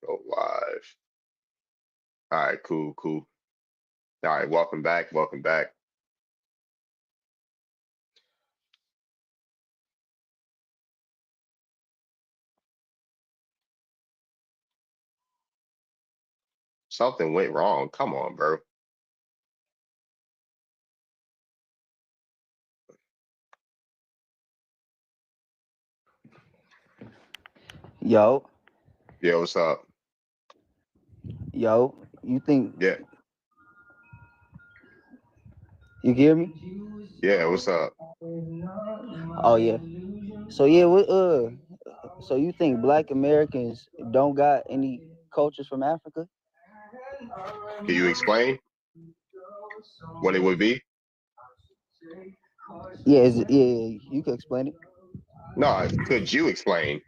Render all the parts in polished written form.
Go live. All right, cool, cool. All right, welcome back. Welcome back. Something went wrong. Come on, bro. Yo, Yeah, what's up? yo, you think Yeah, you hear me? yeah, what's up? Oh yeah. So yeah, so you think Black Americans don't got any cultures from Africa? Can you explain what it would be? Yeah, yeah, you can explain it. No, could you explain?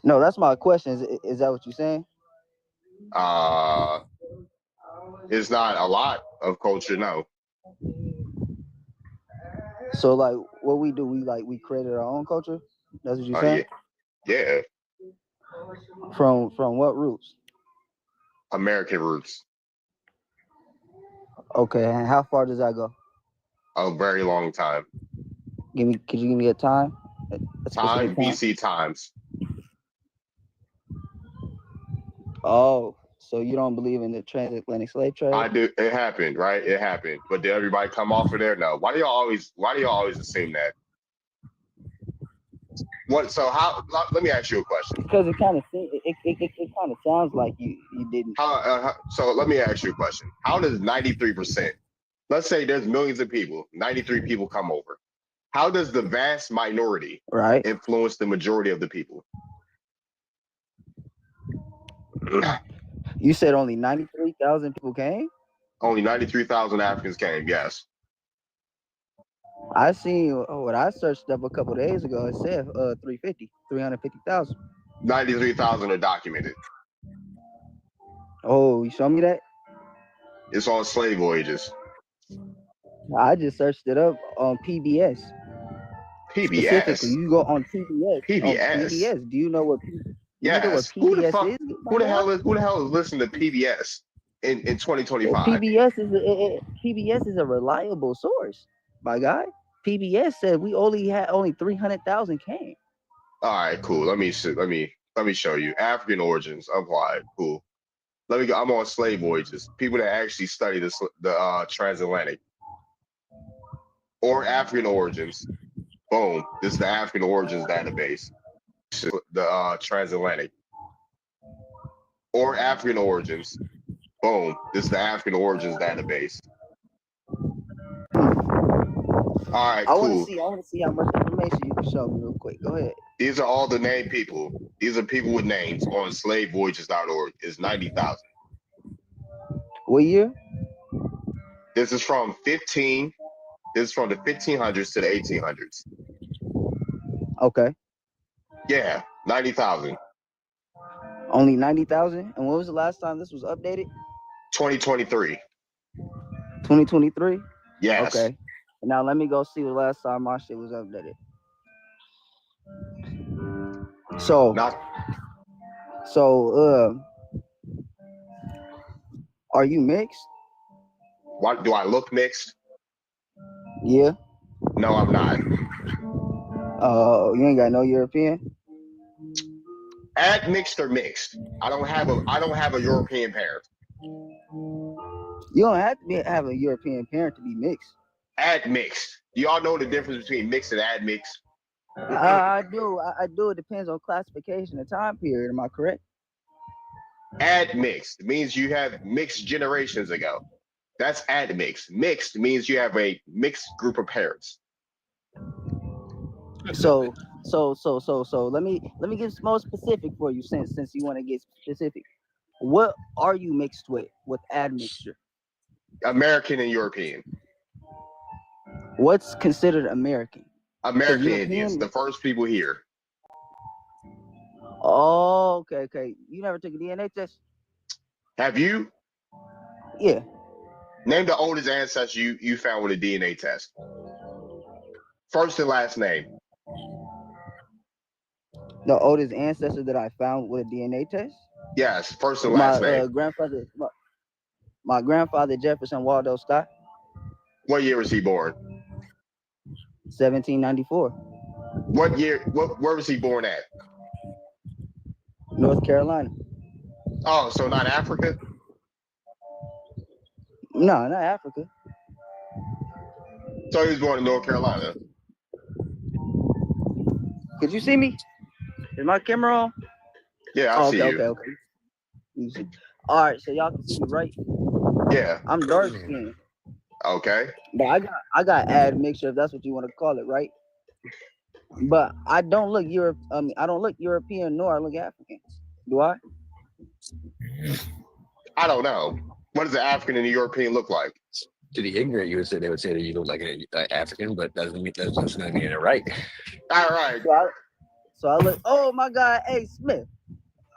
No, that's my question. Is that what you're saying? Uh, it's not a lot of culture, no. So like, what we do, we created our own culture. That's what you're Yeah, saying. yeah, From what roots? American roots. Okay, and how far does that go? A very long time. Could you give me a time, a specific Time, time? BC times. Oh, so you don't believe in the transatlantic slave trade? I do. It happened, right? It happened. But did everybody come off of there? No. Why do y'all always assume that? What? So how? Let me ask you a question. Because it kind of it kind of sounds like you didn't. So let me ask you a question. How does 93%, let's say there's millions of people, 93 people come over. How does the vast minority Right. influence the majority of the people? You said only 93,000 people came. Only 93,000 Africans came, yes. I seen what I searched up a couple days ago. It said 350,000. 93,000 are documented. Oh, you show me that? It's on slave voyages. I just searched it up on PBS. Specifically, PBS? you go on PBS. On PBS? PBS. Do you know what? You know what Yes. Who the PBS fuck? is, my guy? Who the hell is listening to PBS in 2025? PBS is a reliable source, my guy. PBS said we only 300,000 came. All right, cool. Let me show you. African origins applied. Cool. Let me go. I'm on slave voyages. People that actually study the transatlantic or African origins. Boom. This is the African origins database. The transatlantic or African origins. Boom. This is the African origins database. All right, cool. I want to see how much information you can show me real quick. Go ahead. These are all the named people. These are people with names on slavevoyages.org. It's 90,000. What year? This is from 15. This is from the 1500s to the 1800s. Okay. Yeah, 90,000. Only 90,000. And when was the last time this was updated? 2023. 2023. Yes. Okay. Now let me go see the last time my shit was updated. So, are you mixed? What do I look mixed? Yeah. No, I'm not. You ain't got no European? Add mixed or mixed. I don't have a European parent. You don't have to have a European parent to be mixed. Add mixed. Do y'all know the difference between mixed and add mixed? I do. I do. It depends on classification and time period. Am I correct? Add mixed means you have mixed generations ago. That's add mixed. Mixed means you have a mixed group of parents. So let me get more specific for you since you want to get specific. What are you mixed with admixture? American and European. What's considered American? American Indians, the first people here. Oh, okay. You never took a DNA test? Have you? Yeah. Name the oldest ancestor you found with a DNA test. First and last name. The oldest ancestor that I found with a DNA test, Yes, first and my last name. grandfather, my grandfather Jefferson Waldo Scott, What year was he born? 1794, What year? Where was he born at? North Carolina. Oh, so not Africa? No, not Africa. So he was born in North Carolina. Could you see me? Is my camera on? Yeah, I Oh, see okay, you. okay, okay. You see. All right, so y'all can see me, right? Yeah. I'm dark skinned, Okay. but I got admixture, if that's what you want to call it, right? But I don't look I don't look European nor I look African. Do I? I don't know. What does an African and a European look like? To the ignorant, they would say that you look like an African, but doesn't mean that's not mean it right. All right. So I look. Oh my God, hey Smith.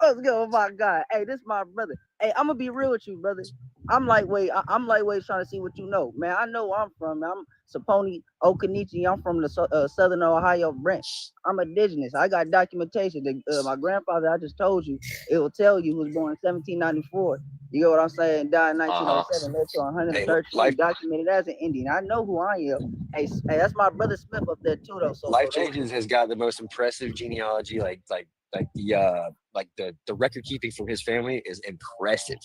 Let's go, my God. Hey, this is my brother. Hey, I'm gonna be real with you, brother. I'm lightweight. I'm lightweight trying to see what you know, man. I know where I'm from. I'm Saponi Okanichi. I'm from the Southern Ohio branch. I'm indigenous. I got documentation. My grandfather, I just told you, it will tell you, was born in 1794. You get what I'm saying? Died in 1907. Lived to 113. Documented as an Indian. I know who I am. Hey, that's my brother Smith up there too, though. So Life Changes has got the most impressive genealogy. Like the record keeping for his family is impressive.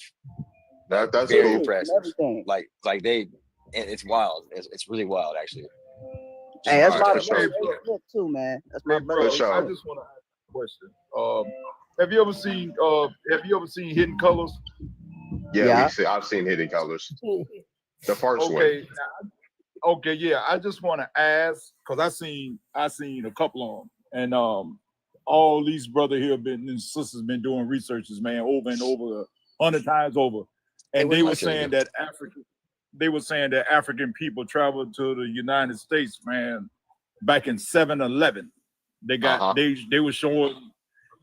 That's very cool. impressive. Everything. Like they, and it's wild. It's really wild, actually. Hey, that's my brother Smith too, man. That's my brother. For sure. I just want to ask a question. Have you ever seen Hidden Colors? Yeah. I've seen Hidden Colors. The first one. Okay, yeah. I just want to ask because I seen a couple of them, and all these brothers here and sisters been doing researches, man, over and over, 100 times over, and they were saying that African people traveled to the United States, man, back in 7-11. They got they were showing,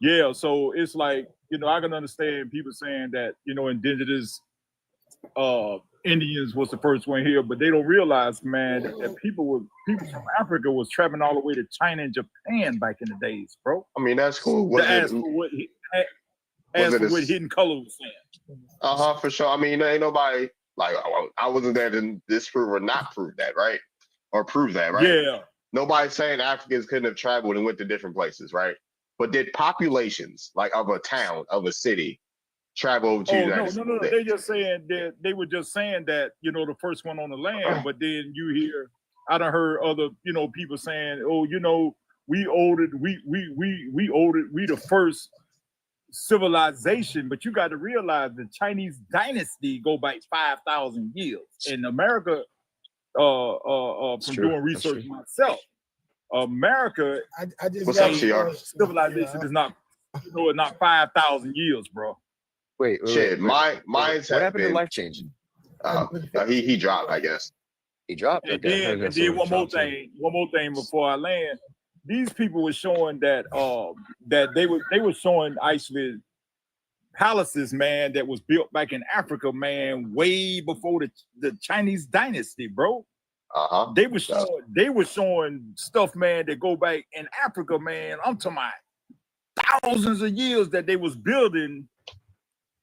yeah. So it's like, I can understand people saying that, indigenous Indians was the first one here, but they don't realize, man, that people from Africa was traveling all the way to China and Japan back in the days, bro. I mean, that's cool. As for what Hidden Color was saying. For sure. I mean, ain't nobody like I wasn't there to disprove or not prove that, right? Or prove that, right? Yeah. Nobody's saying Africans couldn't have traveled and went to different places, right? But did populations like of a town, of a city, travel over to the United States? No. They just saying that they were just saying that, the first one on the land, but then you hear, I done heard other, people saying, oh, we the first civilization, but you got to realize the Chinese dynasty go back 5,000 years. In America, from doing research myself, America, I just what's up, CR? Civilization is not, not 5,000 years, bro. Wait. Shit, mine's what happened to Life Changing? He dropped, I guess. He dropped. And then one more thing before I land. These people were showing that that they were showing actually palaces, man, that was built back in Africa, man, way before the Chinese dynasty, bro. They were showing stuff, man, that go back in Africa, man. I'm talking about thousands of years that they was building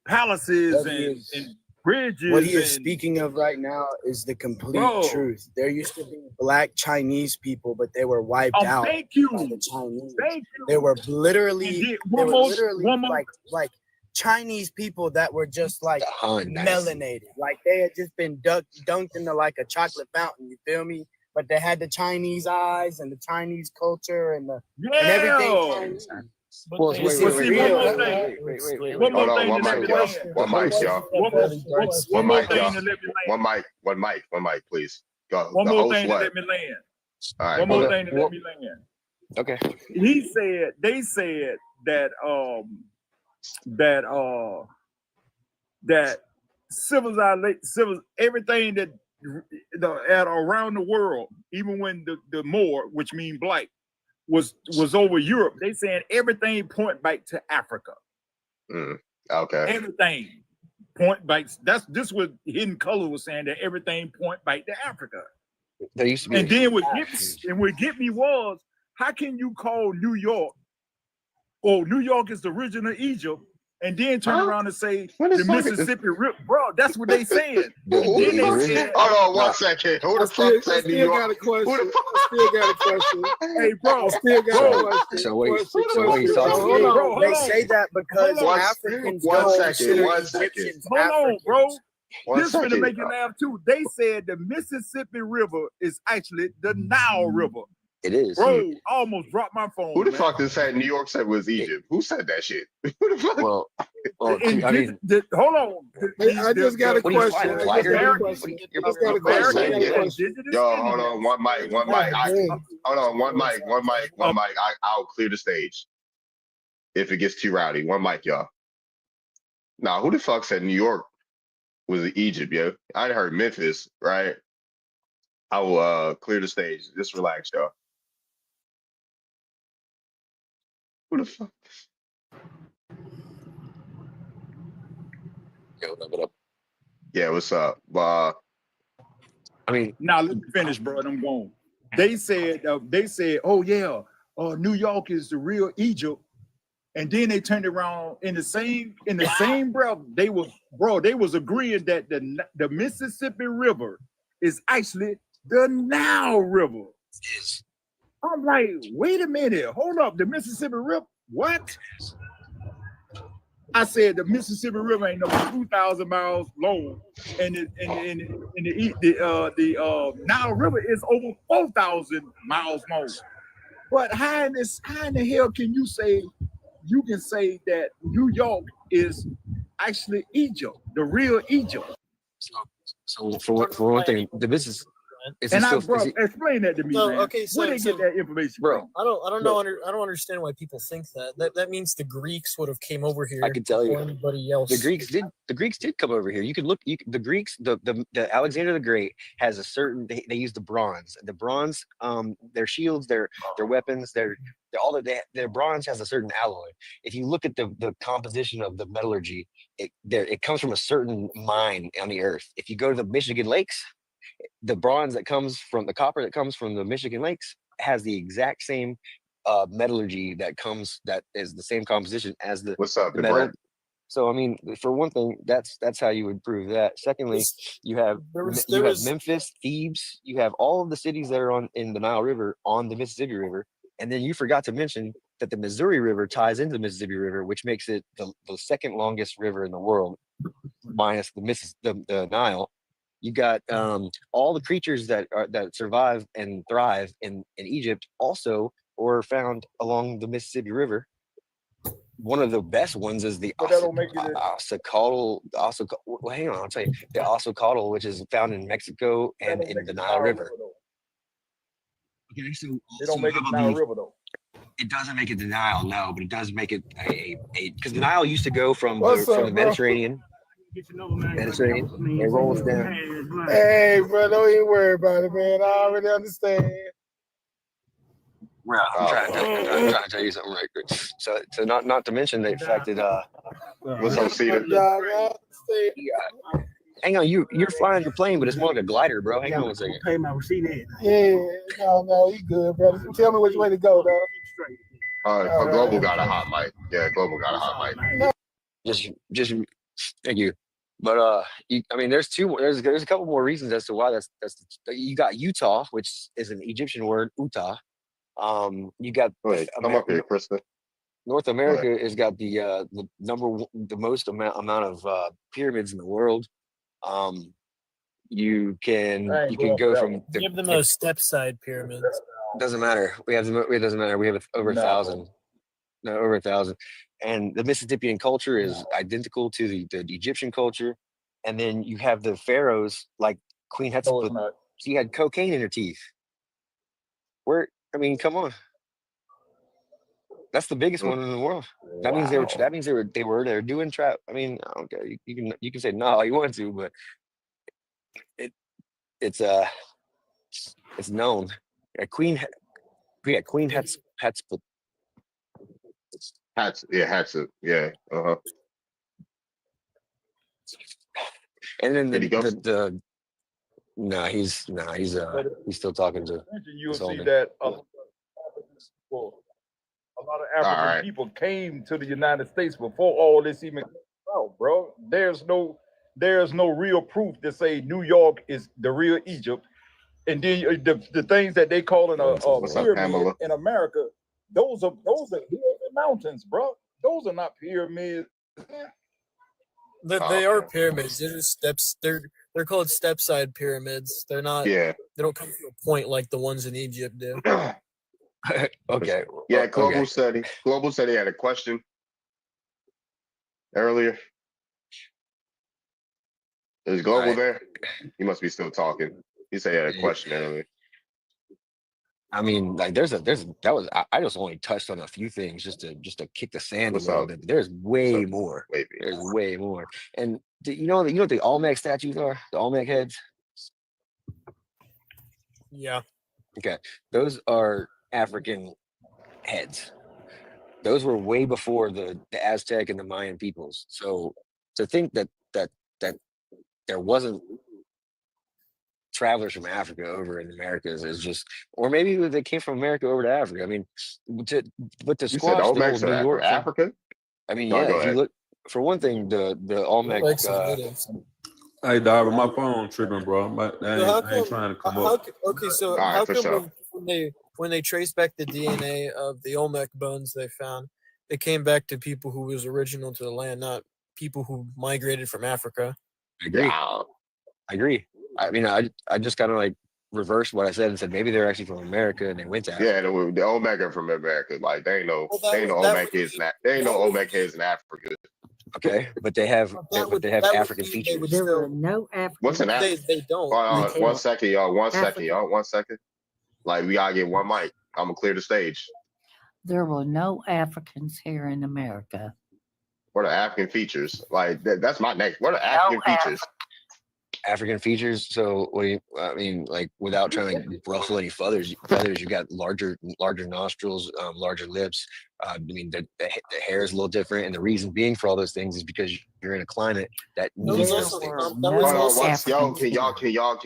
palaces and bridges. What he is speaking of right now is the complete truth. There used to be Black Chinese people, but they were wiped out by the Chinese. They were literally, like Chinese people that were just like melanated. Like they had just been dunked into like a chocolate fountain, you feel me? But they had the Chinese eyes and the Chinese culture and everything Chinese. One mic, please. Go. One more thing to let me land. All right. One more thing to let me land. Okay. They said that everything that around the world, even when the Moor, which means black, was over Europe, they saying everything point back to Africa. Okay. Everything point back. This what Hidden Color was saying, that everything point back to Africa. There used to be. And then what get me was, how can you call New York New York is the original Egypt, and then turn around and say the Mississippi River, bro. That's what they said. Hold on 1 second. Who the fuck said New York? Got a question. I still got a question. Hey, bro. I still got a question. So wait, Hold on. They say that because Africans don't consider Egyptians Hold on, bro. One This is gonna second. make you laugh too. They said the Mississippi River is actually the Nile River. It is. Bro, I almost dropped my phone. Who the man. fuck just said New York said was Egypt? Who said that shit? Who the fuck? Well, And I mean, hold on. I just got a what are you question. flying, I glider? got a What question. are you- I just got a question. I got a question. Yo, hold on. One mic. Hold on. One mic. I'll clear the stage. If it gets too rowdy. One mic, y'all. Now, who the fuck said New York was Egypt, yo? I heard Memphis, right? I will clear the stage. Just relax, y'all. Who the fuck? Yo, what up? Yeah, what's up? I mean, Now let me finish, bro. And I'm going. They said, oh yeah, New York is the real Egypt, and then they turned around in the same breath. They was agreeing that the Mississippi River is actually the Nile River. I'm like, wait a minute, hold up, the Mississippi River, what? I said the Mississippi River ain't no 2,000 miles long, and the Nile River is over 4,000 miles long. But how in the hell can you say that New York is actually Egypt, the real Egypt? so for one thing, the business. Explain that to me, man. Okay, where they get that information, bro? I don't understand why people think that. That means the Greeks would have came over here. I can tell you, anybody else. The Greeks did come over here. You can look. The Greeks, the Alexander the Great has a certain. They use the bronze. The bronze, their shields, their weapons, their bronze has a certain alloy. If you look at the composition of the metallurgy, it comes from a certain mine on the earth. If you go to the Michigan lakes, the bronze that comes from the copper that comes from the Michigan lakes has the exact same metallurgy that is the same composition as the What's up, the metal. Brent? So I mean, for one thing, that's how you would prove that. Secondly, you have Memphis, Thebes, you have all of the cities that are in the Nile River on the Mississippi River, and then you forgot to mention that the Missouri River ties into the Mississippi River, which makes it the second longest river in the world, minus the Nile. You got all the creatures that survive and thrive in Egypt also were found along the Mississippi River. One of the best ones is the Ossocotl. Well, hang on, I'll tell you. The Ossocotl, which is found in Mexico and in the Nile River. Okay, so they don't make it the Nile River though. It doesn't make it the Nile, no, but it does make it because the Nile used to go from the Mediterranean. It rolls down. Hey, bro, don't even worry about it, man. I already understand. Bro, I'm trying to tell you something right quick. So not to mention the fact that what's up, Cedar? Hang on, you're flying the plane, but it's more like a glider, bro. Hang on 1 second. Pay my receipt in. Yeah, no, you good, bro. Tell me which way to go, dog. Global got a hot mic. Yeah, Global got a hot mic. Just thank you. But I mean, there's a couple more reasons as to why that's you got Utah, which is an Egyptian word, Utah. You got come up here, Krista. North America has got the most amount of pyramids in the world. You can go from you have the most step-side pyramids. Doesn't matter. It doesn't matter. We have over 1,000. No, over 1,000. And the Mississippian culture is identical to the Egyptian culture. And then you have the pharaohs like Queen Hatshepsut. She had cocaine in her teeth. Come on. That's the biggest one in the world. That means they were doing trap. I mean, I don't care. You can say no all you want to, but it's known. Queen Hatshepsut. Hatshepsut. Yeah. Uh-huh. And then he's still talking to. You'll see that a a lot of African people came to the United States before all this even came out, bro. There's no real proof to say New York is the real Egypt. And then the things that they call in a pyramid in America, those are hills and mountains, bro. Those are not pyramids. They are pyramids. They're just steps. They're called step-side pyramids. They're not. Yeah. They don't come to a point like the ones in Egypt do. Okay. Yeah, Global said he had a question earlier. Is Global there? He must be still talking. He said he had a question earlier. I mean, like I just only touched on a few things just to kick the sand a little bit. But there's way more. There's way more. And you know what the Olmec statues are? The Olmec heads? Yeah. Okay. Those are African heads. Those were way before the Aztec and the Mayan peoples. So to think that there wasn't travelers from Africa over in the Americas is just, or maybe they came from America over to Africa. I mean, to squash the whole New York Africa. I mean, yeah. If you look, for one thing, the Olmec. Hey, Darby, my phone tripping, bro. I ain't trying to come up. Okay, so how come when they trace back the DNA of the Olmec bones they found, it came back to people who was original to the land, not people who migrated from Africa? I agree. I agree. I mean, I just kind of like reversed what I said and said maybe they're actually from America and they went to Africa. Yeah, the Olmec are from America. Like they ain't no Olmec kids in Africa. Okay, but they have African features. There were no African. What's an African? They don't. One second, y'all. One second. Like we gotta get one mic. I'm gonna clear the stage. There were no Africans here in America. What are African features? Like that's my next. What are African features? African features. So I mean, like without trying to ruffle any feathers, you got larger nostrils, larger lips. I mean, the hair is a little different, and the reason being for all those things is because you're in a climate that needs those things. Yo, can y'all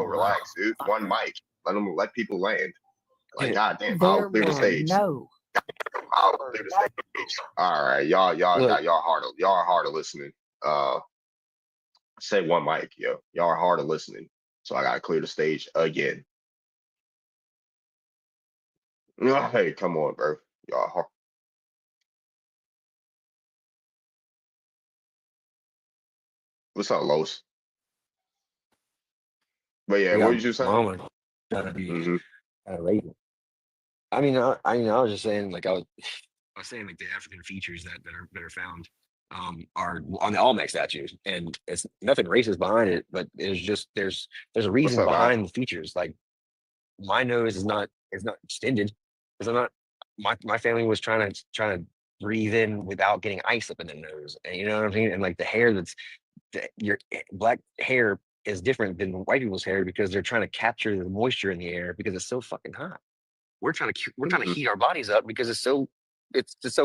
relax, dude? One mic. Let people land. Like goddamn, I'll clear the stage. No. I'll clear the stage. All right, y'all are hard of listening. Say one mic, yo. Y'all are hard of listening. So I gotta clear the stage again. Hey, come on, bro. Y'all hard. What's up, Los? But yeah, what did you say? Gotta be rated. I mean, I was just saying, like I was saying, like the African features that are found are on the Olmec statues, and it's nothing racist behind it, but it's just there's a reason behind the features. Like my nose is not extended because I'm not. My family was trying to breathe in without getting ice up in the nose, and you know what I mean. And like the hair your black hair is different than white people's hair because they're trying to capture the moisture in the air because it's so fucking hot. We're trying to heat our bodies up because it's so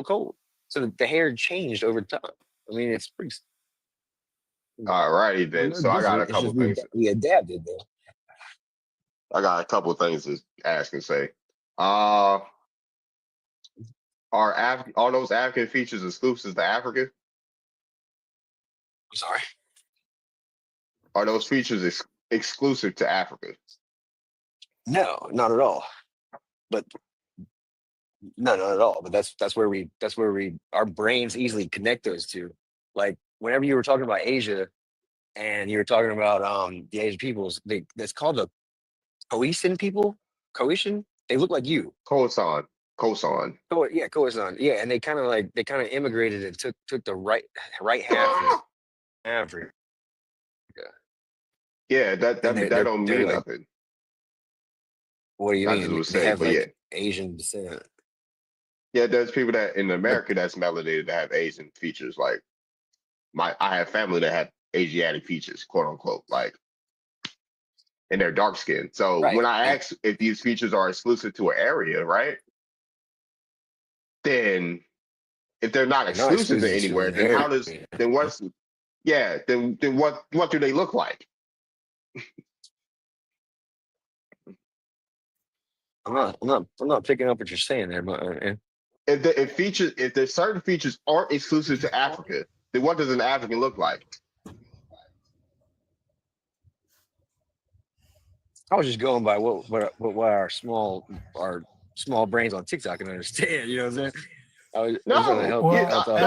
cold. So the hair changed over time. I mean, it's pretty. All righty then. So I got a couple things. We adapted though. I got a couple of things to ask and say. Are those African features exclusive to Africa? I'm sorry. Are those features exclusive to Africa? No, not at all. But no, not at all. But that's where our brains easily connect those two. Like whenever you were talking about Asia, and you were talking about the Asian peoples, that's called the Khoisan people. Khoisan. They look like you. Khoisan. Oh yeah, Khoisan. Yeah, and they kind of immigrated and took the right half of Africa. Yeah, that don't mean like, nothing. What do you mean? They have like Asian descent. Yeah, there's people that in America that's melanated that have Asian features. Like I have family that have Asiatic features, quote unquote, like, and they're dark skinned. So when I ask if these features are exclusive to an area, right? Then if they're not exclusive to anywhere, then what do they look like? I'm not picking up what you're saying there, but if there's certain features aren't exclusive to Africa, then what does an African look like? I was just going by what our small brains on TikTok can understand. You know what I'm saying? I was trying to help. I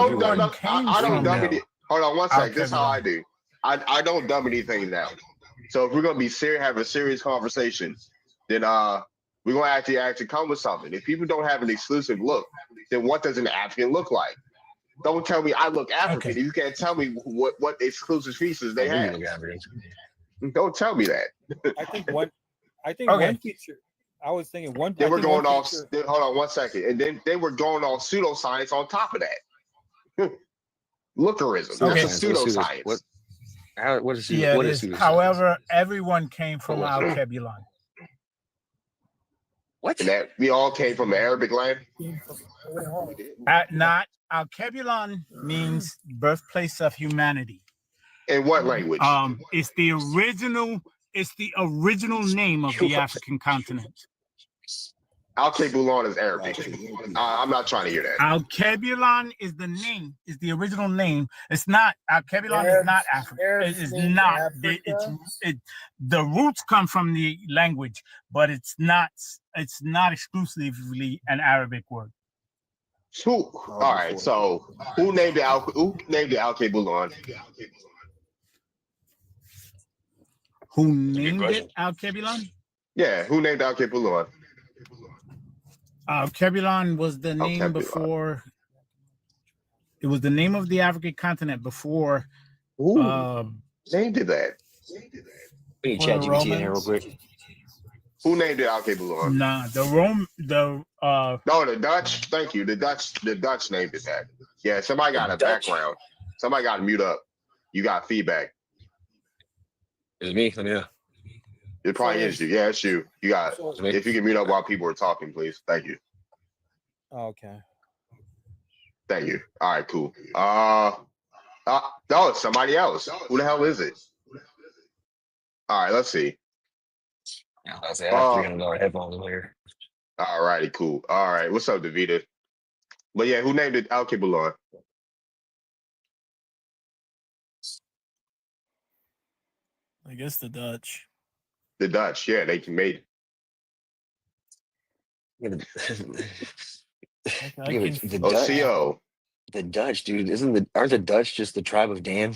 don't dumb it. Hold on one sec. This is how I do. I don't dumb anything down. So if we're gonna be serious, have a serious conversation, then we're gonna actually come with something. If people don't have an exclusive look, then what does an African look like? Don't tell me I look African. You can't tell me what exclusive features they have. Don't tell me that. I think one feature. I was thinking one. They were going off. Hold on one second, and then they were going off pseudoscience on top of that. Lookerism. Okay. That's a pseudoscience. What is pseudoscience? However, everyone came from Alkebulan. What? And that we all came from the Arabic land. Not Alkebulan means birthplace of humanity. In what language? It's the original name of the African continent. Alkebulan is Arabic. I'm not trying to hear that. Alkebulan is the name. Is the original name. It's not Alkebulan is not African. It is not. The roots come from the language, but it's not exclusively an Arabic word. All right. So who named the Alkebulan? Who named it Alkebulan? Yeah, who named Alkebulan? Alkebulan was the name before. It was the name of the African continent before. Named it that. We can chat GPT in here real quick. Who named it Alkebulan? Nah, no, the Dutch. Thank you. The Dutch named it that. Yeah, somebody got a background. Somebody got to mute up. You got feedback. Is it me? Yeah. It probably is you. Yeah, it's you. You got. If you can mute up while people are talking, please. Thank you. Okay. Thank you. All right, cool. No, it's somebody else. Who the hell is it? All right, let's see. I say I have $300 headphones in here. All righty, cool. All right, what's up, Davida? But yeah, who named it Alkebulan? I guess the Dutch. The Dutch, yeah, they made The CO. The Dutch, dude, aren't the Dutch just the tribe of Dan?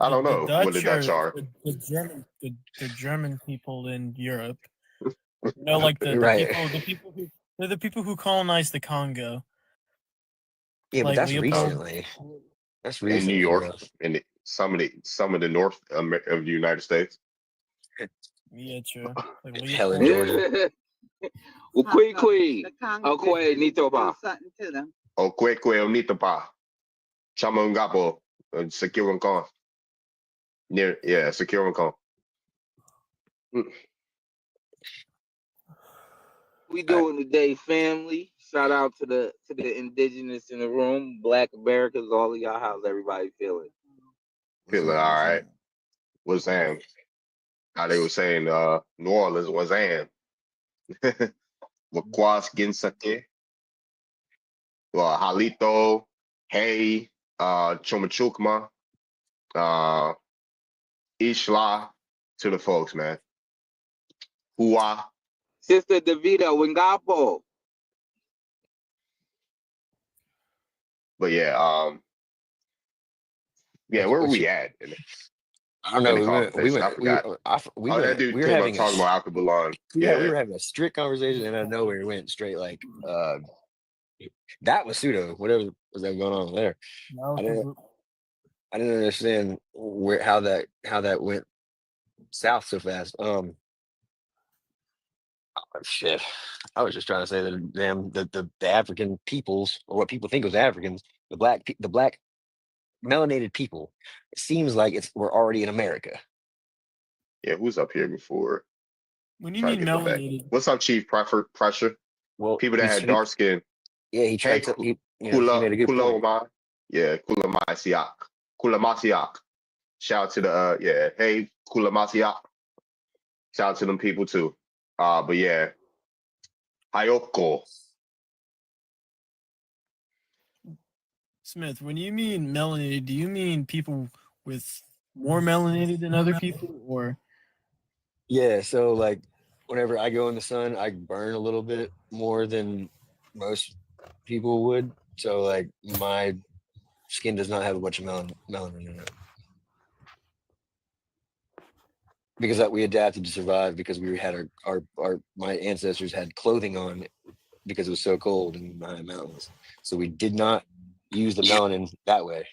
I don't know what the Dutch are. The German people in Europe. Like the people who colonized the Congo. Yeah, but that's recently. That's recently. In New York, in some of the north of the United States. Yeah, true. Hell in Georgia. Ukwikwi, okwe nitoba. Okwekwe onitoba. Chamungapo, secure con. Secure con. We doing today, family. Shout out to the indigenous in the room, Black Americans, all of y'all. How's everybody feeling? Feeling all right. What's Sam? How they were saying New Orleans was Am. Wakwas Ginsake. Well, Halito, Hey, Chomachukma, Ishla to the folks, man. Hua. Sister Davida Wingapo. But yeah, where were we at? I don't know. We were having talking about Alkebulan. Yeah, we were having a strict conversation, and out of nowhere it went straight like that was pseudo. Whatever was that going on there? I didn't understand how that went south so fast. Shit. I was just trying to say that the African peoples, or what people think was Africans, the black melanated people, it seems like we're already in America. Yeah, who's up here before? When you mean melanated? What's up, Chief Pressure? Well, people that had dark skin. Yeah, he tried to. He made a good point. Yeah, Kulamasiak. Shout out to the hey Kulamasiak. Shout out to them people too. But yeah, Hayoko. Smith, when you mean melanated, do you mean people with more melanated than other people, or? Yeah, so like whenever I go in the sun, I burn a little bit more than most people would. So like my skin does not have a bunch of melanin in it. Because we adapted to survive because we had my ancestors had clothing on because it was so cold in the high mountains. So we did not use the melanin that way.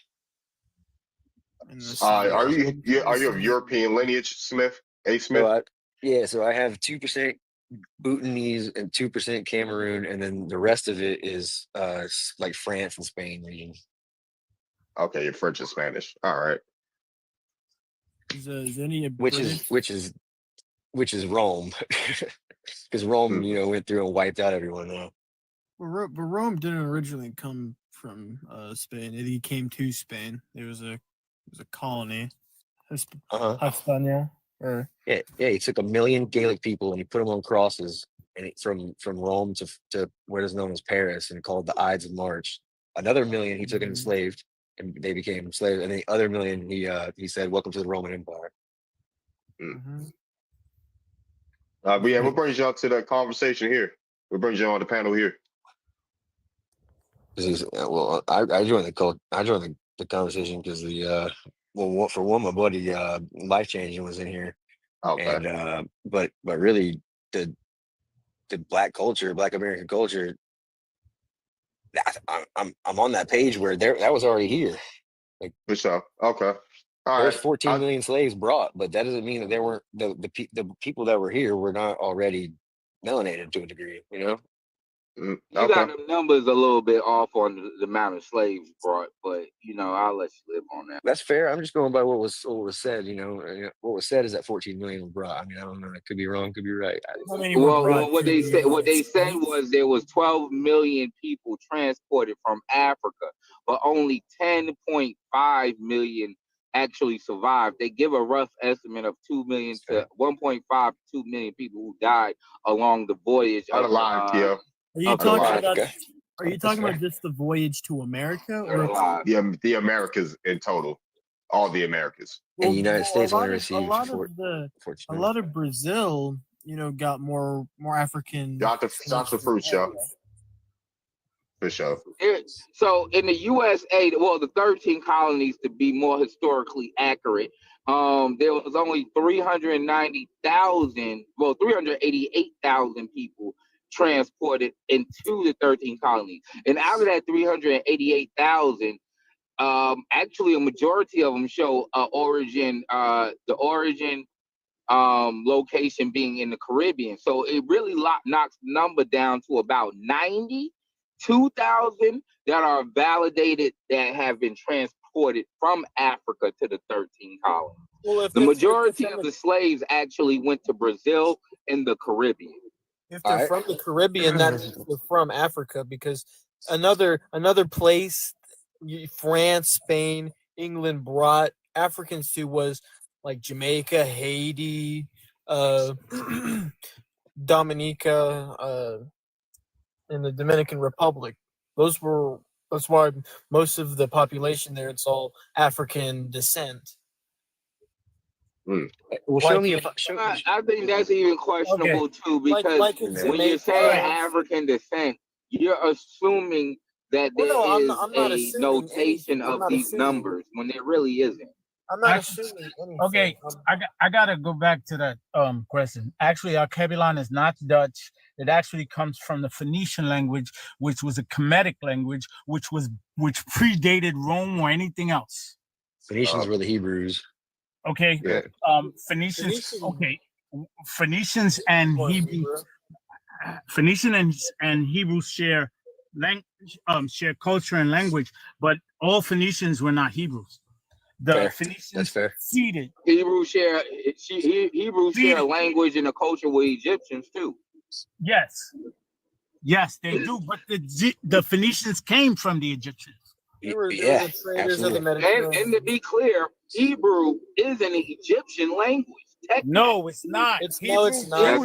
Are you of European lineage, Smith? A. Smith? So I have 2% Bhutanese and 2% Cameroon, and then the rest of it is like France and Spain region. Okay, you're French and Spanish. All right. Is any which is Rome, because Rome, went through and wiped out everyone now. But Rome didn't originally come from Spain. It came to Spain. It was a colony. Hispania. Yeah. He took 1 million Gaelic people and he put them on crosses, and from Rome to what is known as Paris, and called the Ides of March. Another 1 million he took and enslaved, and they became slaves. And the other 1 million he said, "Welcome to the Roman Empire." What brings y'all to the conversation here? What brings y'all on the panel here? This is I joined the conversation because for one, my buddy Life Changing was in here. Okay. And but really the Black culture, Black American culture, I'm on that page where that was already here. Like for sure. Okay. There's 14 million slaves brought, but that doesn't mean that there weren't the people that were here were not already melanated to a degree, You got the numbers a little bit off on the amount of slaves brought, but I'll let you live on that. That's fair. I'm just going by what was said. What was said is that 14 million were brought. I mean, I don't know. It could be wrong. Could be right. Well, what they said was there was 12 million people transported from Africa, but only 10.5 million actually survived. They give a rough estimate of 2 million to 1.5 to 2 million people who died along the voyage. Are you talking about just the voyage to America, or the Americas in total? All the Americas. And the United States only received a lot of Brazil, got more African. Got the fruit show. For sure. So in the USA, the 13 colonies, to be more historically accurate, there was only 388,000 people transported into the 13 colonies. And out of that 388,000, actually a majority of them show the origin location being in the Caribbean. So it really knocks the number down to about 92,000 that are validated that have been transported from Africa to the 13 colonies. Well, the majority of the slaves actually went to Brazil and the Caribbean. If they're from the Caribbean, that means they're from Africa, because another place, France, Spain, England brought Africans to was like Jamaica, Haiti, Dominica, and the Dominican Republic. That's why most of the population there, it's all African descent. Well, I think that's even questionable too, because when you're saying African descent, you're assuming that there is a notation of these numbers when there really isn't. I'm not assuming anything. Okay, I gotta go back to that question. Actually, Alkebulan is not Dutch. It actually comes from the Phoenician language, which was a Kemetic language, which predated Rome or anything else. Phoenicians were the Hebrews. Okay. Yeah. Phoenicians. Okay. Phoenicians and Hebrews. Phoenicians and Hebrews share culture and language, but all Phoenicians were not Hebrews. The Phoenicians seeded. Hebrews share a language and a culture with Egyptians too. Yes, they do. But the Phoenicians came from the Egyptians. And to be clear, Hebrew is an Egyptian language. No, it's not. It's not. It's not an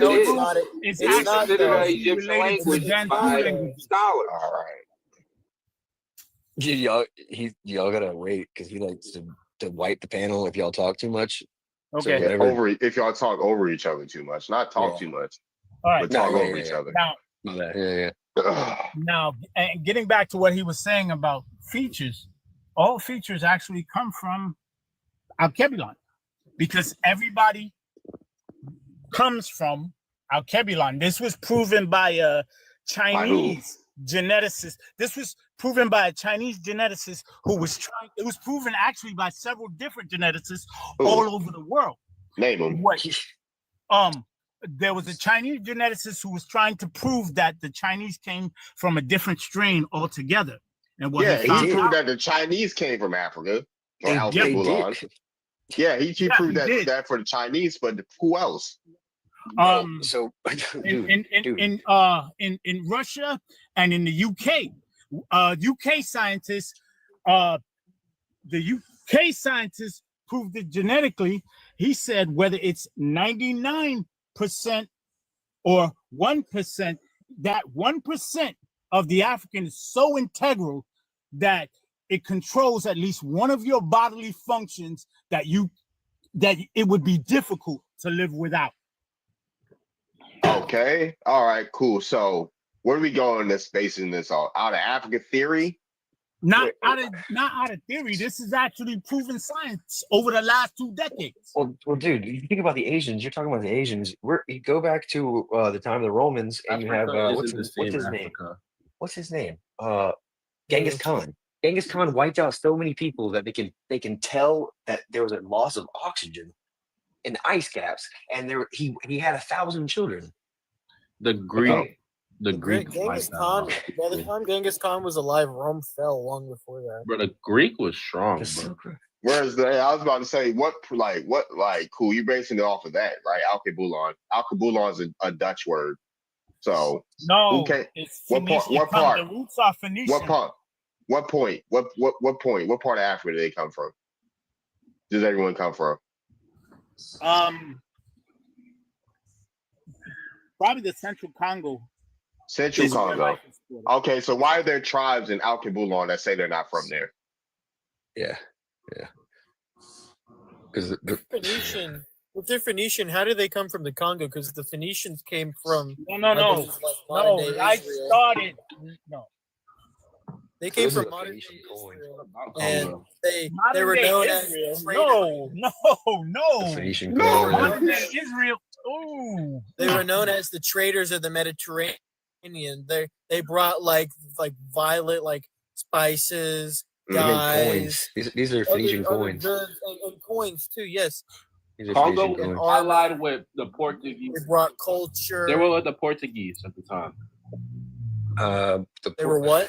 Egyptian language by scholars. All right. Y'all gotta wait because he likes to wipe the panel if y'all talk too much. Okay. So whatever. If y'all talk over each other too much, not talk too much, All right. but talk over each other. Now, and getting back to what he was saying about features, all features actually come from Alkebulan, because everybody comes from Alkebulan. This was proven by a Chinese geneticist. This was proven by a Chinese geneticist who was trying. It was proven actually by several different geneticists all over the world. Name them. There was a Chinese geneticist who was trying to prove that the Chinese came from a different strain altogether. And what he proved that the Chinese came from Africa. Or Alkebulan. Yeah, he proved that for the Chinese, but who else? So in Russia and in the UK, UK scientists, proved it genetically. He said whether it's 99% or 1%, that 1% of the African is so integral that it controls at least one of your bodily functions that it would be difficult to live without. Okay. All right, cool. So where are we going this basing this on? Out of Africa theory? Not out of theory. This is actually proven science over the last 2 decades. Well, dude, you think about the Asians. You're talking about the Asians. You go back to the time of the Romans, and you have what's his name? What's his name? Genghis Khan. Genghis Khan wiped out so many people that they can tell that there was a loss of oxygen in the ice caps, and he had 1,000 children. Genghis Khan. By the time Genghis Khan was alive, Rome fell long before that. But the Greek was strong. Whereas I was about to say, cool, you're basing it off of that, right? Alkebulan. Alkebulan is a Dutch word. So no, it's Phoenician. What part? The roots are Phoenician. What part? What point? What point? What part of Africa do they come from? Does everyone come from? Probably the Central Congo. Central Congo. Okay, so why are there tribes in Alkebulan that say they're not from there? Yeah. Because Phoenician. If they're Phoenician, how did they come from the Congo? Because the Phoenicians came from no. They came from modern day Israel, and they were known as modern day Israel. Oh, they were known as the traders of the Mediterranean. They brought like violet spices, dyes. These are Phoenician coins. And coins too. Yes. Congo was allied with the Portuguese. They brought culture. They were with the Portuguese at the time. They were what?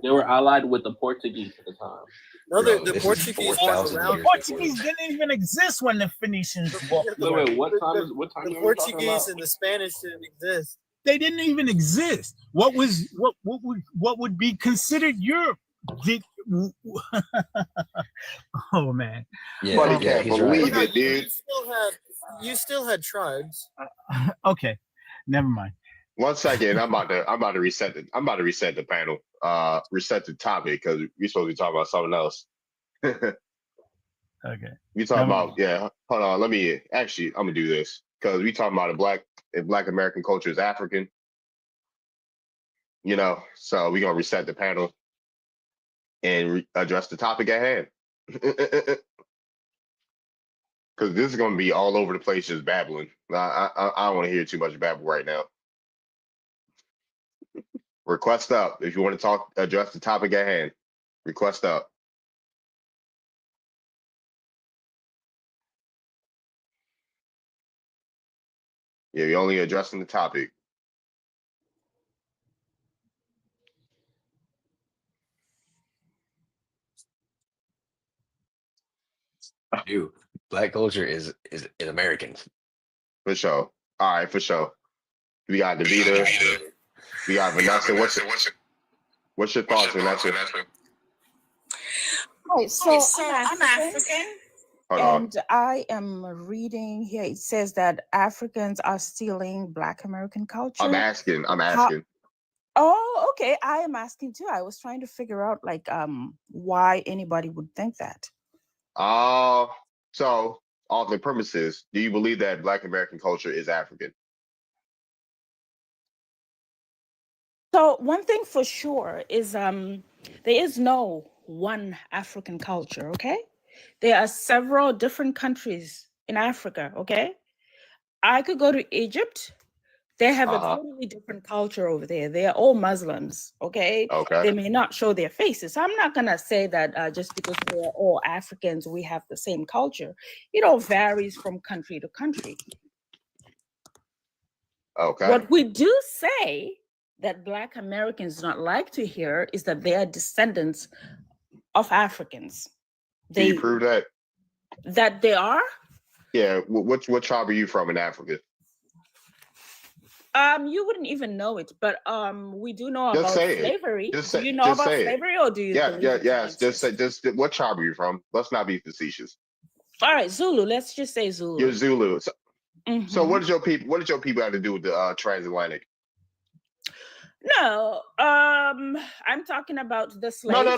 They were allied with the Portuguese at the time. No, the Portuguese weren't around. The Portuguese didn't even exist when the Phoenicians walked. Wait, what time? The Portuguese and the Spanish didn't exist. They didn't even exist. What would be considered Europe? Oh man. Yeah, believe it, dude. You still had tribes. Okay, never mind. 1 second. I'm about to reset the panel. Reset the topic because we're supposed to be talking about something else. Okay. We talking about hold on. I'm gonna do this because we talking about Black American culture is African. So we're gonna reset the panel and address the topic at hand. Because this is gonna be all over the place, just babbling. I don't want to hear too much babble right now. Request up if you want to address the topic at hand. Request up. Yeah, you're only addressing the topic. Dude, Black culture is American. For sure. All right, for sure. We got Davita. We got Vanessa. What's your thoughts, Vanessa? Right, so I'm African. And I am reading here. It says that Africans are stealing Black American culture. I'm asking. Oh, okay. I am asking too. I was trying to figure out like why anybody would think that. So off the premises, do you believe that Black American culture is African? So one thing for sure is there is no one African culture, okay? There are several different countries in Africa, okay? I could go to Egypt. They have a totally different culture over there. They are all Muslims, okay? Okay. They may not show their faces. I'm not gonna say that just because we're all Africans, we have the same culture. It all varies from country to country. Okay. What we do say that Black Americans do not like to hear is that they are descendants of Africans. Can you prove that? That they are? Yeah. What tribe are you from in Africa? You wouldn't even know it, but we do know about slavery. Do you know about slavery, or do you? Yes. Just what tribe are you from? Let's not be facetious. All right, Zulu. Let's just say Zulu. You're Zulu. So what did your people have to do with the transatlantic? No, I'm talking about the slaves. No.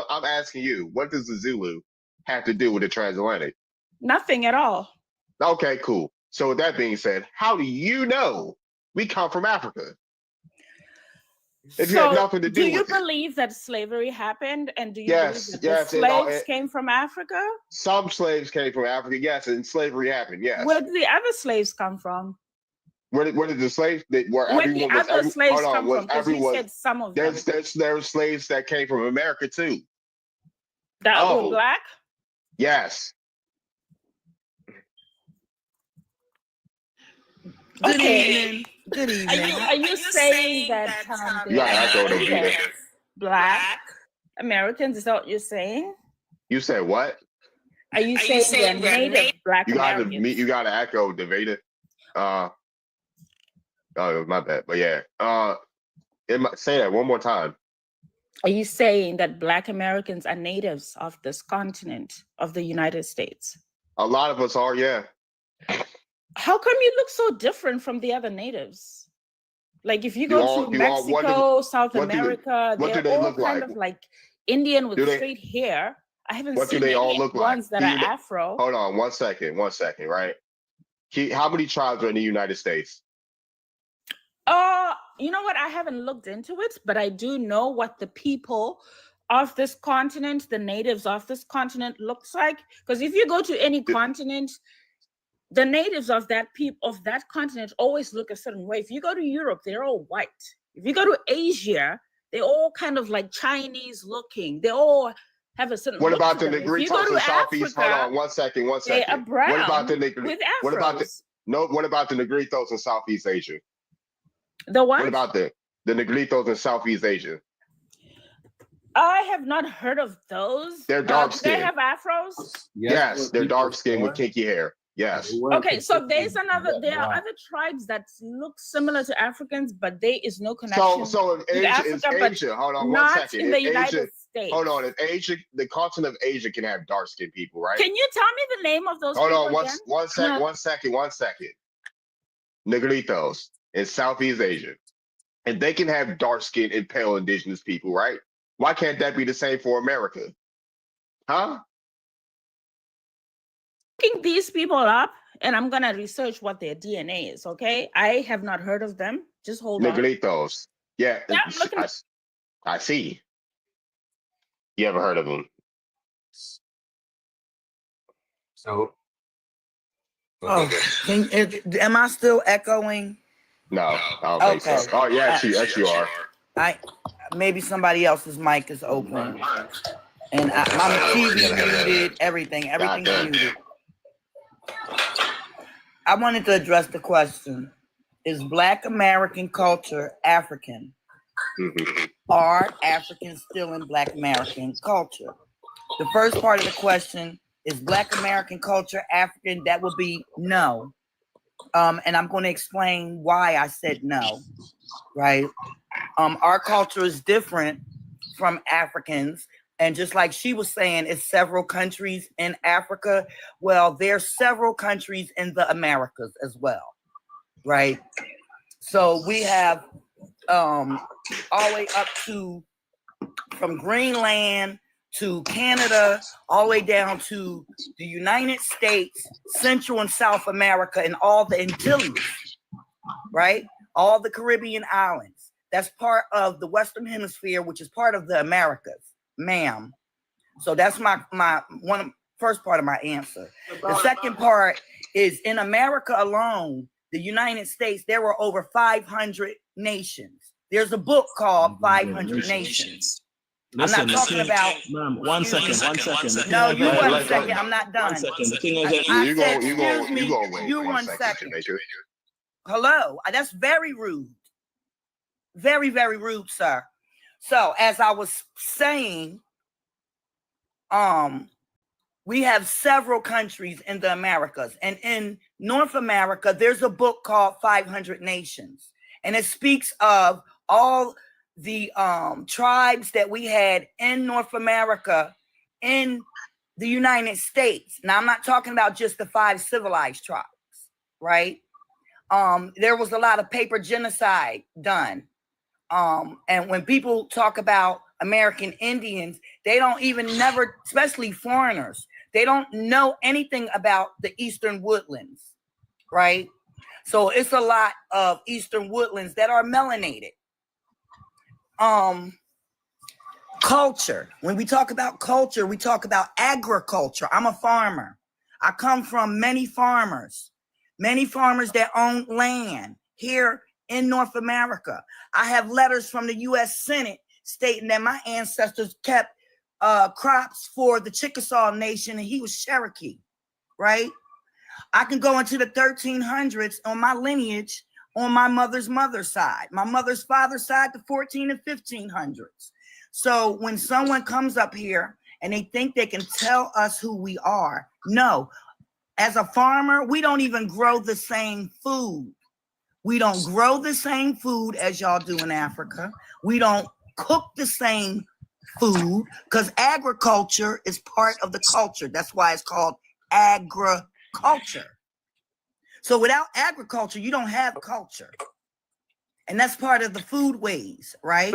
I'm asking you, what does the Zulu have to do with the transatlantic? Nothing at all. Okay, cool. So with that being said, how do you know we come from Africa? If you have nothing to do with it. Do you believe that slavery happened? And do you believe that the slaves came from Africa? Some slaves came from Africa, yes, and slavery happened, yes. Where did the other slaves come from? Where did the slaves come from? Because you said some of them. There were slaves that came from America too. That were Black? Yes. Okay. Good evening. Are you saying that Black Americans, is that what you're saying? You said what? Are you saying they're native Black Americans? You gotta echo Deveda. Oh, my bad. But yeah. Say that one more time. Are you saying that Black Americans are natives of this continent of the United States? A lot of us are, yeah. How come you look so different from the other natives? Like if you go to Mexico, South America, they're all kind of like Indian with straight hair. I haven't seen any ones that are Afro. Hold on, one second, right? How many tribes are in the United States? You know what? I haven't looked into it, but I do know what the people of this continent, the natives of this continent looks like. Because if you go to any continent, the natives of that continent always look a certain way. If you go to Europe, they're all white. If you go to Asia, they're all kind of like Chinese looking. They all have a certain. What about the Negritos in Southeast? Hold on, one second. They are brown. What about the Afros? What about the Negritos in Southeast Asia? The what? What about the Negritos in Southeast Asia? I have not heard of those. They're dark skinned. They have afros? Yes, they're dark skinned with kinky hair. Yes. Okay, so there are other tribes that look similar to Africans, but there is no connection. So in Asia, hold on one second. In the United States. Hold on, the continent of Asia can have dark skinned people, right? Can you tell me the name of those people? Hold on, one second. Negritos in Southeast Asia. And they can have dark skinned and pale indigenous people, right? Why can't that be the same for America? Huh? Looking these people up, and I'm gonna research what their DNA is. Okay, I have not heard of them. Just hold on. Negritos. Yeah, I see. You ever heard of them? So. Am I still echoing? No, I don't think so. Oh yeah, yes you are. Maybe somebody else's mic is open, and my TV muted. Everything's muted. I wanted to address the question: is Black American culture African? Are Africans still in Black American culture? The first part of the question is Black American culture African? That would be no. And I'm going to explain why I said no, right? Our culture is different from Africans. And just like she was saying, it's several countries in Africa. Well, there's several countries in the Americas as well, right? So we have all the way up to from Greenland to Canada, all the way down to the United States, Central and South America, and all the Antilles, right? All the Caribbean islands. That's part of the Western Hemisphere, which is part of the Americas, ma'am. So that's my first part of my answer. The second part is in America alone, the United States, there were over 500 nations. There's a book called 500 Nations. Listen, I'm not talking about. Ma'am, one second. No, you 1 second. I'm not done. 1 second. The thing is, you 1 second. Hello. That's very rude. Very, very rude, sir. So as I was saying, we have several countries in the Americas, and in North America, there's a book called 500 Nations, and it speaks of all the tribes that we had in North America, in the United States. Now, I'm not talking about just the 5 civilized tribes, right? There was a lot of paper genocide done. And when people talk about American Indians, they don't even especially foreigners, they don't know anything about the Eastern Woodlands, right? So it's a lot of Eastern Woodlands that are melanated. Culture. When we talk about culture, we talk about agriculture. I'm a farmer. I come from many farmers that own land here in North America. I have letters from the U.S. Senate stating that my ancestors kept crops for the Chickasaw Nation, and he was Cherokee, right? I can go into the 1300s on my lineage on my mother's side, my mother's father's side, the 14 and 1500s. So when someone comes up here and they think they can tell us who we are, no. As a farmer, we don't even grow the same food. We don't grow the same food as y'all do in Africa. We don't cook the same food because agriculture is part of the culture. That's why it's called agriculture. So without agriculture, you don't have culture. And that's part of the foodways, right?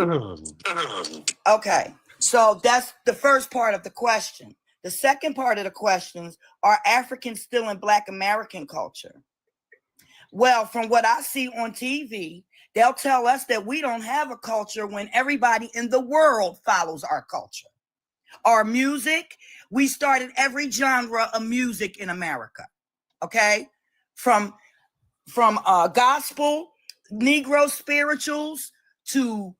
Okay, so that's the first part of the question. The second part of the questions, are Africans still in Black American culture? Well, from what I see on TV, they'll tell us that we don't have a culture when everybody in the world follows our culture. Our music, we started every genre of music in America, okay? From gospel, Negro spirituals, to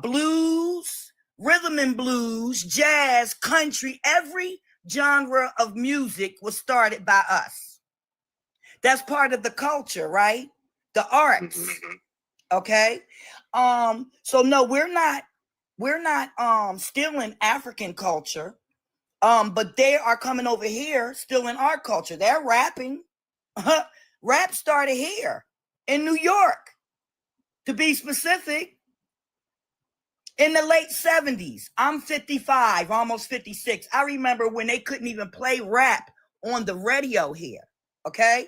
blues, rhythm and blues, jazz, country, every genre of music was started by us. That's part of the culture, right? The arts. Okay. So no, we're not stealing African culture. But they are coming over here stealing our culture. They're rapping. Rap started here in New York, to be specific. In the late 70s, I'm 55, almost 56. I remember when they couldn't even play rap on the radio here, okay?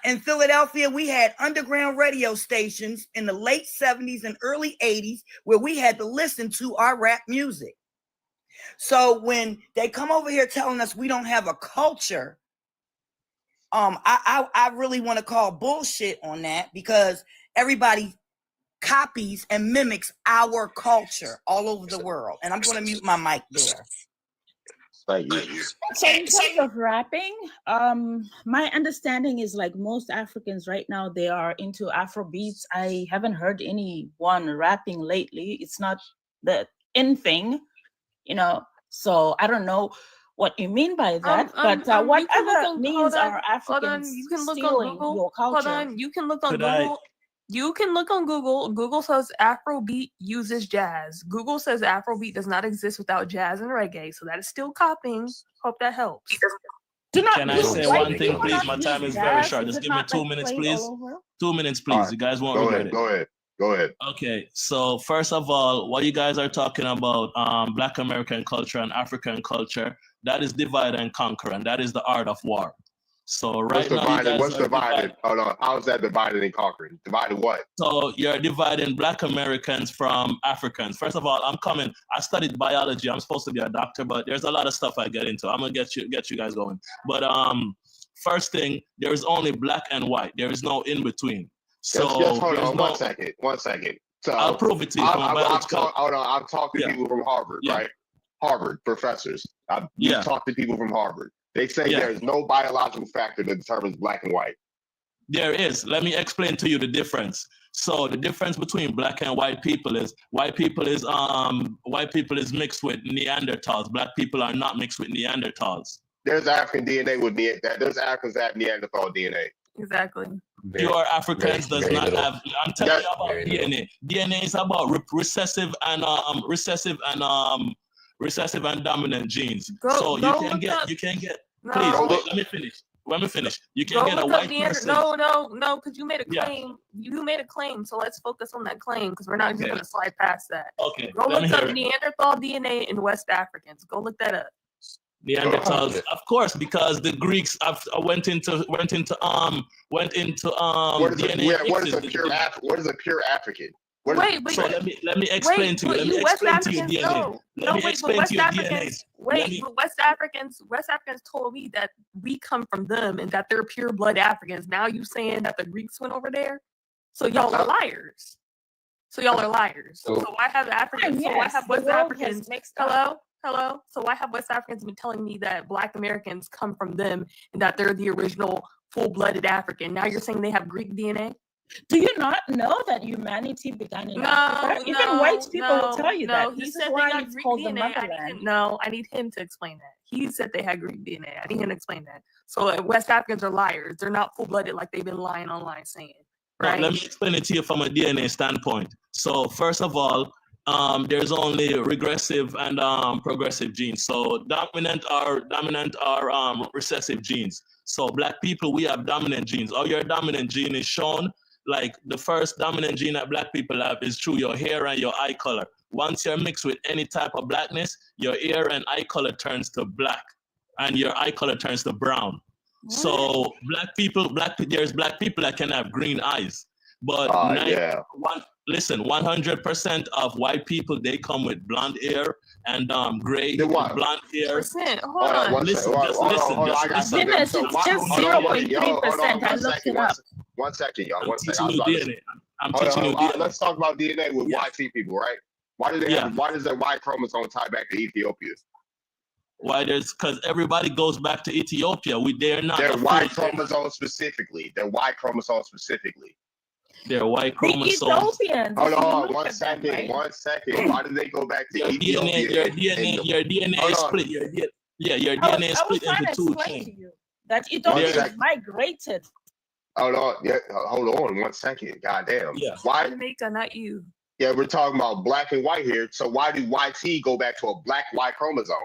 In Philadelphia, we had underground radio stations in the late 70s and early 80s where we had to listen to our rap music. So when they come over here telling us we don't have a culture, I really want to call bullshit on that, because everybody copies and mimics our culture all over the world. And I'm going to mute my mic there. Thank you. So in terms of rapping, my understanding is like most Africans right now, they are into Afro beats. I haven't heard anyone rapping lately. It's not the in thing, so I don't know what you mean by that, but what other means are Africans stealing your culture? Hold on, you can look on Google. You can look on Google. Google says Afrobeat uses jazz. Google says Afrobeat does not exist without jazz and reggae, so that is still copying. Hope that helps. Can I say one thing, please? My time is very short. Just give me 2 minutes, please. 2 minutes, please. Right. You guys won't regret it. Go ahead. Okay, so first of all, what you guys are talking about, Black American culture and African culture, that is divide and conquer, and that is the art of war. So right now, what's divided? Hold on. How is that divided and conquering? Divided what? So you're dividing Black Americans from Africans. First of all, I studied biology. I'm supposed to be a doctor, but there's a lot of stuff I get into. I'm gonna get you guys going. But first thing, there is only black and white. There is no in between. So hold on 1 second. 1 second. So I'll prove it to you. I've talked to people from Harvard, right? Harvard professors. I've talked to people from Harvard. They say there's no biological factor that determines black and white. There is. Let me explain to you the difference. So the difference between black and white people is white people is mixed with Neanderthals. Black people are not mixed with Neanderthals. There's African DNA with there's Africans that have Neanderthal DNA. Exactly. Pure Africans does not have. I'm telling you about DNA. DNA is about recessive and dominant genes. You can get. No. Please let me finish. You can get a white person. No, because you made a claim. You made a claim, so let's focus on that claim because we're not just going to slide past that. Okay. Go look up Neanderthal DNA in West Africans. Go look that up. Neanderthals, of course, because the Greeks went into DNA. What is a pure African? Let me explain to you. Let me explain to you DNA. Let me explain to you DNA. West Africans told me that we come from them and that they're pure blood Africans. Now you saying that the Greeks went over there? So y'all are liars. So I have Africans. So I have West Africans. Hello. So why have West Africans been telling me that Black Americans come from them and that they're the original full-blooded African? Now you're saying they have Greek DNA? Do you not know that humanity began in Africa? Even white people will tell you that. He said they got Greek DNA. I need him to explain that. He said they had Greek DNA. I need him to explain that. So West Africans are liars. They're not full-blooded like they've been lying online saying. Right? Let me explain it to you from a DNA standpoint. So first of all, there's only regressive and progressive genes. So dominant are recessive genes. So Black people, we have dominant genes. All your dominant gene is shown. Like the first dominant gene that Black people have is through your hair and your eye color. Once you're mixed with any type of blackness, your hair and eye color turns to black, and your eye color turns to brown. What? So there's Black people that can have green eyes, but 100% of white people, they come with blonde hair and gray blonde hair. Hold on. Listen. It's just 0.3%. I looked it up. 1 second, y'all. I'm teaching you DNA. Let's talk about DNA with white people, right? Why does that Y chromosome tie back to Ethiopia? Why? Because everybody goes back to Ethiopia. They're not. Their Y chromosome specifically. Their Y chromosome. Hold on, 1 second. 1 second. Why did they go back to Ethiopia? Your DNA is split. Your DNA is split into two chains. That Ethiopia migrated. Hold on 1 second. Goddamn. Yeah. Why? Jamaica, not you. Yeah, we're talking about black and white here. So why do YT go back to a black Y chromosome?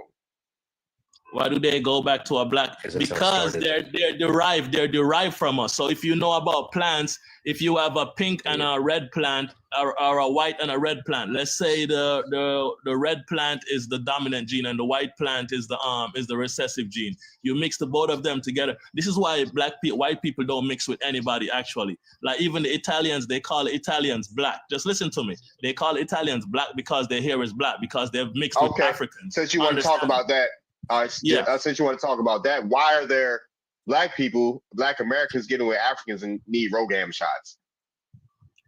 Why do they go back to a black? Because they're derived from us. So if you know about plants, if you have a pink and a red plant, or a white and a red plant, let's say the red plant is the dominant gene and the white plant is the recessive gene. You mix the both of them together. This is why white people don't mix with anybody actually. Like even the Italians, they call Italians black. Just listen to me. They call Italians black because their hair is black because they've mixed with Africans. Since you want to talk about that. Since you want to talk about that, why are there Black Americans getting with Africans and need RhoGAM shots?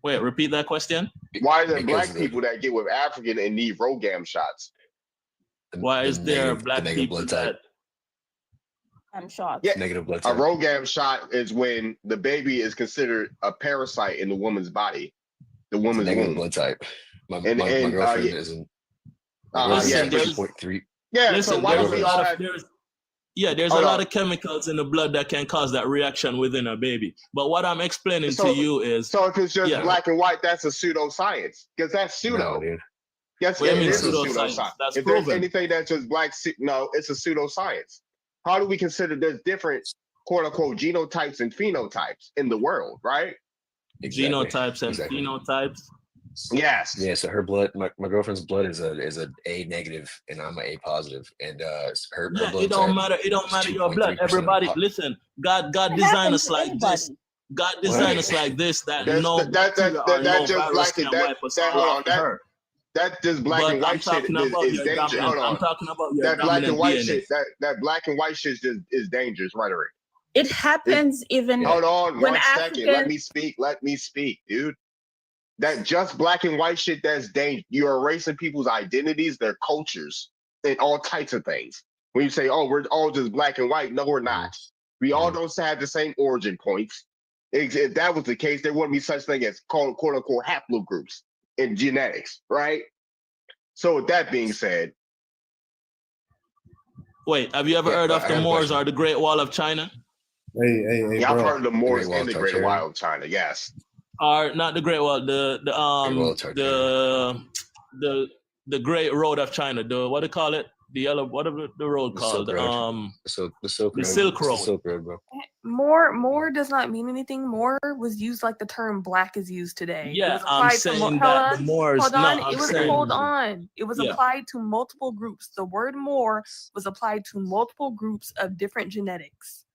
Wait, repeat that question. Why are there Black people that get with African and need RhoGAM shots? Why is there Black people that? I'm shocked. Yeah, negative blood type. A RhoGAM shot is when the baby is considered a parasite in the woman's body. The woman's negative womb. blood type. My girlfriend isn't. 0.3. Yeah, listen, so why do we all have... there's a lot of chemicals in the blood that can cause that reaction within a baby. But what I'm explaining to you is... So if it's just black and white, that's a pseudoscience. Because that's pseudo. No, yes, it is a pseudoscience. That's if proven. There's anything that's just black, no, it's a pseudoscience. How do we consider there's different, quote-unquote, genotypes and phenotypes in the world, right? Genotypes and phenotypes. Yes. Yeah. So her blood, my girlfriend's blood is a A negative, and I'm a A positive, and her Yeah, blood it don't type matter. It don't is matter your blood. 2.3% Everybody, listen. God It designed happens us to like this. anybody. God designed us like this that That's no bacteria or that no just virus black and can wipe us all hold off on the earth. that just black But and I'm white shit talking about is your danger. dominant. Hold I'm on. talking about your That black and dominant white DNA. shit, that black and white shit is dangerous rhetoric. It happens even Hold on when 1 second. Let Africans. me speak, dude. That just black and white shit, that's dangerous. You're erasing people's identities, their cultures, and all types of things. When you say, oh, we're all just black and white, no, we're not. We all don't have the same origin points. If that was the case, there wouldn't be such thing as quote unquote haplogroups in genetics, right? So with that being said, wait, have you ever heard of the Moors or the Great Wall of China? Hey, I've heard of the Moors and the Great Wall of China, yes. Or not the Great Wall, the Great Road of China, what do you call it? The yellow, whatever the road called, the Silk Road. Silk Road. The Silk Road, bro. More does not mean anything. More was used like the term black is used today. Yeah, I'm saying that the Moors. Hold on. No, It was applied to multiple groups. The word Moor was applied to multiple groups of different genetics.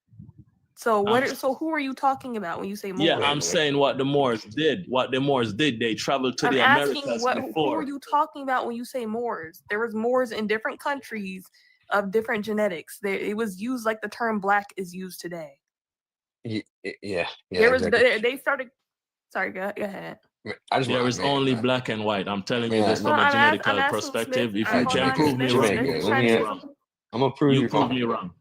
So so who are you talking about when you say Moors? Yeah, I'm saying what the Moors did. What the Moors did, they traveled to the Americas before. Who are you talking about when you say Moors? There was Moors in different countries of different genetics. It was used like the term black is used today. Yeah. There was exactly. they started. Sorry, go ahead. There is only black and white. I'm telling you this from a genetical perspective. If you can prove me wrong, I'm gonna prove you prove me wrong.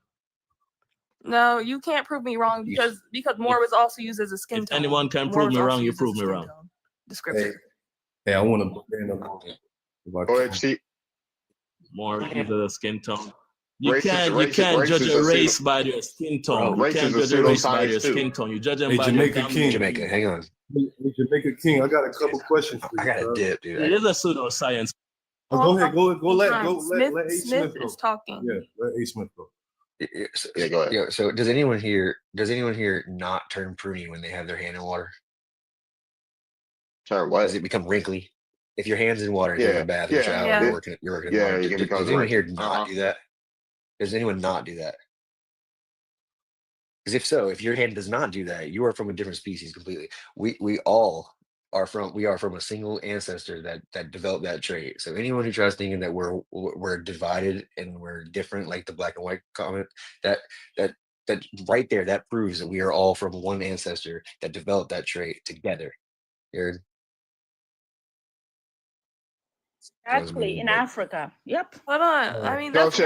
No, you can't prove me wrong because Moor was also used as a skin tone. Anyone can prove me wrong, you prove me wrong. Descriptor. Hey, I want to. Go ahead, Chief. Moor is a skin tone. You can't judge a race by their skin tone. You can't judge a race by their skin tone. You judge them by their Jamaica, hang on. Hey, Jamaica King, I got a couple questions for you. I got a dip, dude. It is a pseudoscience. Go ahead. Let A. Smith go. is talking. Yeah, let A. Smith go. Yeah, go ahead. Yeah, so does anyone here not turn pruny when they have their hand in water? Turn what? Does it become wrinkly? If your hand's in water, you're in the bath, you're working in water. Does anyone here not do that? Does anyone not do that? Because if so, if your hand does not do that, you are from a different species completely. We are from a single ancestor that developed that trait. So anyone who tries thinking that we're divided and we're different, like the black and white comment, that right there, that proves that we are all from one ancestor that developed that trait together. You're Exactly, in Africa. Yep. Hold on. I mean, Since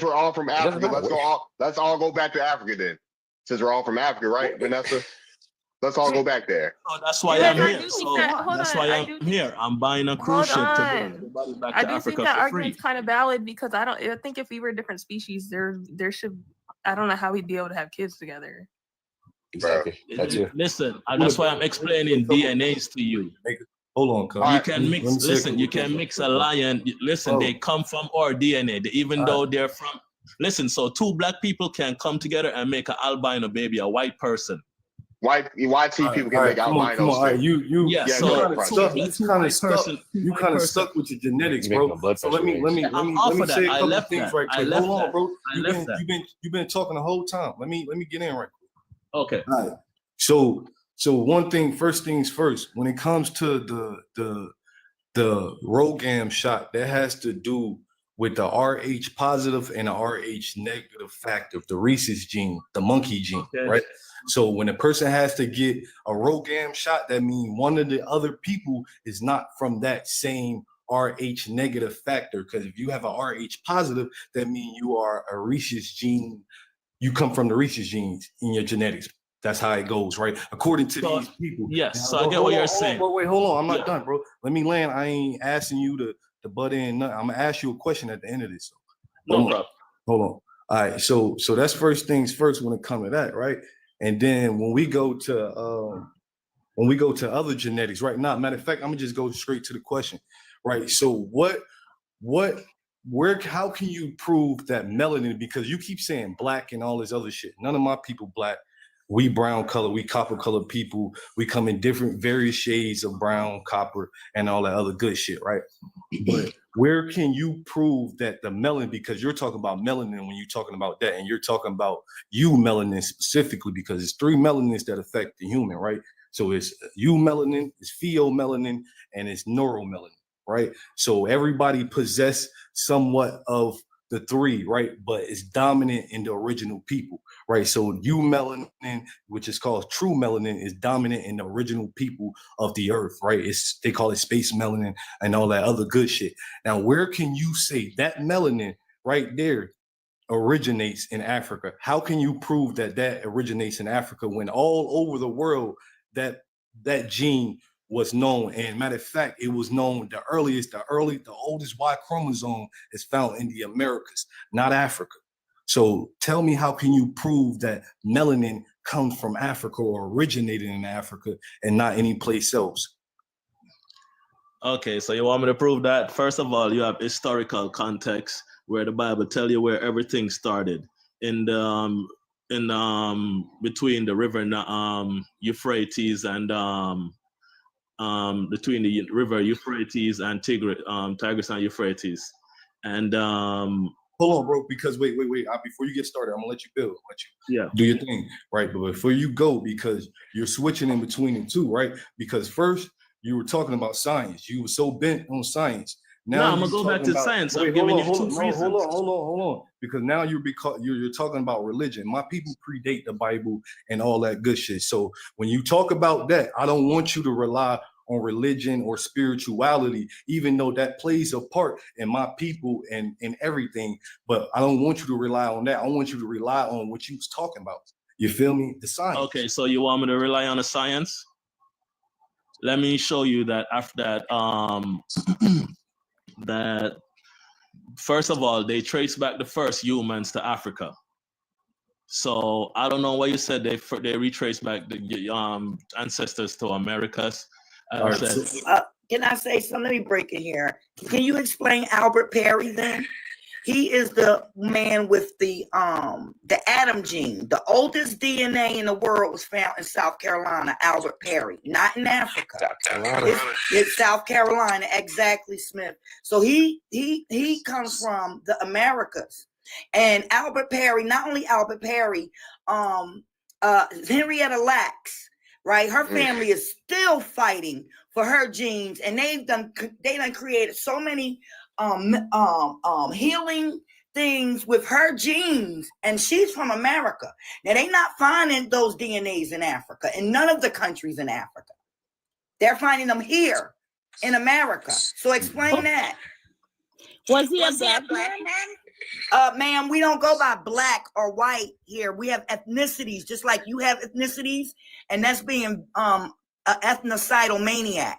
we're all from Africa, let's all go back to Africa then. Since we're all from Africa, right, Vanessa? Let's all go back there. So that's why I'm here. So that's why I'm here. I'm buying a cruise ship to bring everybody back to Africa think that for free. argument's kind of valid because I think if we were different species, there should, I don't know how we'd be able to have kids together. Exactly. That's you. Listen, that's why I'm explaining DNAs to you. Hold on, you can mix. Listen, you can mix a lion. Listen, they come from our DNA, even though they're from. Listen, so two black people can come together and make an albino baby, a white person. White people can make albinos. Right, you kind of stuck with your genetics, bro. So let me say a couple things right quick. Hold on, bro. You've been talking the whole time. Let me get in right quick. Okay. All right. So first things first, when it comes to the RhoGAM shot, that has to do with the Rh positive and the Rh negative factor, the rhesus gene, the monkey gene, right? So when a person has to get a RhoGAM shot, that means one of the other people is not from that same Rh negative factor. Because if you have a Rh positive, that means you are a rhesus gene. You come from the rhesus genes in your genetics. That's how it goes, right? According to these people. Yes. Now, so I get what you're saying. Wait, hold on. I'm not done, bro. Let me land. I ain't asking you to butt in. Nothing. I'm gonna ask you a question at the end of this. No problem. Hold on. All right. So that's first things first when it comes to that, right? And then when we go to other genetics, right now, matter of fact, I'm gonna just go straight to the question, right? So how can you prove that melanin? Because you keep saying black and all this other shit. None of my people black. We brown color, we copper colored people. We come in different, various shades of brown, copper, and all that other good shit, right? But where can you prove that the melanin, because you're talking about melanin when you're talking about that, and you're talking about eumelanin specifically, because it's 3 melanins that affect the human, right? So it's eumelanin, it's pheomelanin, and it's neuromelanin, right? So everybody possess somewhat of the 3, right? But it's dominant in the original people, right? So eumelanin, which is called true melanin, is dominant in the original people of the earth, right? They call it space melanin and all that other good shit. Now, where can you say that melanin right there originates in Africa? How can you prove that that originates in Africa when all over the world that gene was known? And matter of fact, it was known the oldest Y chromosome is found in the Americas, not Africa. So tell me, how can you prove that melanin comes from Africa or originated in Africa and not any place else? Okay, so you want me to prove that? First of all, you have historical context where the Bible tell you where everything started in the between the river Euphrates and between the river Euphrates and Tigris and Euphrates. And hold on, bro, because wait. Before you get started, I'm gonna let you build, yeah, do your thing, right? But before you go, because you're switching in between the two, right? Because first you were talking about science. You were so bent on science. Now I'm gonna go back to science. I'm giving you 2 reasons. Hold on. Because now you're talking about religion. My people predate the Bible and all that good shit. So when you talk about that, I don't want you to rely on religion or spirituality, even though that plays a part in my people and everything. But I don't want you to rely on that. I want you to rely on what you was talking about. You feel me? The science. Okay, so you want me to rely on the science? Let me show you that after that, that first of all, they trace back the first humans to Africa. So I don't know what you said. They retrace back the ancestors to Americas. Can I say something? Let me break it here. Can you explain Albert Perry then? He is the man with the Adam gene. The oldest DNA in the world was found in South Carolina, Albert Perry, not in Africa. It's South Carolina, exactly, Smith. So he comes from the Americas. And Albert Perry, not only Albert Perry, Henrietta Lacks, right? Her family is still fighting for her genes, and they done created so many healing things with her genes, and she's from America. Now they not finding those DNAs in Africa, in none of the countries in Africa. They're finding them here in America. So explain that. Was he a black man? Ma'am, we don't go by black or white here. We have ethnicities, just like you have ethnicities, and that's being an ethnocidal maniac,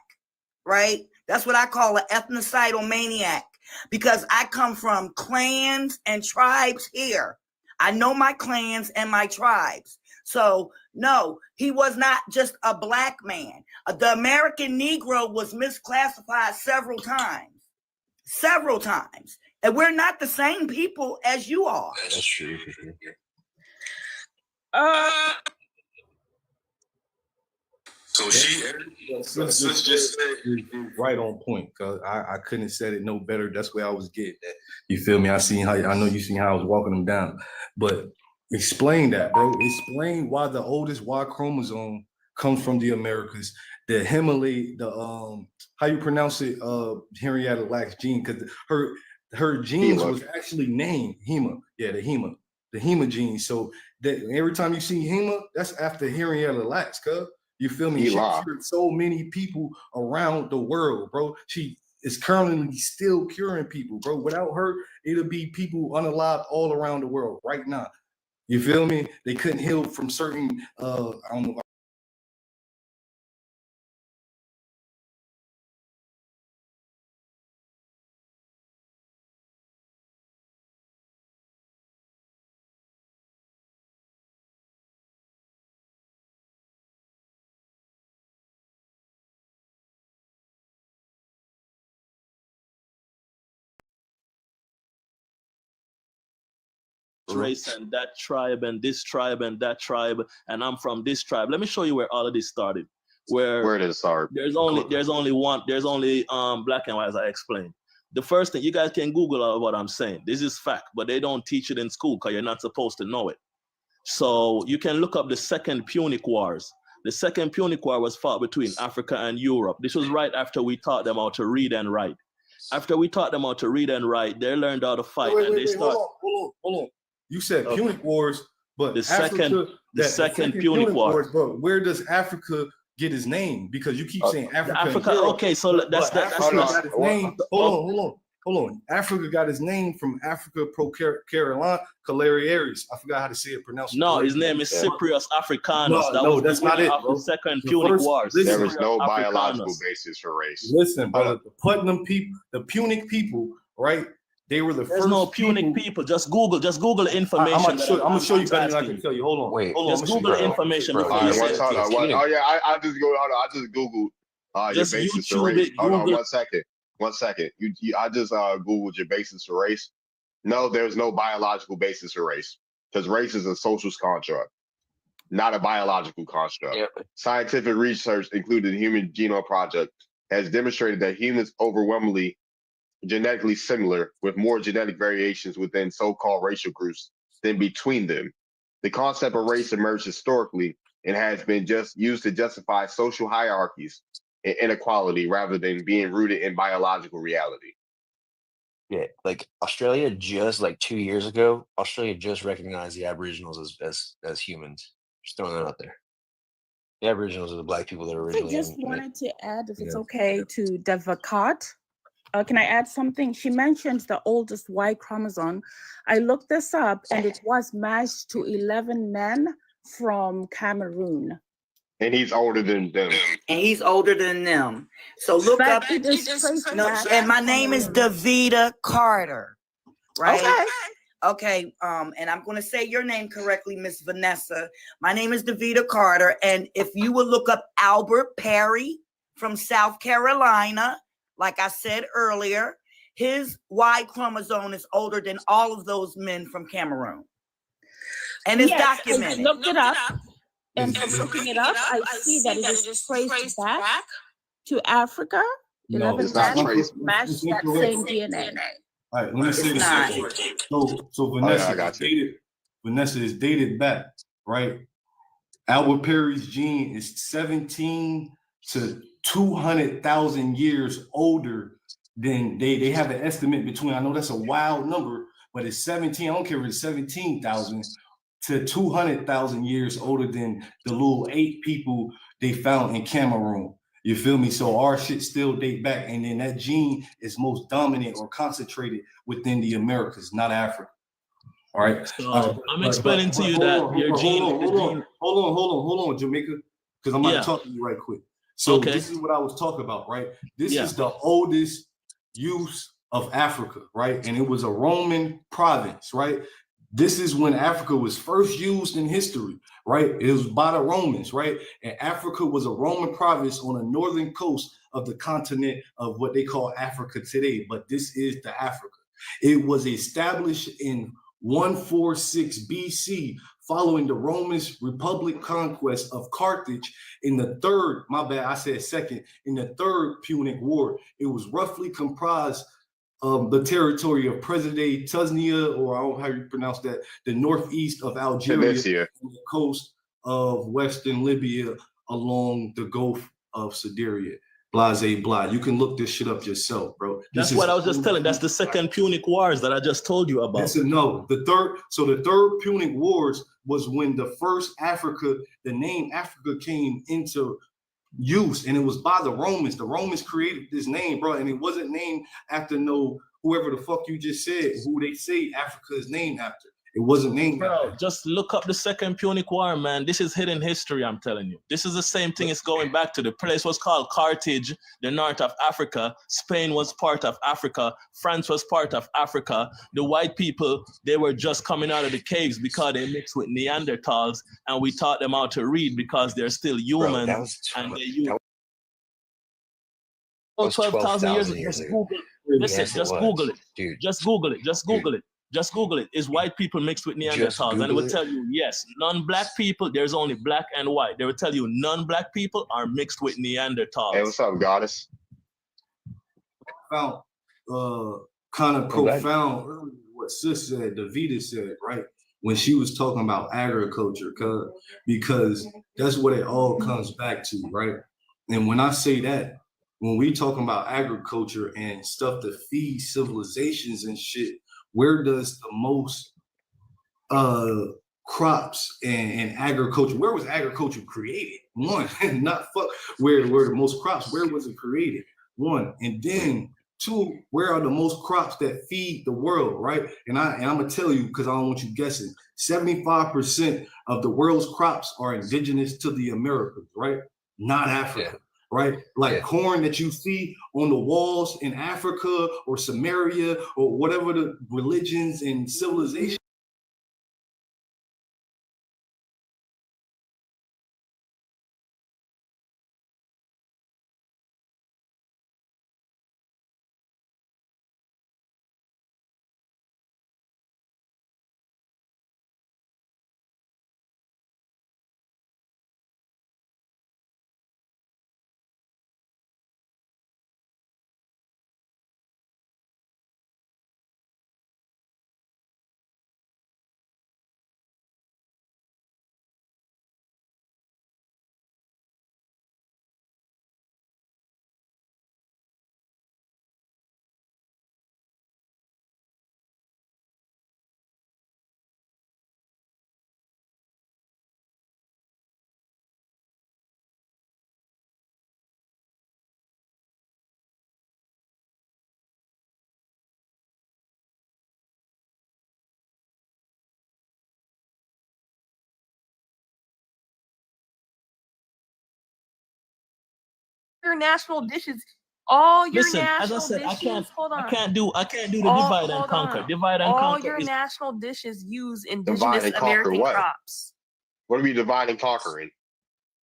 right? That's what I call an ethnocidal maniac, because I come from clans and tribes here. I know my clans and my tribes. So no, he was not just a black man. The American Negro was misclassified several times. And we're not the same people as you are. That's true. So sis just said right on point, cause I couldn't have said it no better. That's where I was getting at. You feel me? I know you seen how I was walking them down. But explain that, bro. Explain why the oldest Y chromosome comes from the Americas. The Himalay, how you pronounce it, Henrietta Lacks gene, because her genes was actually named Hema. Yeah, the Hema gene. So that every time you see Hema, that's after Henrietta Lacks, cuz. You feel me? She cured so many people around the world, bro. She is currently still curing people, bro. Without her, it'll be people unalive all around the world right now. You feel me? They couldn't heal from certain, I don't know, race and that tribe and this tribe and that tribe, and I'm from this tribe. Let me show you where all of this started. Where did it start? There's only black and white, as I explained. The first thing, you guys can Google what I'm saying. This is fact, but they don't teach it in school because you're not supposed to know it. So you can look up the Second Punic Wars. The Second Punic War was fought between Africa and Europe. This was right after we taught them how to read and write. After we taught them how to read and write, they learned how to fight. Hold on. You said Punic Wars, but the second Punic Wars. But where does Africa get his name? Because you keep saying Africa. Okay, so that's name. Hold on. Africa got his name from Africa Pro Carolina Calariaris. I forgot how to say it. Pronounce it. No, his name is Cyprius Africanus. No, that's not it. The Second Punic Wars. There was no biological basis for race. Listen, brother, the Putnam people, the Punic people, right? They were the first. There's no Punic people. Just Google the information. I'm gonna show you better than I can tell you. Hold on. Just Google the information. I just Googled your basis for race. Hold on, 1 second. 1 second. I just Googled your basis for race. No, there's no biological basis for race because race is a social construct, not a biological construct. Yep. Scientific research, including the Human Genome Project, has demonstrated that humans overwhelmingly genetically similar with more genetic variations within so-called racial groups than between them. The concept of race emerged historically and has been just used to justify social hierarchies and inequality rather than being rooted in biological reality. Yeah, like Australia just like 2 years ago, Australia just recognized the Aboriginals as humans. Just throwing that out there. The Aboriginals are the black people that are originally. I just wanted to add, if it's okay, to Devakat. Can I add something? She mentioned the oldest Y chromosome. I looked this up and it was matched to 11 men from Cameroon. And he's older than them. So look But up. it is And my name is Davida Carter, right? Okay. And I'm going to say your name correctly, Miss Vanessa. My name is Davida Carter. And if you will look up Albert Perry from South Carolina, like I said earlier, his Y chromosome is older than all of those men from Cameroon. And it's documented. I looked it up. And from looking it up, I see that it is traced back to Africa. No, it's not traced. Match that same DNA. All right, let me say this. So Vanessa, Vanessa is dated back, right? Albert Perry's gene is 17 to 200,000 years older than they have an estimate between. I know that's a wild number, but it's 17. I don't care if it's 17,000 to 200,000 years older than the little 8 people they found in Cameroon. You feel me? So our shit still date back, and then that gene is most dominant or concentrated within the Americas, not Africa. All right. So I'm explaining to you that your gene. Hold on, Jamaica, because I'm going to talk to you right quick. So this is what I was talking about, right? This is the oldest use of Africa, right? And it was a Roman province, right? This is when Africa was first used in history, right? It was by the Romans, right? And Africa was a Roman province on the northern coast of the continent of what they call Africa today. But this is the Africa. It was established in 146 BC, following the Romans' Republic conquest of Carthage in the third, in the third Punic War. It was roughly comprised of the territory of present-day Tunisia, or I don't know how you pronounce that, the northeast of Algeria, and the coast of western Libya along the Gulf of Sideria. Blase blah. You can look this shit up yourself, bro. That's what I was just telling. That's the second Punic Wars that I just told you about. No, the third Punic Wars was when the first Africa, the name Africa came into use, and it was by the Romans. The Romans created this name, bro, and it wasn't named after whoever the fuck you just said, who they say Africa is named after. It wasn't named after. Just look up the second Punic War, man. This is hidden history, I'm telling you. This is the same thing. It's going back to the place was called Carthage, the north of Africa. Spain was part of Africa. France was part of Africa. The white people, they were just coming out of the caves because they mixed with Neanderthals, and we taught them how to read because they're still human. And they use 12,000 years ago. Just Google it. Listen, just Google it. Dude. Just Google it. Just Google it. Is white people mixed with Neanderthals? And it will tell you, yes, non-black people, there's only black and white. They will tell you non-black people are mixed with Neanderthals. Hey, what's up, goddess? Found kind of profound what sis said, Davida said, right? When she was talking about agriculture, because that's what it all comes back to, right? And when I say that, when we talking about agriculture and stuff to feed civilizations and shit, where does the most crops and agriculture, where was agriculture created? One, not fuck where the most crops, where was it created? One, and then two, where are the most crops that feed the world, right? And I'm gonna tell you, because I don't want you guessing, 75% of the world's crops are indigenous to the Americas, right? Not Africa. Right? Like corn that you see on the walls in Africa or Samaria or whatever the religions and civilization. Your national dishes, all your Listen, as I national said, dishes. Hold on. I can't do the divide and conquer. Divide and all conquer. Your is national dishes use Divide indigenous and conquer American what? crops. What are we dividing and conquering?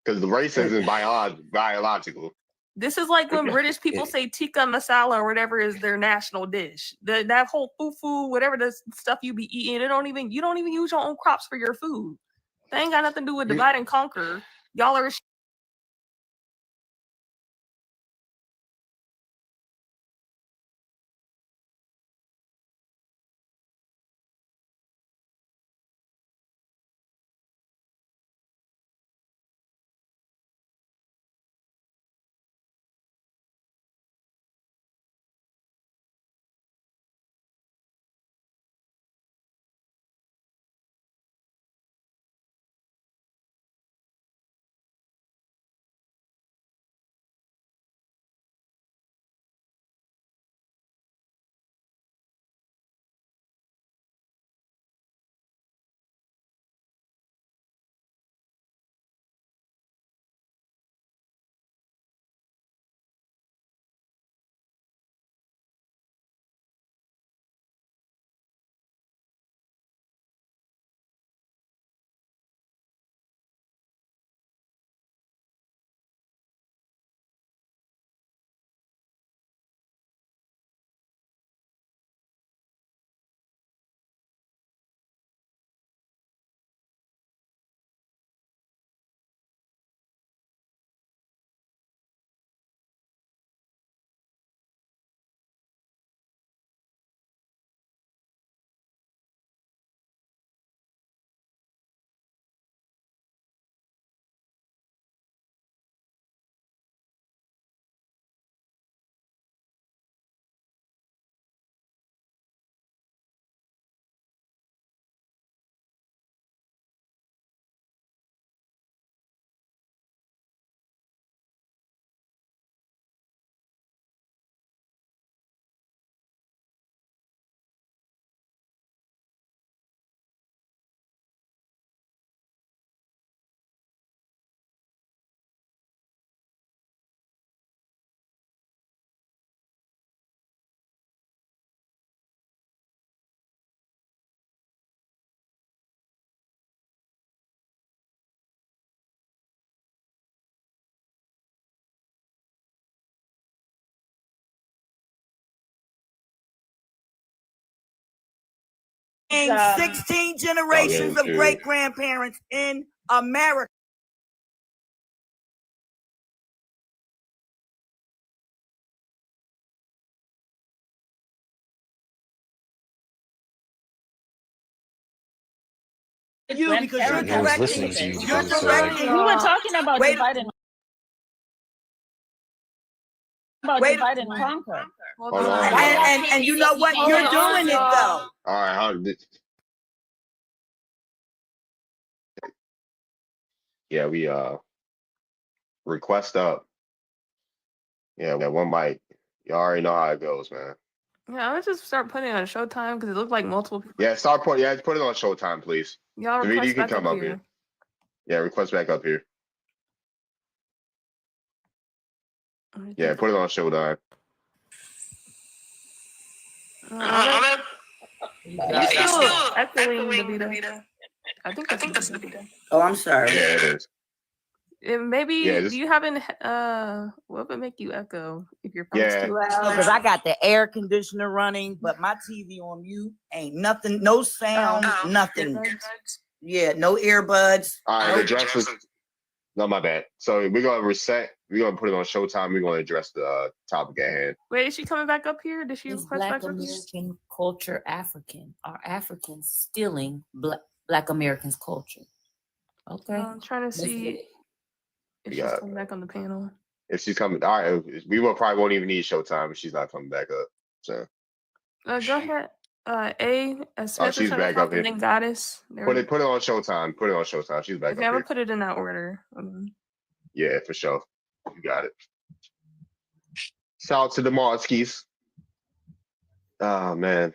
Because the race isn't biological. This is like when British people say tikka masala or whatever is their national dish. That whole fufu, whatever the stuff you be eating, you don't even use your own crops for your food. They ain't got nothing to do with divide and conquer. Y'all are Name 16 generations of great grandparents in America. You because you're correcting. You're correcting. We were talking about divide and divide and conquer. And you know what? You're doing it though. All right. Yeah, we request up. Yeah, one mic. You already know how it goes, man. Yeah, I would just start putting it on Showtime because it looked like multiple people. Yeah, put it on Showtime, please. Y'all request you can back come up here. Yeah, request back up here. Yeah, put it on Showtime. You still echoing, Davida. I think that's Davida. Oh, I'm sorry. Yeah, it is. Maybe do you haven't what would make you echo if your phone's too loud? Because I got the air conditioner running, but my TV on mute. Ain't nothing, no sound, nothing. Yeah, no earbuds. All right, address is no, my bad. So we're gonna reset. We're gonna put it on Showtime. We're gonna address the topic at hand. Wait, is she coming back up here? Did she Is request Black back up here? American culture African? Are Africans stealing Black Americans' culture? Okay. I'm trying to see if she's coming back on the panel. If she's coming, all right, we won't even need Showtime if she's not coming back up. So go ahead. Smith she's back up here. Then Goddess. Put it on Showtime. Put it on Showtime. She's back Okay, up I'm here. gonna put it in that order. Yeah, for sure. You got it. Shout out to the Marskis. Oh man.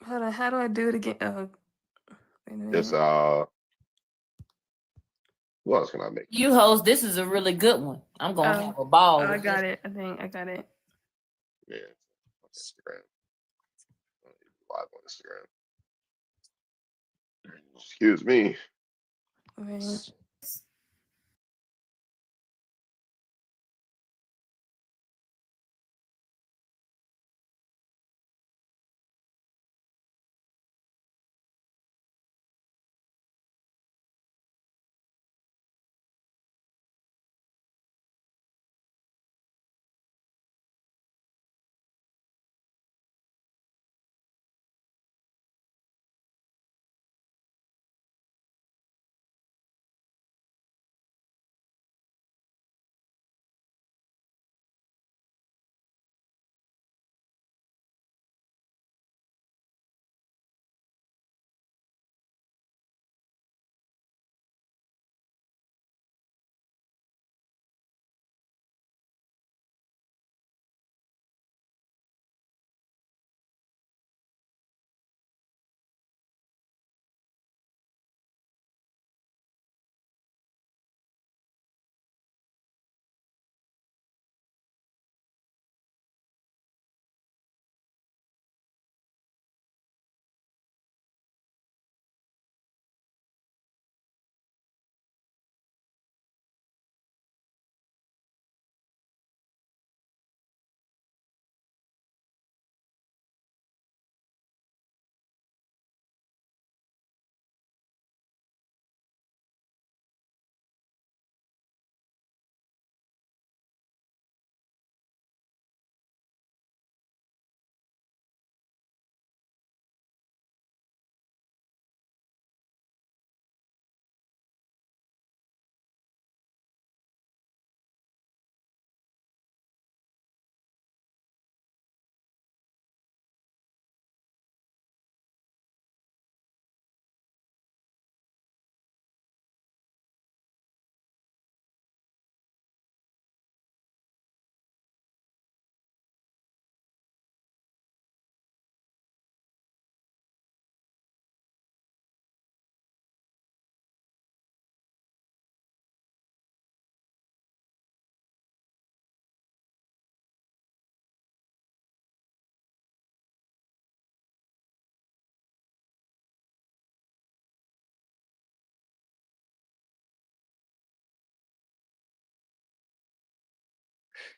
Hold on, how do I do it again? Just who else can I make? You host, this is a really good one. I'm gonna have a ball. I got it. I think I got it. Yeah. Instagram. Live on Instagram. Excuse me. Okay.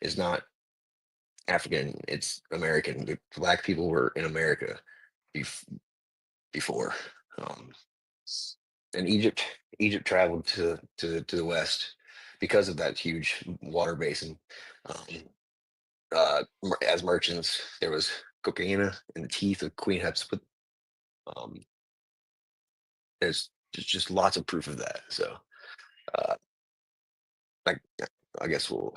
It's not African, it's American. The Black people were in America before. And Egypt traveled to the west because of that huge water basin. As merchants, there was cocaine in the teeth of Queen Hatshepsut. There's just lots of proof of that. So, I guess we'll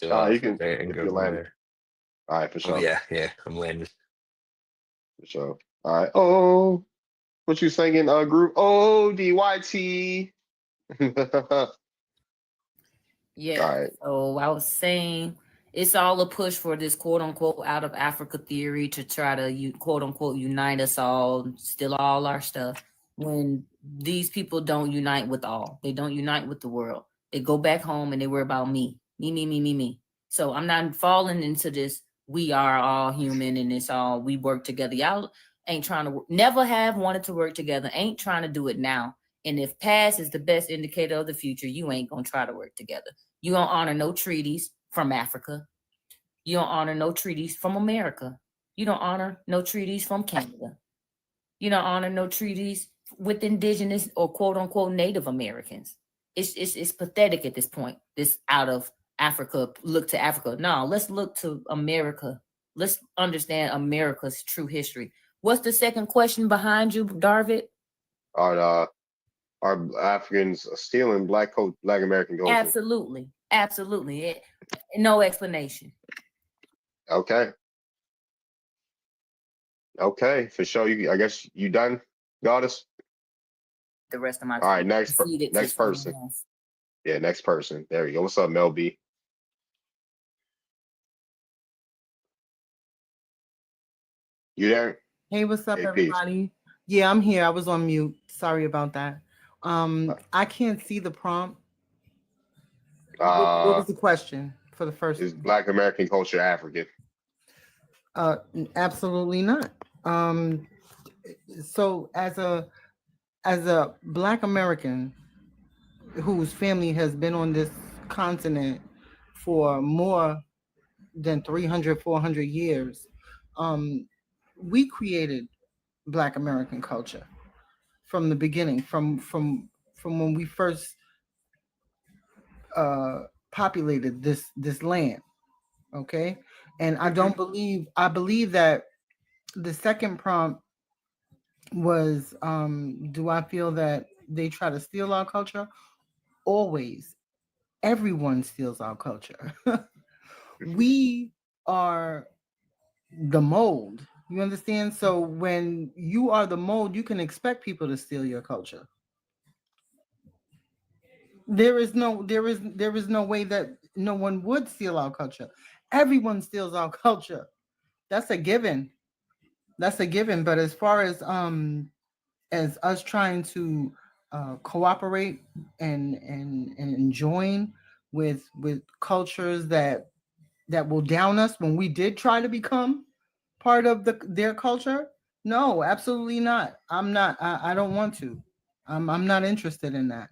you can and if go you from land. there. All right, for Oh sure. yeah, I'm landing. For sure. All right. Oh, what you singing? Group ODYT. Yeah. All right. So I was saying it's all a push for this quote unquote out of Africa theory to try to quote unquote unite us all, steal all our stuff. When these people don't unite with all, they don't unite with the world. They go back home and they worry about me. So I'm not falling into this. We are all human and it's all we work together. Y'all ain't trying to never have wanted to work together. Ain't trying to do it now. And if past is the best indicator of the future, you ain't gonna try to work together. You don't honor no treaties from Africa. You don't honor no treaties from America. You don't honor no treaties from Canada. You don't honor no treaties with indigenous or quote unquote Native Americans. It's pathetic at this point. This out of Africa, look to Africa. No, let's look to America. Let's understand America's true history. What's the second question behind you, Darvid? Are Africans stealing Black American culture? Absolutely. No explanation. Okay, for sure. I guess you done, Goddess. The rest of my all right. Next person. Yeah, next person. There we go. What's up, Mel B? You there? Hey, what's up, everybody? Yeah, I'm here. I was on mute. Sorry about that. I can't see the prompt. What was the question for the first? Is Black American culture African? Absolutely not. So as a Black American whose family has been on this continent for more than 300, 400 years, we created Black American culture from the beginning, from when we first populated this land. Okay, and I believe that the second prompt was, do I feel that they try to steal our culture? Always. Everyone steals our culture. We are the mold. You understand? So when you are the mold, you can expect people to steal your culture. There is no way that no one would steal our culture. Everyone steals our culture. That's a given. But as far as us trying to cooperate and join with cultures that will down us when we did try to become part of their culture, no, absolutely not. I don't want to. I'm not interested in that.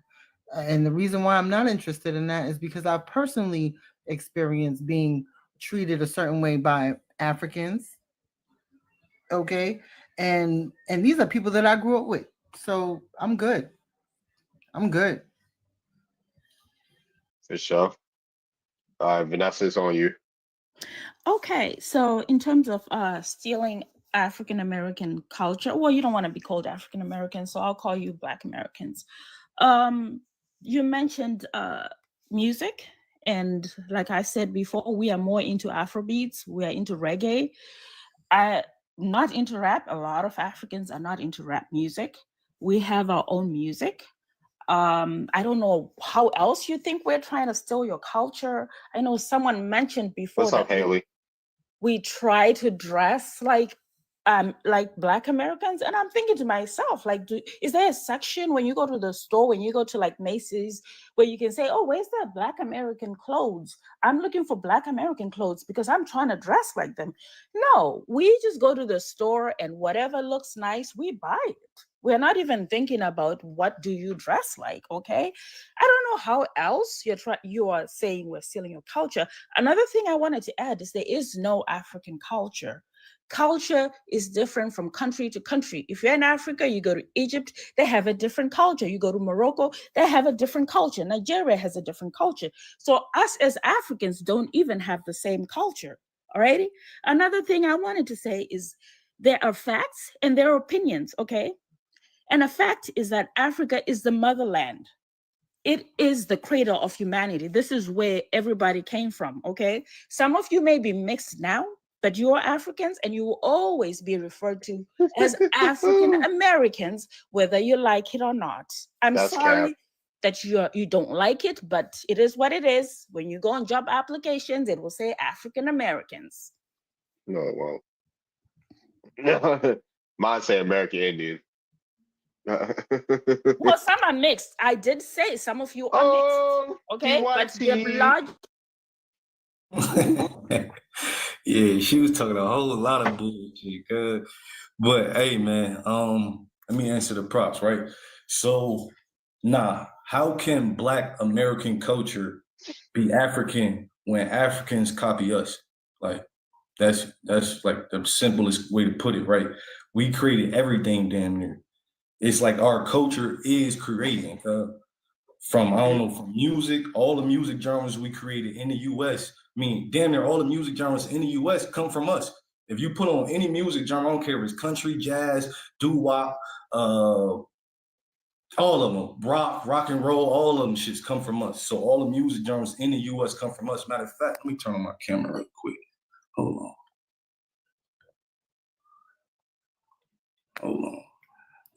And the reason why I'm not interested in that is because I've personally experienced being treated a certain way by Africans. Okay. And these are people that I grew up with. So I'm good. For sure. Vanessa, it's on you. Okay, so in terms of stealing African American culture, well, you don't want to be called African American, so I'll call you Black Americans. You mentioned music, and like I said before, we are more into Afrobeats, we are into reggae. Not into rap. A lot of Africans are not into rap music. We have our own music. I don't know how else you think we're trying to steal your culture. I know someone mentioned before. What's up, Haley? We try to dress like Black Americans, and I'm thinking to myself, like, is there a section when you go to the store, when you go to like Macy's, where you can say, oh, where's that Black American clothes? I'm looking for Black American clothes because I'm trying to dress like them. No, we just go to the store and whatever looks nice, we buy it. We're not even thinking about what do you dress like, okay? I don't know how else you are saying we're stealing your culture. Another thing I wanted to add is there is no African culture. culture is different from country to country. If you're in Africa, you go to Egypt, they have a different culture. You go to Morocco, they have a different culture. Nigeria has a different culture. So us as Africans don't even have the same culture. Alrighty. Another thing I wanted to say is there are facts and there are opinions, okay? And a fact is that Africa is the motherland. It is the cradle of humanity. This is where everybody came from, okay? Some of you may be mixed now, but you are Africans and you will always be referred to as African Americans, whether you like it or not. That's sorry that you don't like it, but it is what it is. When you go on job applications, it will say African Americans. No, it won't. Mine say American Indian. Well, some are mixed. I did say some of you are mixed. Okay, but the blood. Yeah, she was talking a whole lot of bullshit. But hey, man, let me answer the props, right? So, how can Black American culture be African when Africans copy us? Like, that's like the simplest way to put it, right? We created everything damn near. It's like our culture is creating from music, all the music genres we created in the US. I mean, damn near all the music genres in the US come from us. If you put on any music genre, I don't care if it's country, jazz, doo-wop, all of them, rock and roll, all of them shits come from us. So all the music genres in the US come from us. Matter of fact, let me turn on my camera real quick. Hold on.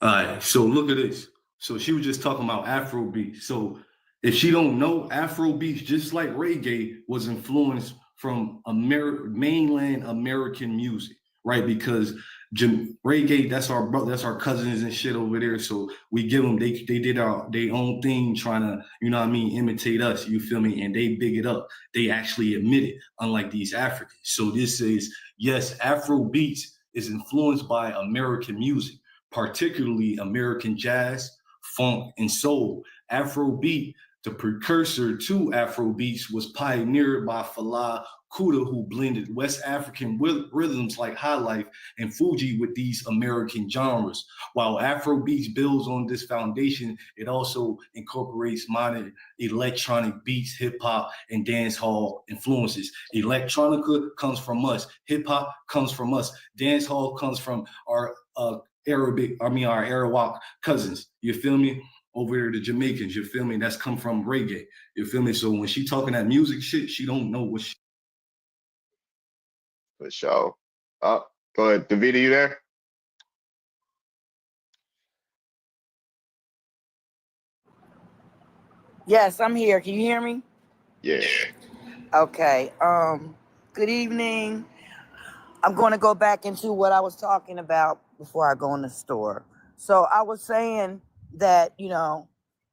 All right, so look at this. So she was just talking about Afrobeat. So if she don't know, Afrobeats, just like reggae, was influenced from mainland American music, right? Because reggae, that's our cousins and shit over there. So we give them, they did their own thing, trying to, you know what I mean, imitate us. You feel me? And they big it up. They actually admit it, unlike these Africans. So this is, yes, Afrobeats is influenced by American music, particularly American jazz, funk, and soul. Afrobeat, the precursor to Afrobeats, was pioneered by Fela Kuti, who blended West African rhythms like highlife and Fuji with these American genres. While Afrobeats builds on this foundation, it also incorporates modern electronic beats, hip hop, and dance hall influences. Electronica comes from us. Hip hop comes from us. Dance hall comes from our our Arawak cousins, you feel me? Over there, the Jamaicans, you feel me? That's come from reggae, you feel me? So when she talking that music shit, she don't know what she. For sure. Go ahead, Davida, you there? Yes, I'm here. Can you hear me? Yeah. Okay. Good evening. I'm going to go back into what I was talking about before I go in the store. So I was saying that, you know,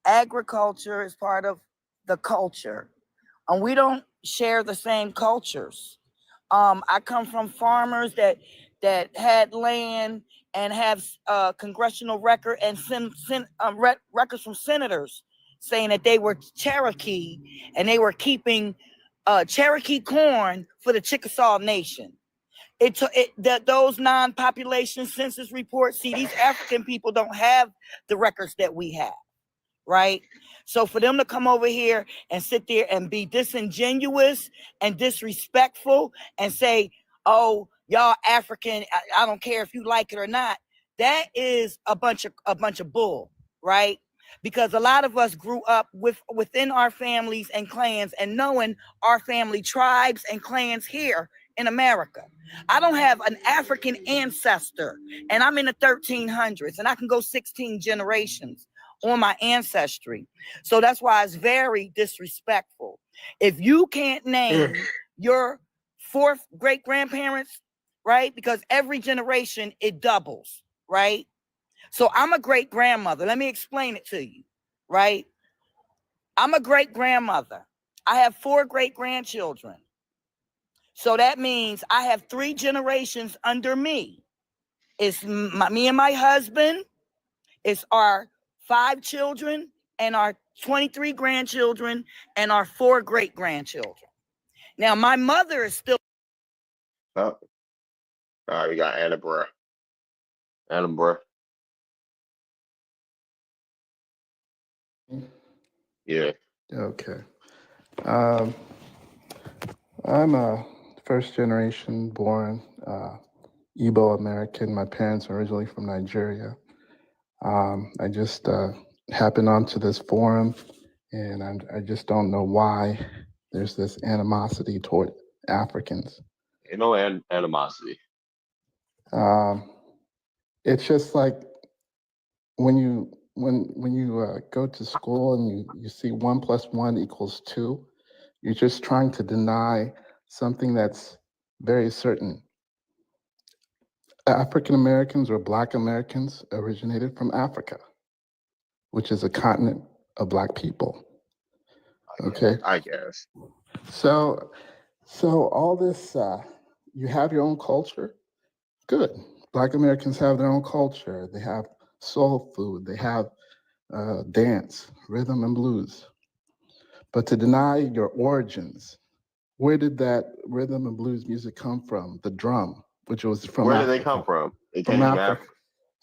agriculture is part of the culture, and we don't share the same cultures. I come from farmers that had land and have congressional record and records from senators saying that they were Cherokee and they were keeping Cherokee corn for the Chickasaw Nation. Those non-population census reports, see, these African people don't have the records that we have, right? So for them to come over here and sit there and be disingenuous and disrespectful and say, oh, y'all African, I don't care if you like it or not, that is a bunch of bull, right? Because a lot of us grew up within our families and clans and knowing our family tribes and clans here in America. I don't have an African ancestor, and I'm in the 1300s, and I can go 16 generations on my ancestry. So that's why it's very disrespectful. If you can't name your fourth great-grandparents, right? Because every generation, it doubles, right? So I'm a great-grandmother. Let me explain it to you, right? I'm a great-grandmother. I have 4 great-grandchildren. So that means I have 3 generations under me. It's me and my husband. It's our 5 children and our 23 grandchildren and our 4 great-grandchildren. Now, my mother is still... All right, we got Annabra. Annabra. Yeah. Okay. I'm a first generation born Igbo American. My parents are originally from Nigeria. I just happened onto this forum, and I just don't know why there's this animosity toward Africans. Ain't no animosity. It's just like when you go to school and you see 1 + 1 = 2, you're just trying to deny something that's very certain. African Americans or Black Americans originated from Africa, which is a continent of Black people. Okay. I guess. So all this, you have your own culture. Good. Black Americans have their own culture. They have soul food. They have dance, rhythm and blues. But to deny your origins, where did that rhythm and blues music come from? The drum, which was from Where Africa. did they come from? They From came from Africa. Africa.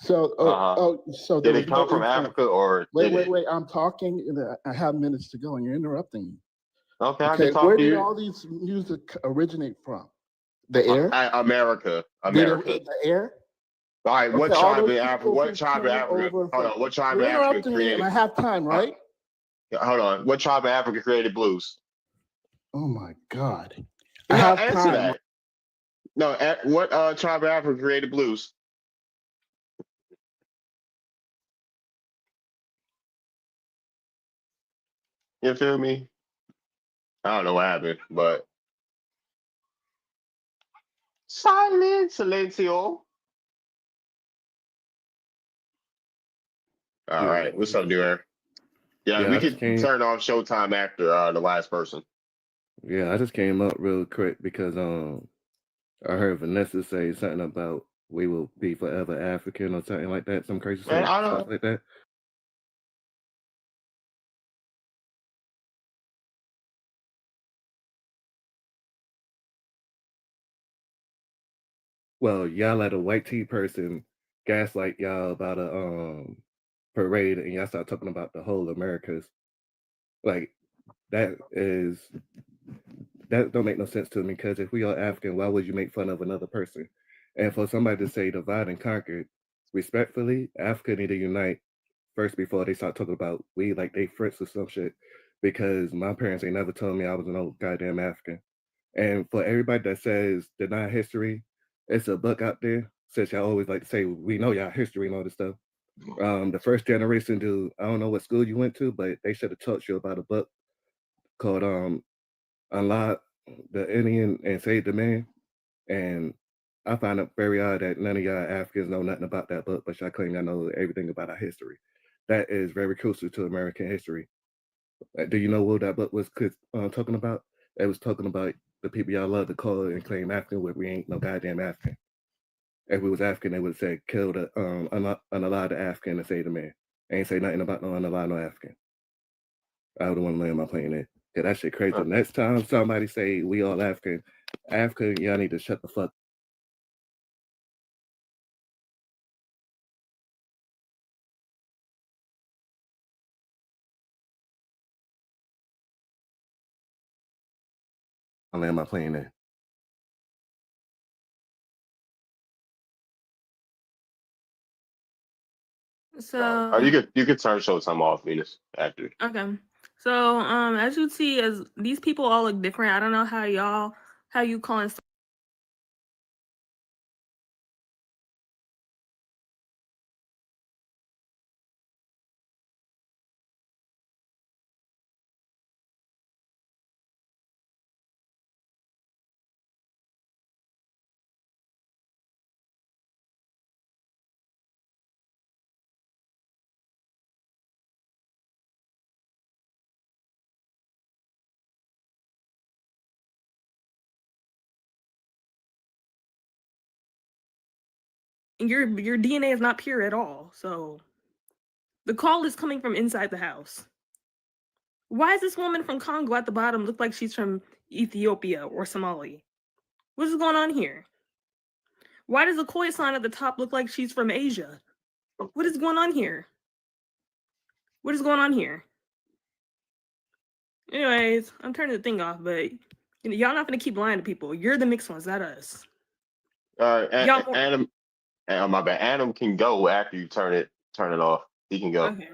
So, so Did there it was come no from influence. Africa or Wait. I'm talking. I have minutes to go, and you're interrupting me. Okay, I Okay, can talk where to did you. all these music originate from? The air? America. Did it hit the air? All right, what Okay, all tribe those in Africa? people What who tribe in came Africa? over Hold from- on. What tribe You're in Africa interrupting me, and created? I have time, right? Hold on. What tribe in Africa created blues? Oh my God! You I gotta have answer time. that. No, what tribe in Africa created blues? You feel me? I don't know what happened, but silence, silencio. All right, what's up, Duer? Yeah, we I just could turn off Showtime after the last person. I just came up real quick because I heard Vanessa say something about we will be forever African or something like that, some crazy Man, I stuff don't. like that. Well, y'all let a white tea person gaslight y'all about a parade, and y'all start talking about the whole Americas. Like that don't make no sense to me, because if we are African, why would you make fun of another person? And for somebody to say divide and conquer, respectfully, Africa need to unite first before they start talking about we like they French or some shit. Because my parents ain't never told me I was an old goddamn African. And for everybody that says deny history, it's a book out there. Since y'all always like to say we know y'all history and all this stuff. The first generation dude, I don't know what school you went to, but they should have taught you about a book called Unlock the Indian and Save the Man. And I find it very odd that none of y'all Africans know nothing about that book, but y'all claim y'all know everything about our history. That is very crucial to American history. Do you know what that book was talking about? It was talking about the people y'all love to call and claim African, where we ain't no goddamn African. If we was African, they would have said kill the unalive the African and save the man. Ain't say nothing about no unalive no African. I would want to land my plane there. Yeah, that shit crazy. Next time somebody say we all African, y'all need to shut the fuck. I land my plane there. So you could turn Showtime off, Venus, after. okay. So as you see, as these people all look different. I don't know how you calling your DNA is not pure at all. So the call is coming from inside the house. Why is this woman from Congo at the bottom look like she's from Ethiopia or Somalia? What is going on here? Why does the Khoisan at the top look like she's from Asia? What is going on here? What is going on here? Anyways, I'm turning the thing off, but y'all not gonna keep lying to people. You're the mixed ones, not us. Adam, my bad. Adam can go after you turn it off. He can go. Okay.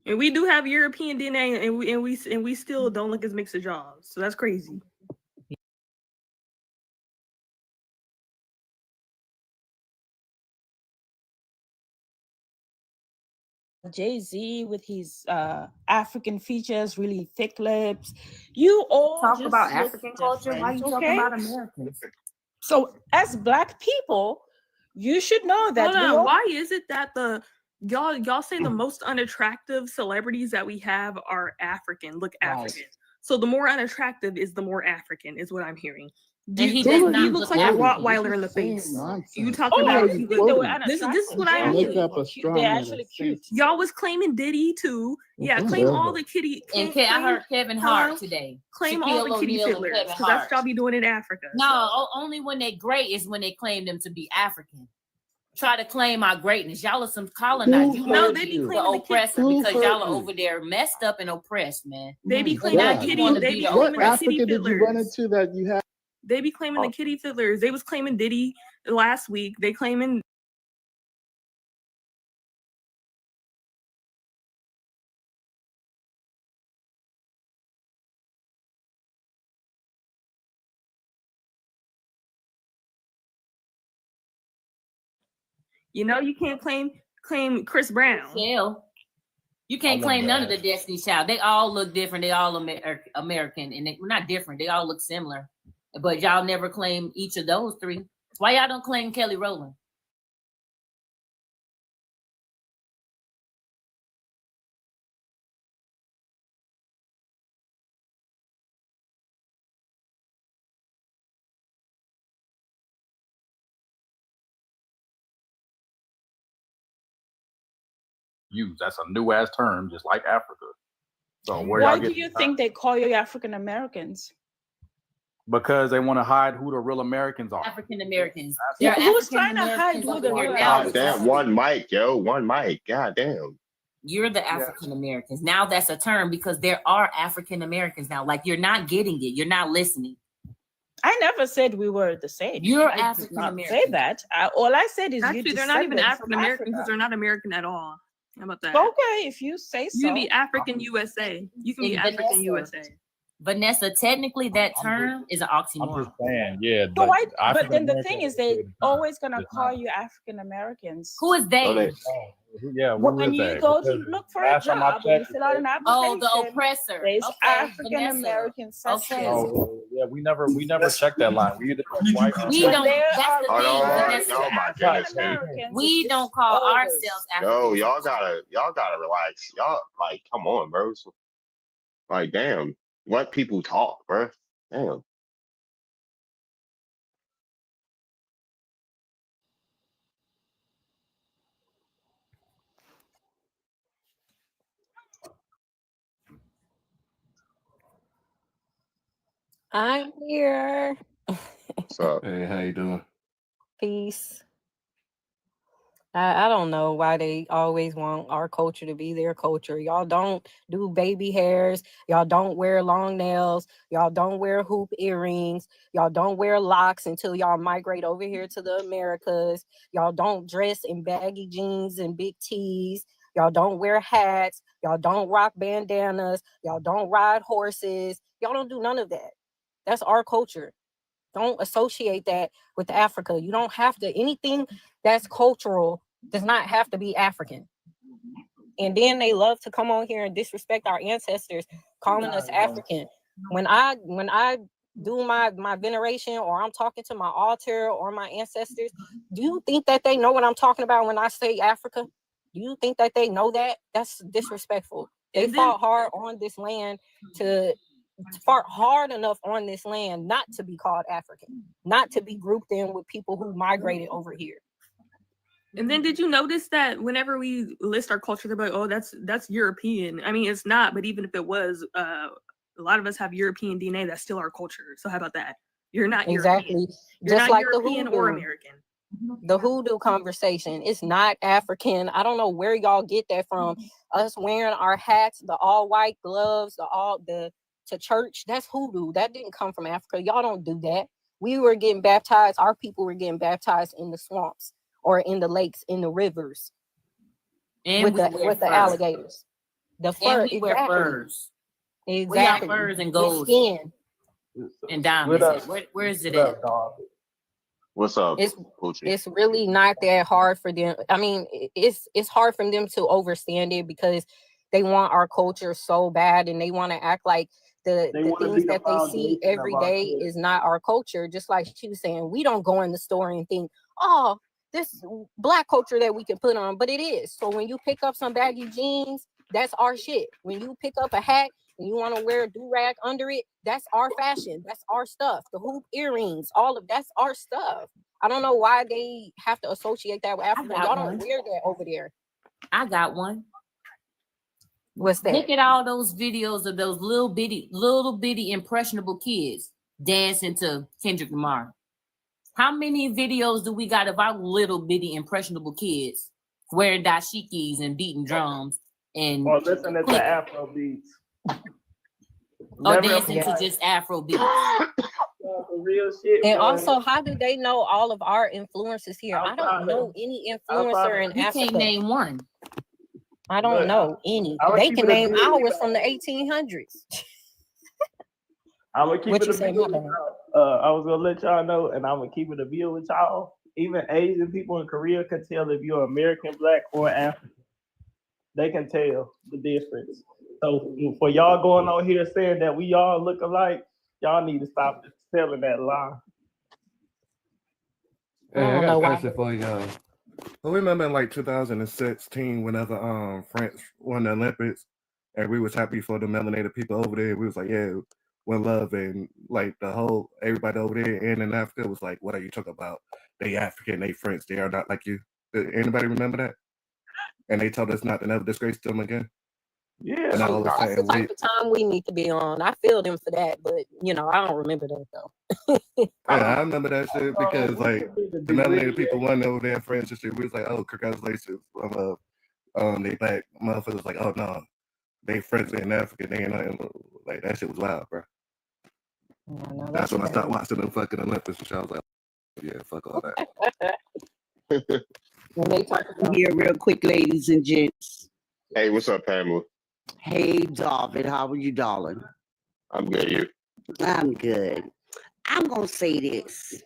And we do have European DNA, and we still don't look as mixed as y'all. So that's crazy. Jay-Z with his African features, really thick lips. You all Talk just about look African culture. Why you different, talking okay? about Americans? So as Black people, you should know that. Hold on. Why is it that y'all say the most unattractive celebrities that we have are African? Look African. So the more unattractive is the more African, is what I'm hearing. He looks like a Rottweiler in the face. You talking about this is what I mean. They're actually cute. Y'all was claiming Diddy too. Yeah, claim all the kitty. And I heard Kevin Hart today. Claim all the kitty fiddlers, because that's what y'all be doing in Africa. No, only when they great is when they claim them to be African. Try to claim our greatness. Y'all are some colonizers. No, they be claiming the oppressor because y'all are over there messed up and oppressed, man. They be claiming kitty. They be claiming What Africa kitty did you run fiddlers. into that you had? They be claiming the kitty fiddlers. They was claiming Diddy last week. They claiming. You know, you can't claim Chris Brown. Hell, you can't claim none of the Destiny Child. They all look different. They all American, and we're not different. They all look similar. But y'all never claim each of those three. Why y'all don't claim Kelly Rowland? Use that's a new ass term, just like Africa. So where Why y'all do get you think they call you African Americans? because they want to hide who the real Americans are. African Americans. Who's trying to hide who the real God damn, one mic, yo, one mic. God damn. You're the African Americans. Now that's a term because there are African Americans now. Like you're not getting it. You're not listening. I never said we were the same. You're I did African not American. say that. All I said is Actually, they're not even African American because they're not American at all. How about that? Okay, if you say so. You can be African USA. You can be And African USA. Vanessa, technically that term is an oxymoron. I'm just saying, yeah. So why, but then the thing is, they always gonna call you African Americans. Who is they? Yeah, When you go to look for a job, when you fill out an application, Oh, the oppressor. there's Okay, African Vanessa. American section. Oh, yeah, we never checked that line. We either white or We black. don't. That's the thing. Oh my goodness, man. We don't call ourselves African. Yo, y'all gotta relax. Y'all like, come on, bro. Like, damn, let people talk, bro. Damn. I'm here. What's up? Hey, how you doing? Peace. I don't know why they always want our culture to be their culture. Y'all don't do baby hairs. Y'all don't wear long nails. Y'all don't wear hoop earrings. Y'all don't wear locks until y'all migrate over here to the Americas. Y'all don't dress in baggy jeans and big tees. Y'all don't wear hats. Y'all don't rock bandanas. Y'all don't ride horses. Y'all don't do none of that. That's our culture. Don't associate that with Africa. You don't have to, anything that's cultural does not have to be African. And then they love to come on here and disrespect our ancestors, calling us African. When I do my veneration or I'm talking to my altar or my ancestors, do you think that they know what I'm talking about when I say Africa? Do you think that they know that? That's disrespectful. They fought hard on this land fought hard enough on this land not to be called African, not to be grouped in with people who migrated over here. And then did you notice that whenever we list our culture, they're like, oh, that's European. I mean, it's not, but even if it was, a lot of us have European DNA. That's still our culture. So how about that? You're not exactly. European. You're Just not like European the or hoodoo. American. The hoodoo conversation. It's not African. I don't know where y'all get that from. Us wearing our hats, the all white gloves, to church. That's hoodoo. That didn't come from Africa. Y'all don't do that. We were getting baptized. Our people were getting baptized in the swamps or in the lakes, in the rivers, And with the alligators. The fur. And we wear Exactly. furs. Exactly. We got furs and With gold skin. and diamonds. Where is it at? What's up, It's really not that hard for them. I mean, it's hard for them to understand it because they want our culture so bad, and they want to act like the things that they see every day is not our culture. Just like she was saying, we don't go in the store and think, oh, this Black culture that we can put on, but it is. So when you pick up some baggy jeans, that's our shit. When you pick up a hat and you want to wear a do-rag under it, that's our fashion. That's our stuff. The hoop earrings, all of that's our stuff. I don't know why they have to associate that with Africa. Y'all don't wear that over there. I got one. What's that? Look at all those videos of those little bitty impressionable kids dancing to Kendrick Lamar. How many videos do we got of our little bitty impressionable kids wearing dashikis and beating drums and or listening to Afro beats? Or dancing to just Afro beats. Real shit. And also, how do they know all of our influences here? I don't know any influencer in Africa. You can't name one. I don't know any. They can name ours from the 1800s. I'm gonna keep it a bill. I was gonna let y'all know, and I'm gonna keep it a bill with y'all. Even Asian people in Korea can tell if you're American, Black, or African. They can tell the difference. So for y'all going on here saying that we all look alike, y'all need to stop telling that lie. Hey, I got a question for y'all. I remember in like 2016, whenever France won the Olympics, and we was happy for the melanated people over there. We was like, yeah, one love, and like everybody over there and in Africa was like, what are you talking about? They African, they French, they are not like you. Did anybody remember that? And they told us not to never disgrace them again. Yeah, and all of a That's the sudden, type of time we need to be on. I feel them for that, but I don't remember that though. yeah, I remember that shit because like the melanated people won over there in France and shit. We was like, oh, congratulations, they black motherfuckers like, oh no, they French and African, they ain't nothing. Like that shit was wild, bro. That's when I started watching them fucking Olympics, and I was like, yeah, fuck all that. Here, real quick, ladies and gents. Hey, what's up, Pamela? Hey, David, how are you, darling? I'm good. You? I'm good. I'm gonna say this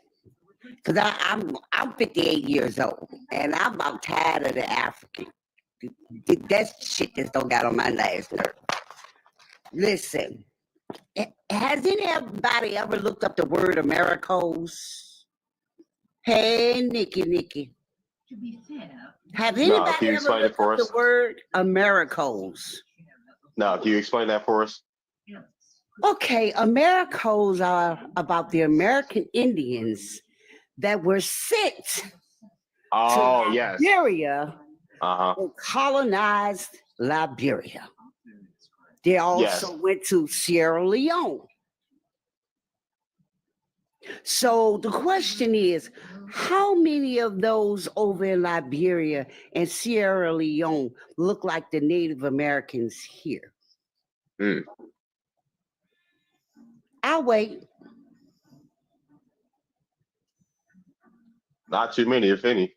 because I'm 58 years old, and I'm about tired of the African. That shit just don't got on my last nerve. Listen, has anybody ever looked up the word Americos? Hey, Nikki. Have anybody ever looked up the word Americos? No, can you explain that for us? Okay, Americos are about the American Indians that were sent to Liberia and colonized Liberia. They also went to Sierra Leone. So the question is, how many of those over in Liberia and Sierra Leone look like the Native Americans here? I'll wait. Not too many, if any.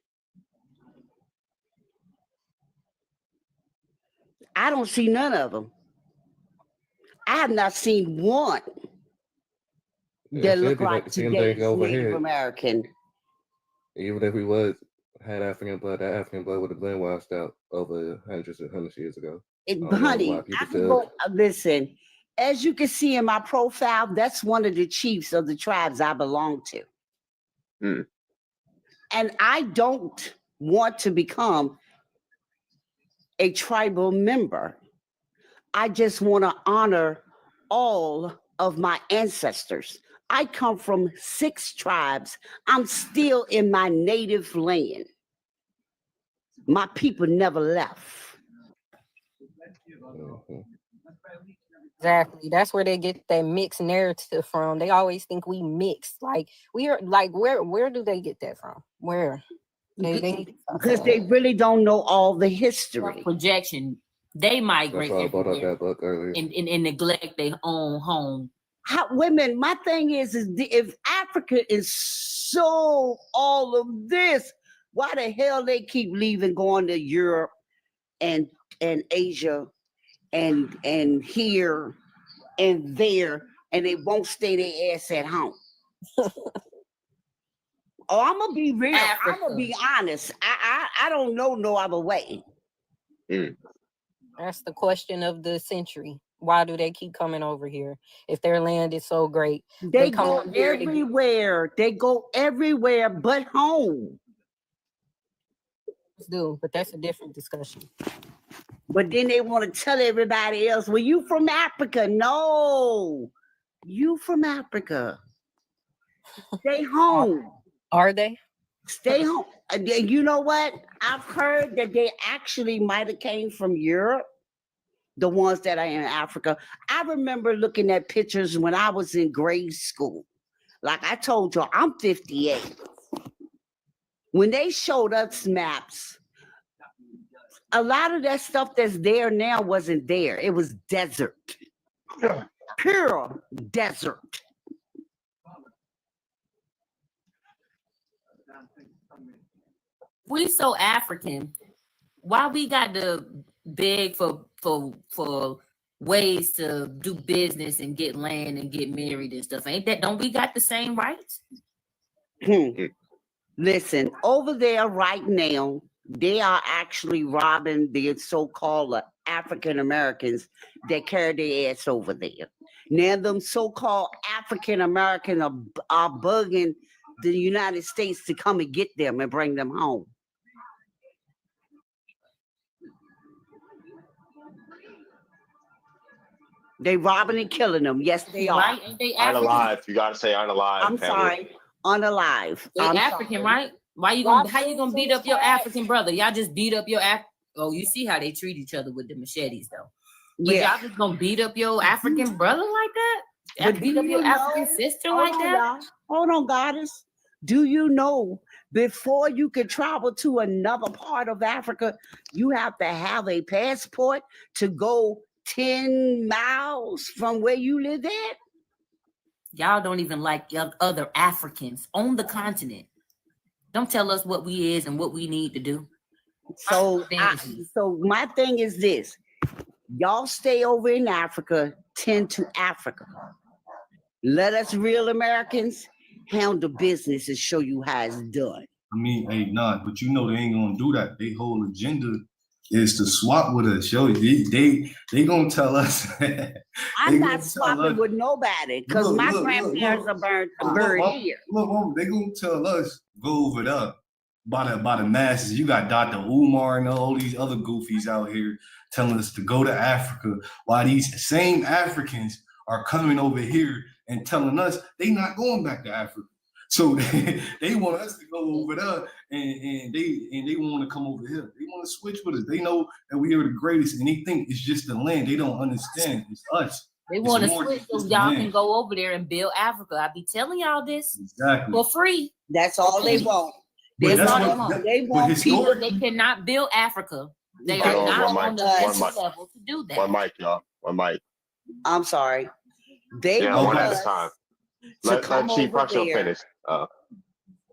I don't see none of them. I have not seen one that look like today's Native American. Even if we had African blood, that African blood would have been washed out over hundreds of years ago. Honey, listen, as you can see in my profile, that's one of the chiefs of the tribes I belong to. And I don't want to become a tribal member. I just want to honor all of my ancestors. I come from 6 tribes. I'm still in my native land. My people never left. Exactly. That's where they get that mixed narrative from. They always think we mix. Like we are like where do they get that from? Where? They need to stop Because saying they really don't know all the history. Projection. They That's migrate why I brought up everywhere that book earlier. and neglect their own home. How, women, my thing is if Africa is so all of this, why the hell they keep leaving, going to Europe and Asia and here and there, and they won't stay their ass at home? Oh, I'm gonna be real. I'm gonna be honest. I don't know no other way. That's the question of the century. Why do they keep coming over here if their land is so great? They come go over here to- everywhere. They go everywhere but home. do, but that's a different discussion. But then they want to tell everybody else, well, you from Africa. No, you from Africa. Stay home. Are they? Stay home. You know what? I've heard that they actually might have came from Europe, the ones that are in Africa. I remember looking at pictures when I was in grade school. Like I told you, I'm 58. When they showed us maps, a lot of that stuff that's there now wasn't there. It was desert. Pure desert. We so African. Why we got to beg for ways to do business and get land and get married and stuff? Ain't that? Don't we got the same rights? Listen, over there right now, they are actually robbing the so-called African Americans that carry their ass over there. Now, them so-called African Americans are bugging the United States to come and get them and bring them home. They robbing and killing them. Yes, they are. Right? Ain't they African? Unalive. You gotta say unalive. I'm Pamela. sorry. Unalive. They I'm African, sorry. right? Why you gonna? How you gonna beat up your African brother? Y'all just beat up your Oh, you see how they treat each other with the machetes, though. But Yeah. y'all just gonna beat up your African brother like that? But Beat do up your you African know- sister Hold like on, that? y'all. Hold on, goddess. Do you know before you can travel to another part of Africa, you have to have a passport to go 10 miles from where you live at? Y'all don't even like other Africans on the continent. Don't tell us what we is and what we need to do. So, so my thing is this: y'all stay over in Africa, tend to Africa. Let us real Americans handle business and show you how it's done. I mean, hey, nah, but you know they ain't gonna do that. Their whole agenda is to swap with us. Yo, they gonna tell us. I'm not swapping with nobody because my grandparents are buried here. Look, they gonna tell us go over there by the masses. You got Dr. Umar and all these other goofies out here telling us to go to Africa, while these same Africans are coming over here and telling us they not going back to Africa. So they want us to go over there and they want to come over here. They want to switch with us. They know that we are the greatest and they think it's just the land. They don't understand. It's us. They It's want to more switch than so just y'all land. can go over there and build Africa. I be telling y'all this Exactly. for free. That's all they want. But That's all that's they what- want. They but want people. historically- They cannot build Africa. They Hold are on, not one on the mic, one mic. level to do that. One mic, y'all. One mic. I'm sorry. They Yeah, want one at us a time. to Let come Chief over Proximo there. finish.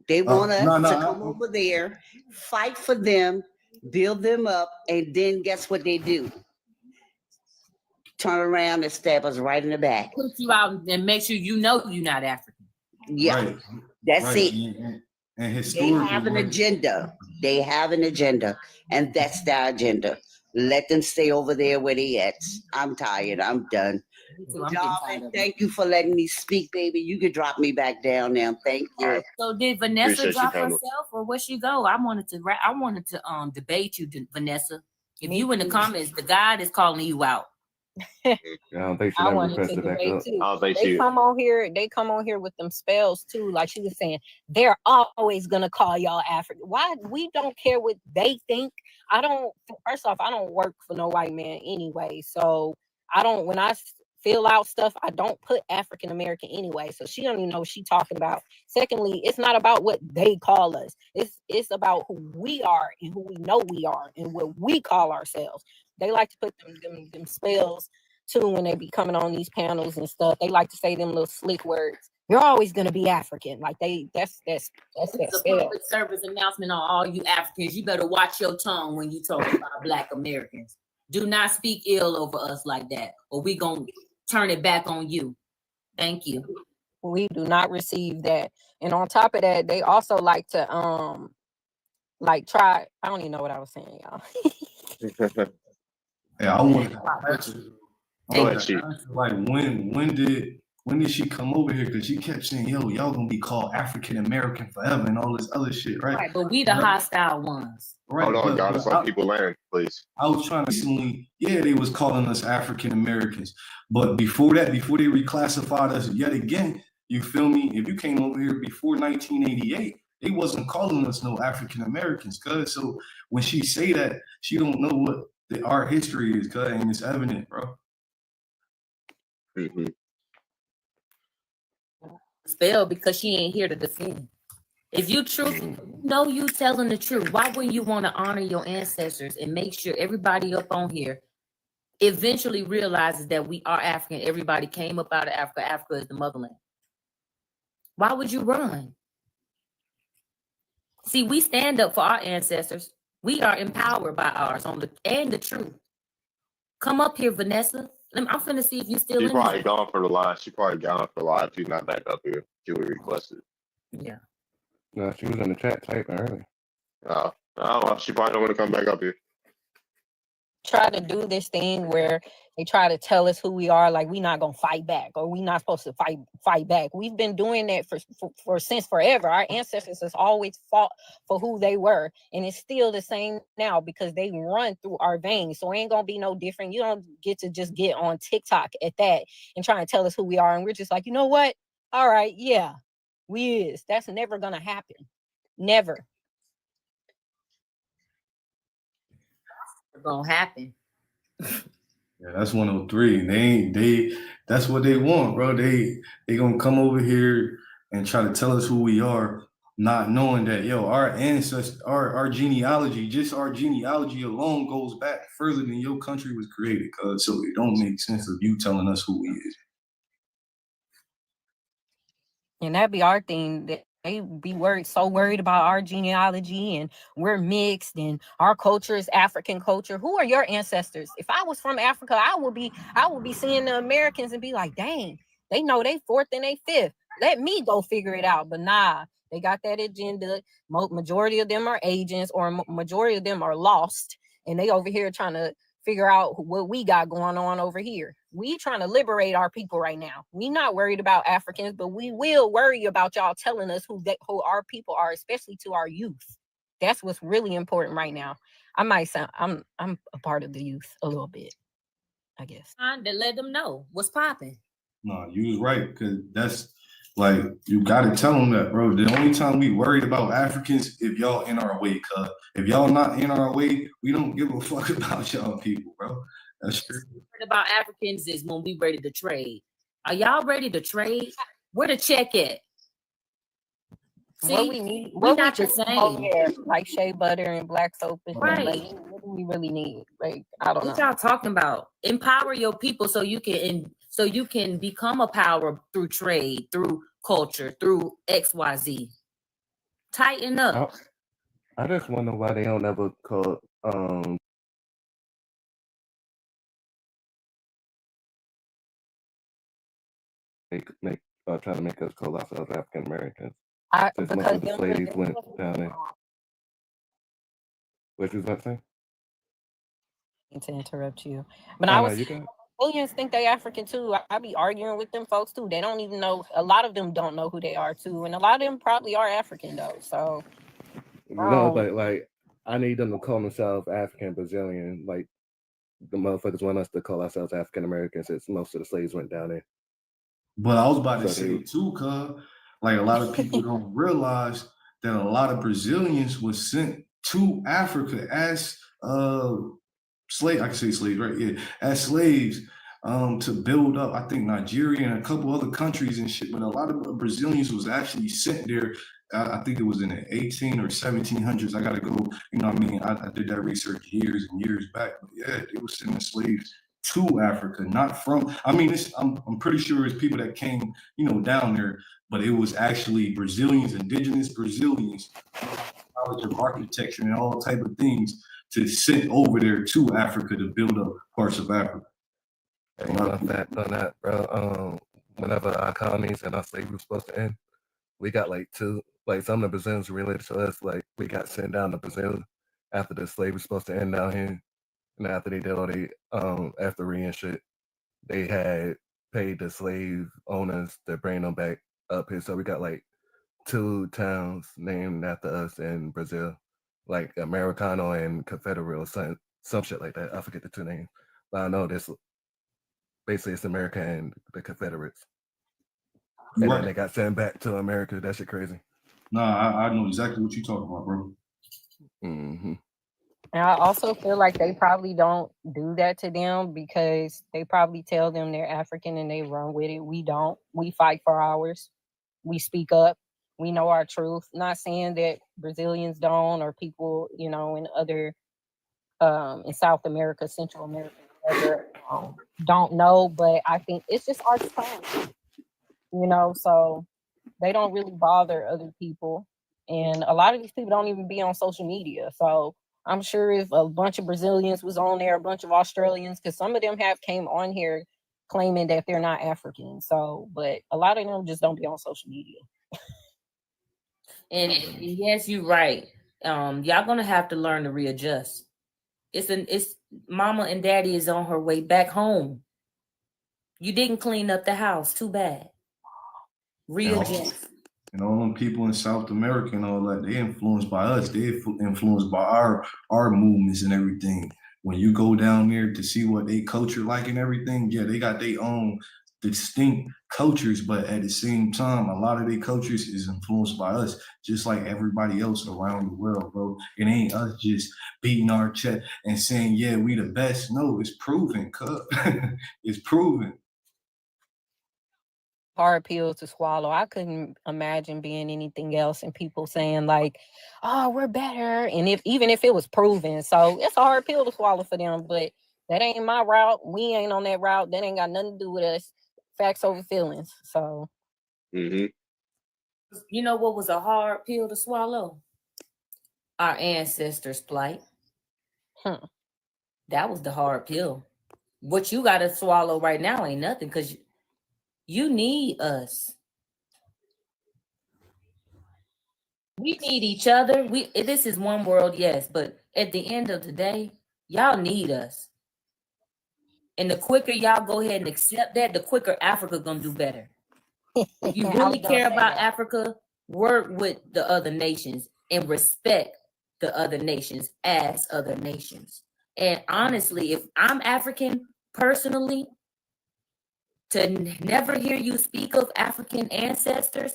They want us no, to no, come over there, fight for them, build them up, and then guess what they do? Turn around and stab us right in the back. Put you out and make sure you know you're not African. Yeah, Right. that's Right. it. And They historically, have an right? agenda. They have an agenda, and that's their agenda. Let them stay over there where they at. I'm tired. I'm done. too. I'm getting tired Darling, of it. thank you for letting me speak, baby. You can drop me back down now. Thank you. So did Vanessa Appreciate you, drop Pamela. herself, or where she go? I wanted to debate you, Vanessa. If you in the comments, the God is calling you out. I don't think she I never wanted to requested that debate up. too. They come on here with them spells too. Like she was saying, they're always gonna call y'all African. Why? We don't care what they think. First off, I don't work for no white man anyway. So I don't, when I fill out stuff, I don't put African American anyway. So she don't even know what she's talking about. Secondly, it's not about what they call us. It's about who we are and who we know we are and what we call ourselves. They like to put them spells too when they be coming on these panels and stuff. They like to say them little slick words. You're always gonna be African. Like that's that It's a spell. public service announcement on all you Africans. You better watch your tongue when you talk about Black Americans. Do not speak ill over us like that, or we gonna turn it back on you. Thank you. We do not receive that. And on top of that, they also like to like try. I don't even know what I was saying, y'all. Yeah, I want to like when did she come over here? Because she kept saying, "Yo, y'all gonna be called African American forever" and all this other shit, right? Right, but we the hostile ones. Right. Hold on, God, let people land, please. I was trying to recently, yeah, they was calling us African Americans, but before that, before they reclassified us yet again, you feel me? If you came over here before 1988, they wasn't calling us no African Americans, cuz. So when she say that, she don't know what our history is, cuz, and it's evident, bro. Mm-hmm. Spell because she ain't here to defend. If you truly know you telling the truth, why wouldn't you want to honor your ancestors and make sure everybody up on here eventually realizes that we are African? Everybody came up out of Africa. Africa is the motherland. Why would you run? See, we stand up for our ancestors. We are empowered by ours and the truth. Come up here, Vanessa. I'm finna see if you still She in probably here. gone for the live. She probably gone for the live. She's not back up here. She would request it. Yeah. No, she was in the chat typing earlier. Oh, well, she probably don't want to come back up here. Try to do this thing where they try to tell us who we are, like we not gonna fight back or we not supposed to fight back. We've been doing that for since forever. Our ancestors has always fought for who they were, and it's still the same now because they run through our veins. So it ain't gonna be no different. You don't get to just get on TikTok at that and try and tell us who we are, and we're just like, you know what? All right, yeah, we is. That's never gonna happen. Never. Gonna happen. Yeah, that's 103. That's what they want, bro. They gonna come over here and try to tell us who we are, not knowing that, yo, our ancestors, our genealogy, just our genealogy alone goes back further than your country was created, cuz. So it don't make sense of you telling us who we is. And that'd be our thing. That they be so worried about our genealogy and we're mixed and our culture is African culture. Who are your ancestors? If I was from Africa, I would be seeing the Americans and be like, dang, they know they fourth and they fifth. Let me go figure it out. But nah, they got that agenda. Majority of them are agents or majority of them are lost. And they over here trying to figure out what we got going on over here. We trying to liberate our people right now. We not worried about Africans, but we will worry about y'all telling us who our people are, especially to our youth. That's what's really important right now. I might sound I'm a part of the youth a little bit, I guess. To let them know what's popping. No, you was right, because that's like, you gotta tell them that, bro. The only time we worried about Africans if y'all in our way, cuz. If y'all not in our way, we don't give a fuck about y'all people, bro. That's true. About Africans is when we ready to trade. Are y'all ready to trade? Where the check at? See, what we need, we not the over same. there, like shea butter and black soap and Right. like, what do we really need? Like, I don't What know. y'all talking about? Empower your people so you can become a power through trade, through culture, through XYZ. Tighten up. I just wonder why they don't ever call try to make us call ourselves African Americans. Since most of the slaves went down there. What you was about to say? To interrupt you, but Oh, I no, was you got it. Brazilians think they African too. I be arguing with them folks too. They don't even know. A lot of them don't know who they are too, and a lot of them probably are African though. So but like I need them to call themselves African Brazilian. Like the motherfuckers want us to call ourselves African Americans since most of the slaves went down there. But I was about to So say too, cuz, like, a lot of people don't realize that a lot of Brazilians was sent to Africa as slave. I can say slaves, right? Yeah, as slaves. to build up. I think Nigeria and a couple other countries and shit, but a lot of Brazilians was actually sent there. I think it was in the 18 or 1700s. I gotta go, you know what I mean? I did that research years and years back. But yeah, they were sending slaves to Africa, not from, I mean, I'm pretty sure it's people that came, you know, down there, but it was actually Brazilians, indigenous Brazilians, knowledge of architecture and all type of things to send over there to Africa to build up parts of Africa. And fun fact on that, bro. Whenever our colonies and our slavery was supposed to end, we got like some of the Brazilians related to us, like we got sent down to Brazil after the slavery was supposed to end down here. And after they did all the aftery and shit, they had paid the slave owners to bring them back up here. So we got like 2 towns named after us in Brazil, like Americano and Confederate or some shit like that. I forget the 2 names, but I know this. Basically, it's America and the Confederates. And then they got sent back to America. That shit crazy. Nah, I know exactly what you're talking about, bro. Mm-hmm. And I also feel like they probably don't do that to them because they probably tell them they're African and they run with it. We don't. We fight for ours. We speak up. We know our truth. Not saying that Brazilians don't or people, you know, in other in South America, Central America, whatever, don't know, but I think it's just our time, you know, so they don't really bother other people. And a lot of these people don't even be on social media. So I'm sure if a bunch of Brazilians was on there, a bunch of Australians, because some of them have came on here claiming that they're not African. So, but a lot of them just don't be on social media. And yes, you're right. Y'all gonna have to learn to readjust. It's mama and daddy is on her way back home. You didn't clean up the house. Too bad. Readjust. And all them people in South America and all that, they influenced by us. They influenced by our movements and everything. When you go down there to see what they culture like and everything, yeah, they got their own distinct cultures, but at the same time, a lot of their cultures is influenced by us, just like everybody else around the world, bro. It ain't us just beating our chest and saying, yeah, we the best. No, it's proven, cuz. It's proven. Hard pill to swallow. I couldn't imagine being anything else and people saying like, oh, we're better. And even if it was proven, so it's a hard pill to swallow for them, but that ain't my route. We ain't on that route. That ain't got nothing to do with us. Facts over feelings. So Mm-hmm. You know what was a hard pill to swallow? Our ancestors' plight. That was the hard pill. What you got to swallow right now ain't nothing because you need us. We need each other. This is one world, yes, but at the end of the day, y'all need us. And the quicker y'all go ahead and accept that, the quicker Africa gonna do better. If you really care about Africa, work with the other nations and respect the other nations as other nations. And honestly, if I'm African personally, to never hear you speak of African ancestors,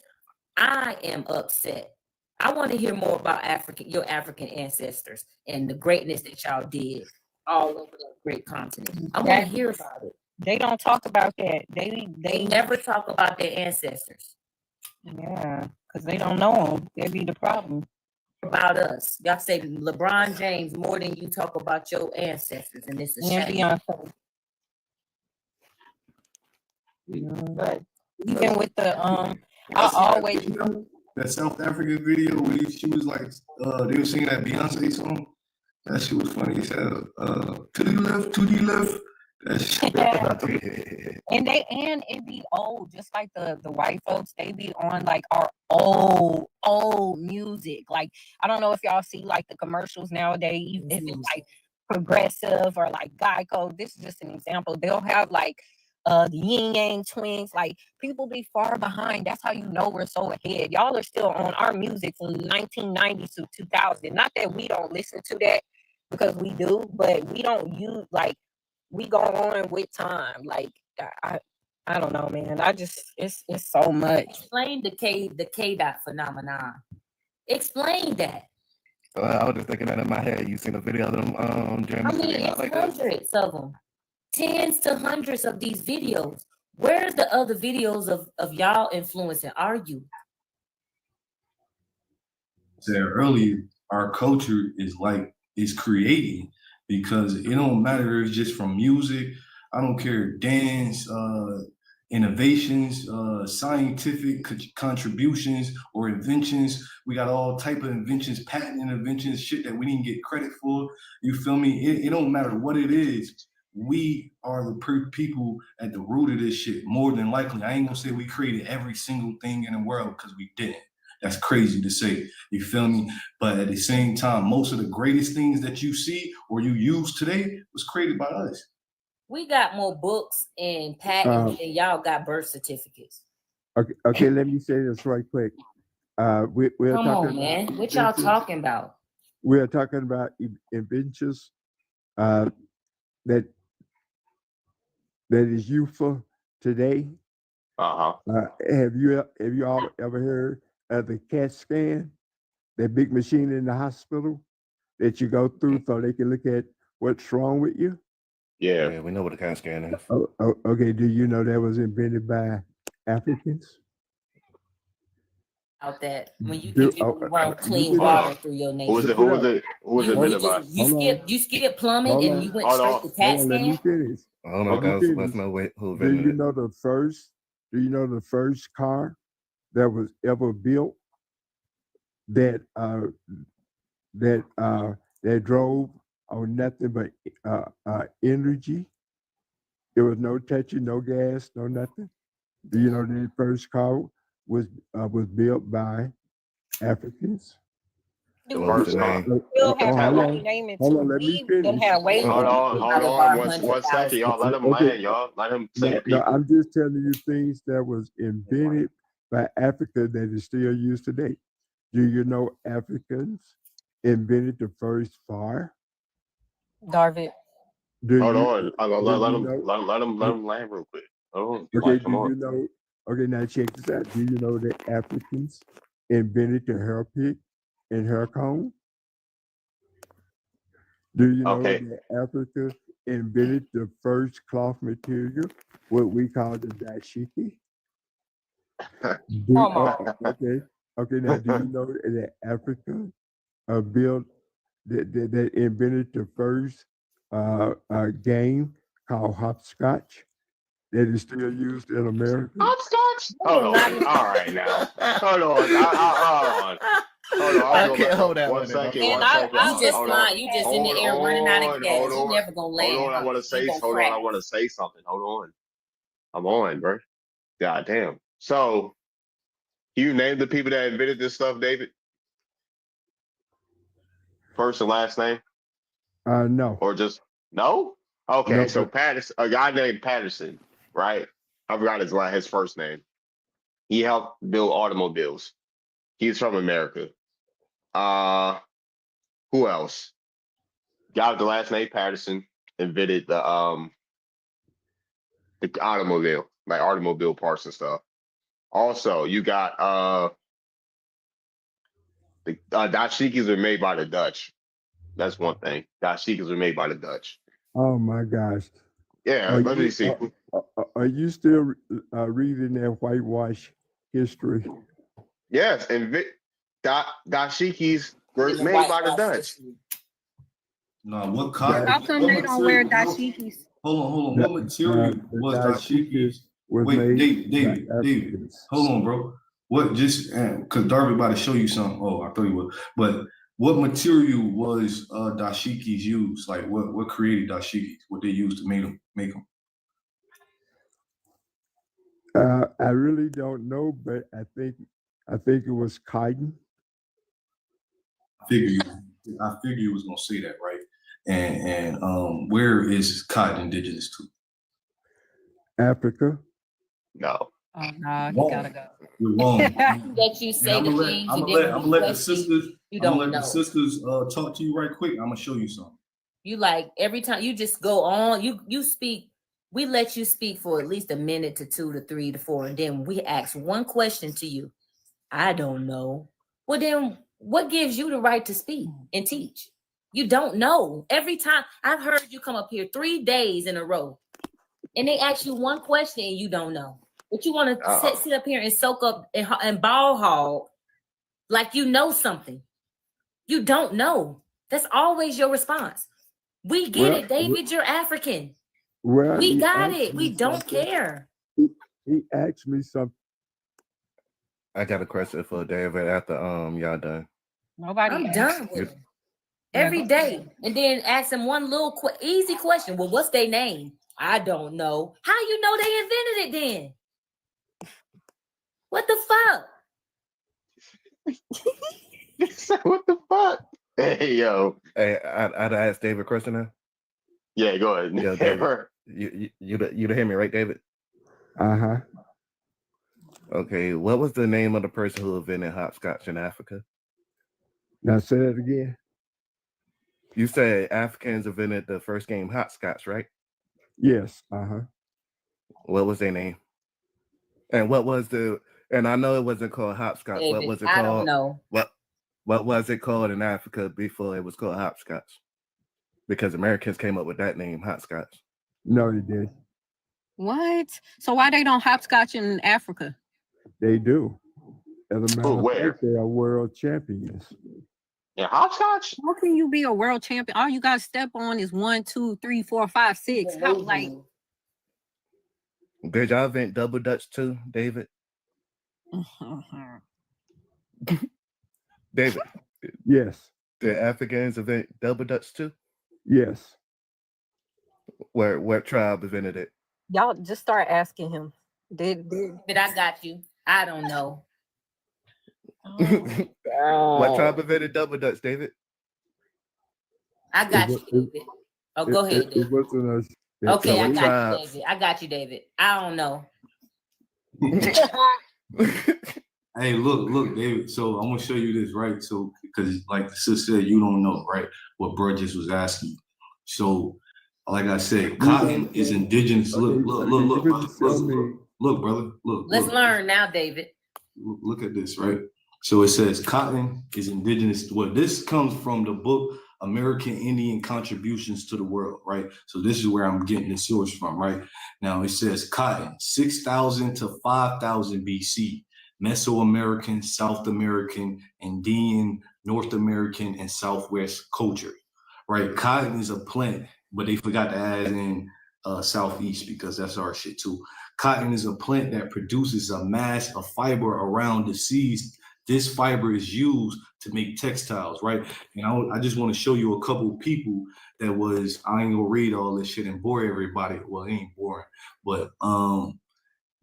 I am upset. I want to hear more about your African ancestors and the greatness that y'all did all over the great continent. I want to hear about it. They don't talk about that. They never talk about their ancestors. Yeah, because they don't know them. That'd be the problem. About us. Y'all say LeBron James more than you talk about your ancestors, and it's a shame. Beyonce. But even with the I always that South African video where she was like they were singing that Beyonce song. That shit was funny. He said to the left. That shit. and it be old, just like the white folks, they be on like our old music. Like I don't know if y'all see like the commercials nowadays, if it's like Progressive or like Geico. This is just an example. They'll have like the Yin Yang Twins. Like people be far behind. That's how you know we're so ahead. Y'all are still on our music from 1990 to 2000. Not that we don't listen to that, because we do, but we don't use like we go on with time. Like I don't know, man. I just it's so much. Explain the K dot phenomenon. Explain that. I was just thinking that in my head. You seen a video of them I mean, it's like hundreds of them. tens to hundreds of these videos. Where's the other videos of y'all influencing our youth? Said earlier, our culture is creating, because it don't matter if it's just from music. I don't care, dance, innovations, scientific contributions or inventions. We got all type of inventions, patent inventions, shit that we didn't get credit for. You feel me? It don't matter what it is. We are the people at the root of this shit. More than likely, I ain't gonna say we created every single thing in the world, because we didn't. That's crazy to say. You feel me? But at the same time, most of the greatest things that you see or you use today was created by us. We got more books and patents than y'all got birth certificates. Okay, let me say this right quick. We're Come talking on, man. about What y'all talking about? We're talking about inventions that is useful today. Have you all ever heard of the CAT scan, that big machine in the hospital that you go through so they can look at what's wrong with you? Yeah, we know what a CAT scan is. Okay, do you know that was invented by Africans? Out that when you can run clean water through your nation. Who was it invented by? You skip plumbing and you went straight to CAT Let me scan. finish. Hold on, guys. Let's know who Do invented you it. know the first car that was ever built that drove on nothing but energy? There was no touching, no gas, no nothing. Do you know the first car was built by Africans? Still have somebody name it Hold on, too. let me We done finish. had way Hold more on, out of our 1 second, y'all. Let him Okay. land, y'all. Let him say No, it, people. I'm just telling you things that was invented by Africa that is still used today. Do you know Africans invented the first fire? Darvin. Hold on. Let him land real quick. Hold on. Okay, Come do on. you know? Okay, now check this out. Do you know that Africans invented the hair pick and hair comb? Do you know that Africa invented the first cloth material, what we call the dashiki? Okay. Now, do you know that Africa built that invented the first game called hopscotch that is still used in America? Hopscotch? Hold on. All right, now. Hold on. I can't hold that 1 second. Man, 1 second. I'm just flying. You just in the air running out of gas. You never gonna land. Hold on. I want to say something. Hold on. I'm on, bro. God damn. So, you name the people that invented this stuff, David? First and last name? No. Or just no? Okay, No, so Patterson, a guy named Patterson, right? I forgot his first name. He helped build automobiles. He's from America. Who else? Guy with the last name Patterson invented the automobile, like automobile parts and stuff. Also, you got the dashikis are made by the Dutch. That's one thing. Dashikis are made by the Dutch. Oh my gosh. Yeah, let me see. Are you still reading that whitewash history? Yes, and dashikis were made by the Dutch. No, what cotton? How come they don't wear dashikis? Hold on. What material was dashikis? Wait, David. Hold on, bro. What just because Darby about to show you something. Oh, I thought you would. But what material was dashikis used? Like what created dashikis? What they used to make them? I really don't know, but I think it was cotton. I figure you was gonna say that, right? And where is cotton indigenous to? Africa. No. Oh no, he gotta go. You're wrong. That you say the things I'm you gonna didn't let the sisters. You I'm don't gonna let know. the sisters talk to you right quick. I'm gonna show you something. You like every time you just go on, you speak. We let you speak for at least a minute to 2 to 3 to 4, and then we ask one question to you. I don't know. Well, then what gives you the right to speak and teach? You don't know. Every time I've heard you come up here 3 days in a row and they ask you one question and you don't know, but you want to sit up here and soak up and ball hog like you know something. You don't know. That's always your response. We get it, David. You're African. We got it. We don't care. He asked me something. I got a question for David after y'all done. Nobody. I'm done with it. Every day. And then ask them one little easy question. Well, what's their name? I don't know. How you know they invented it then? What the fuck? What the fuck? Hey, yo. Hey, I'd ask David a question now. Yeah, go ahead. Yeah, David, you hear me, right, David? Uh-huh. Okay, what was the name of the person who invented hopscotch in Africa? Now say that again. You said Africans invented the first game hopscotch, right? Yes. Uh-huh. What was their name? And what was and I know it wasn't called hopscotch. David, What was it I called? don't know. What was it called in Africa before it was called hopscotch? Because Americans came up with that name, hopscotch. No, they did. What? So why they don't hopscotch in Africa? They do. As a matter of where? fact, they are world champions. Yeah, hopscotch? How can you be a world champion? All you got to step on is 1, 2, 3, 4, 5, 6. How, like, Did y'all invent double dutch too, David? David. Yes. Did Africans invent double dutch too? Yes. What tribe invented it? y'all just start asking him. But I got you. I don't know. What tribe invented double dutch, David? I got you, David. Oh, go ahead, David. It wasn't us. Okay, I got you, David. I got you, David. I don't know. Hey, look, David. So I'm gonna show you this, right? So because like the sister said, you don't know, right? What bro just was asking. So, like I said, cotton is indigenous. Look, brother. Let's learn now, David. Look at this, right? So it says cotton is indigenous. Well, this comes from the book American Indian Contributions to the World, right? So this is where I'm getting the source from, right? Now it says cotton, 6,000 to 5,000 BC, Mesoamerican, South American, Indian, North American, and Southwest culture, right? Cotton is a plant, but they forgot to add in Southeast because that's our shit too. Cotton is a plant that produces a mass of fiber around the seeds. This fiber is used to make textiles, right? And I just want to show you a couple people that was, I ain't gonna read all this shit and bore everybody. Well, it ain't boring, but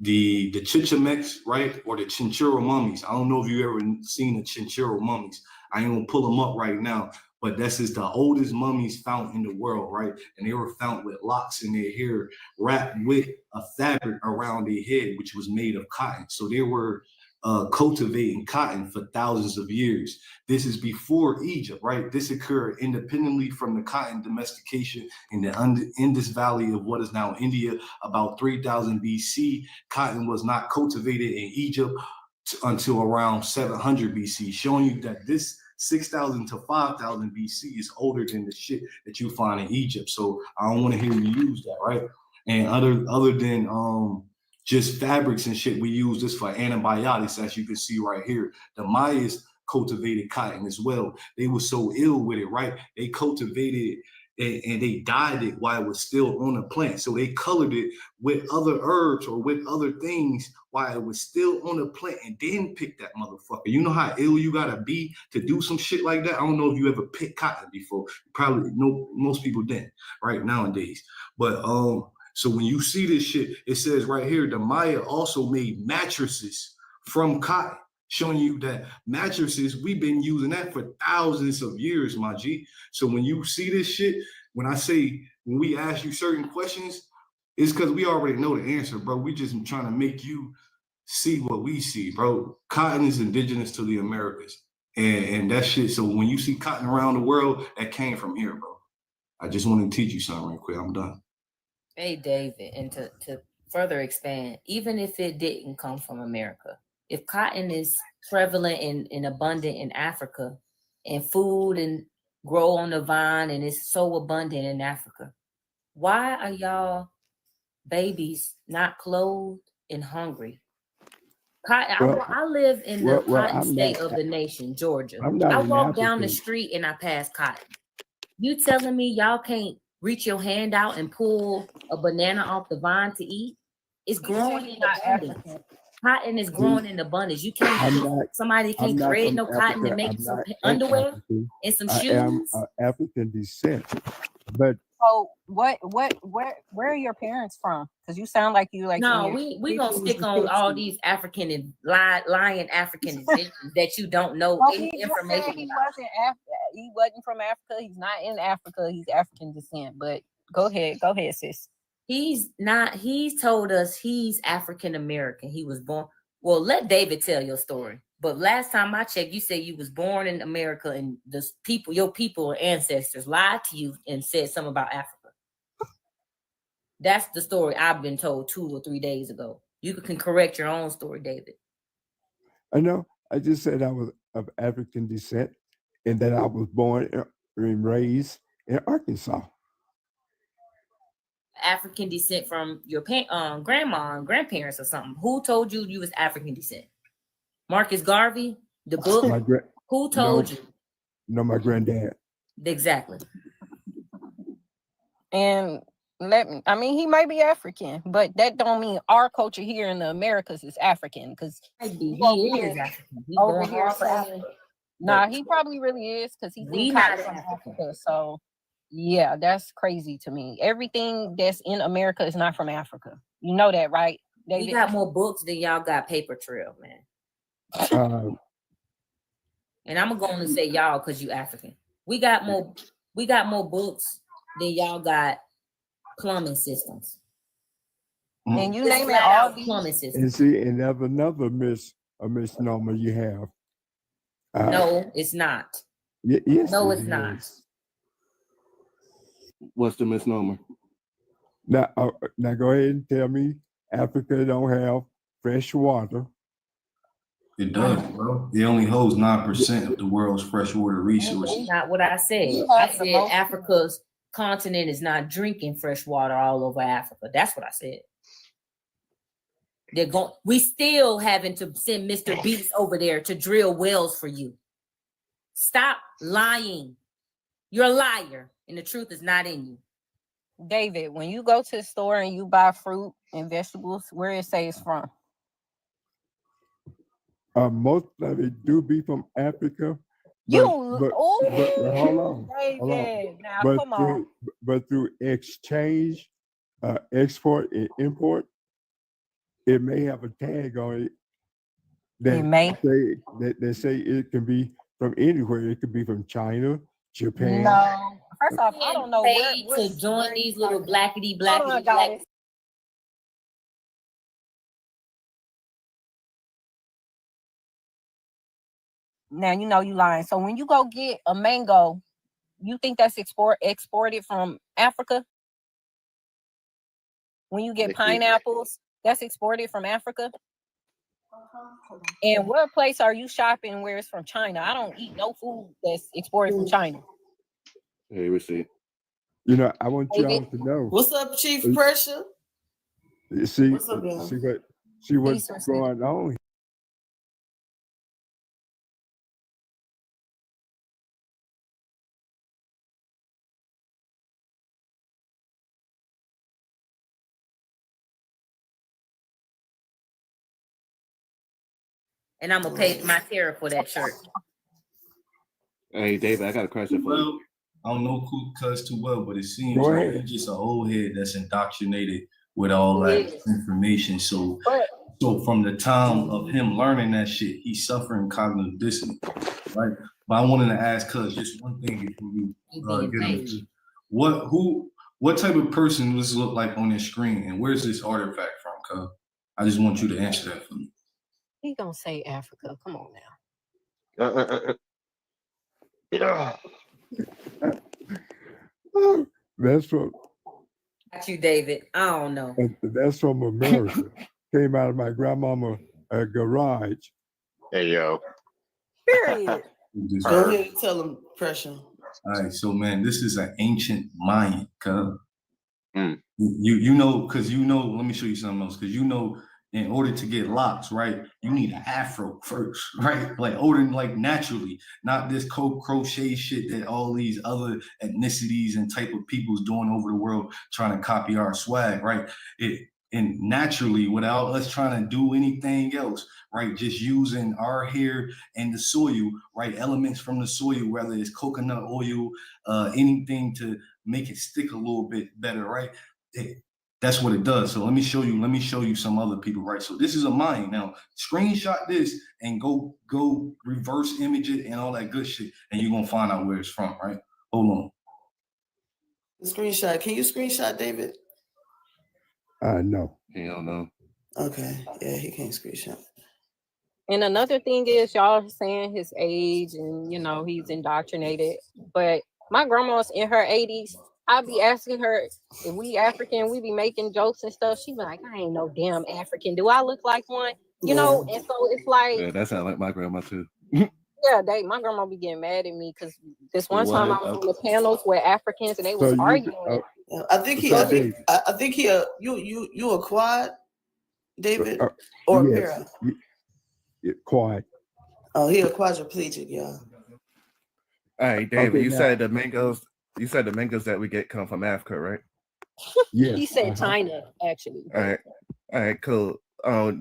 the Chichimecs, right? Or the Chinchorro mummies. I don't know if you ever seen the Chinchorro mummies. I ain't gonna pull them up right now, but this is the oldest mummies found in the world, right? And they were found with locks in their hair wrapped with a fabric around their head, which was made of cotton. So they were cultivating cotton for thousands of years. This is before Egypt, right? This occurred independently from the cotton domestication in the Indus Valley of what is now India, about 3000 BC. Cotton was not cultivated in Egypt until around 700 BC, showing you that this 6,000 to 5,000 BC is older than the shit that you find in Egypt. So I don't want to hear you use that, right? And other than just fabrics and shit, we use this for antibiotics, as you can see right here. The Mayas cultivated cotton as well. They were so ill with it, right? They cultivated it and they dyed it while it was still on the plant. So they colored it with other herbs or with other things while it was still on the plant and then pick that motherfucker. You know how ill you gotta be to do some shit like that? I don't know if you ever picked cotton before. Probably no, most people didn't, right, nowadays. But so when you see this shit, it says right here, the Maya also made mattresses from cotton, showing you that mattresses, we've been using that for thousands of years, my G. So when you see this shit, when we ask you certain questions, it's because we already know the answer, bro. We just trying to make you see what we see, bro. Cotton is indigenous to the Americas. And that shit, so when you see cotton around the world, that came from here, bro. I just want to teach you something real quick. I'm done. Hey, David, and to further expand, even if it didn't come from America, if cotton is prevalent and abundant in Africa and food and grow on the vine and it's so abundant in Africa, why are y'all babies not clothed and hungry. I Well, live in the cotton I'm state not. of the nation, Georgia. I'm not I in walk down the Africa. street and I pass cotton. You telling me y'all can't reach your hand out and pull a banana off the vine to eat? It's growing in abundance. Cotton is growing in abundance. You can't. I'm not. Somebody I'm can't not trade from no cotton Africa. to make I'm some not an underwear African. and some I am shoes. African descent, but So where are your parents from? Because you sound like you like No, in your we gonna 50s stick and on all 60s. these African and lying African inventions that you don't know Well, any he just information said he about. he wasn't from Africa. He's not in Africa. He's African descent. But go ahead, sis. He's not. He's told us he's African American. He was born. Well, let David tell your story. But last time I checked, you said you was born in America and the people, your people, ancestors lied to you and said something about Africa. That's the story I've been told 2 or 3 days ago. You can correct your own story, David. I know. I just said I was of African descent, and that I was born and raised in Arkansas. African descent from your grandma and grandparents or something. Who told you was African descent? Marcus Garvey, the book. Who told you? No, my granddad. Exactly. And he might be African, but that don't mean our culture here in the Americas is African. Because he is African. He's over going here hard for saying, Africa. nah, he probably really is because he We thinks not from African. Africa. So yeah, that's crazy to me. Everything that's in America is not from Africa. You know that, right, David? We got more books than y'all got paper trail, man. And I'm going to say y'all because you African. We got more books than y'all got plumbing systems. And you Just name it flat all out these. plumbing And systems. see, and that's another misnomer you have. No, it's not. Yes, No, it it's not. is. What's the misnomer? Now go ahead and tell me Africa don't have fresh water. It does, bro. It only holds 9% of the world's freshwater resources. That's not what I said. I said Africa's continent is not drinking fresh water all over Africa. That's what I said. We still having to send Mr. Beast over there to drill wells for you. Stop lying. You're a liar, and the truth is not in you. David, when you go to the store and you buy fruit and vegetables, where it says from? Most of it do be from Africa. But hold on. David, now come on. But through exchange, export and import, it may have a tag on it that say it can be from anywhere. It could be from China, Japan. No, first off, I don't know where to join these little blackity Hold on, guys. Now you know you lying. So when you go get a mango, you think that's exported from Africa? When you get pineapples, that's exported from Africa? And what place are you shopping where it's from China? I don't eat no food that's exported from China. Hey, receipt. You know, I want y'all to know. What's up, Chief Pressure? See What's up, y'all? see what's going on. And I'm gonna pay my tariff for that shirt. Hey, David, I got a question for you. I don't know Cuz too well, but it seems Go like ahead. he's just an old head that's indoctrinated with all that information. So from the time of him learning that shit, he's suffering cognitive dissonance, right? But I wanted to ask Cuz just one thing before you get into what type of person does this look like on his screen, and where's this artifact from, Cuz? I just want you to answer that for me. He gonna say Africa. Come on now. Yeah. That's from Got you, David. I don't know. that's from America. Came out of my grandmama garage. Hey yo. Period. Go ahead and tell him, Pressure. All right, so man, this is an ancient Mayan, cuz. You know, because you know, let me show you something else. Because you know, in order to get locks, right, you need an afro first, right? Like older, like naturally, not this crochet shit that all these other ethnicities and type of people's doing over the world trying to copy our swag, right? And naturally, without us trying to do anything else, right? Just using our hair and the soil, right? Elements from the soil, whether it's coconut oil, anything to make it stick a little bit better, right? That's what it does. So let me show you some other people, right? So this is a mine. Now, screenshot this and go reverse image it and all that good shit, and you're gonna find out where it's from, right? Hold on. Screenshot. Can you screenshot, David? No. Hell no. Okay. Yeah, he can't screenshot. And another thing is y'all saying his age and he's indoctrinated. But my grandma's in her 80s. I'll be asking her if we African, we be making jokes and stuff. She be like, I ain't no damn African. Do I look like one? You know, and so it's like, Yeah, that sounds like my grandma too. my grandma be getting mad at me because this one time I was on the panels with Africans and they was arguing. I think he you a quad, David, or yes, para? Quad. Oh, he a quadriplegic, yeah. All right, David, Okay, you now- said the mangoes. You said the mangoes that we get come from Africa, right? Yes. He said China, actually. All right, cool.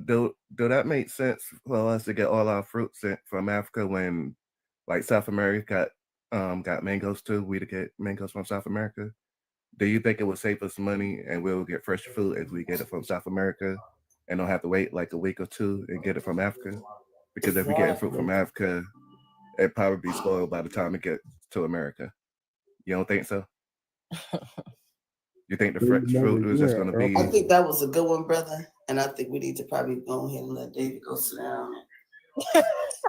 Do that make sense for us to get all our fruits from Africa when, like, South America got mangoes too? We to get mangoes from South America. Do you think it would save us money and we'll get fresh fruit if we get it from South America and don't have to wait like a week or two and get it from Africa? Because if we get fruit from Africa, it'd probably be spoiled by the time it gets to America. You don't think so? You think the fresh fruit is just going to be? I think that was a good one, brother. And I think we need to probably go ahead and let David go sit down.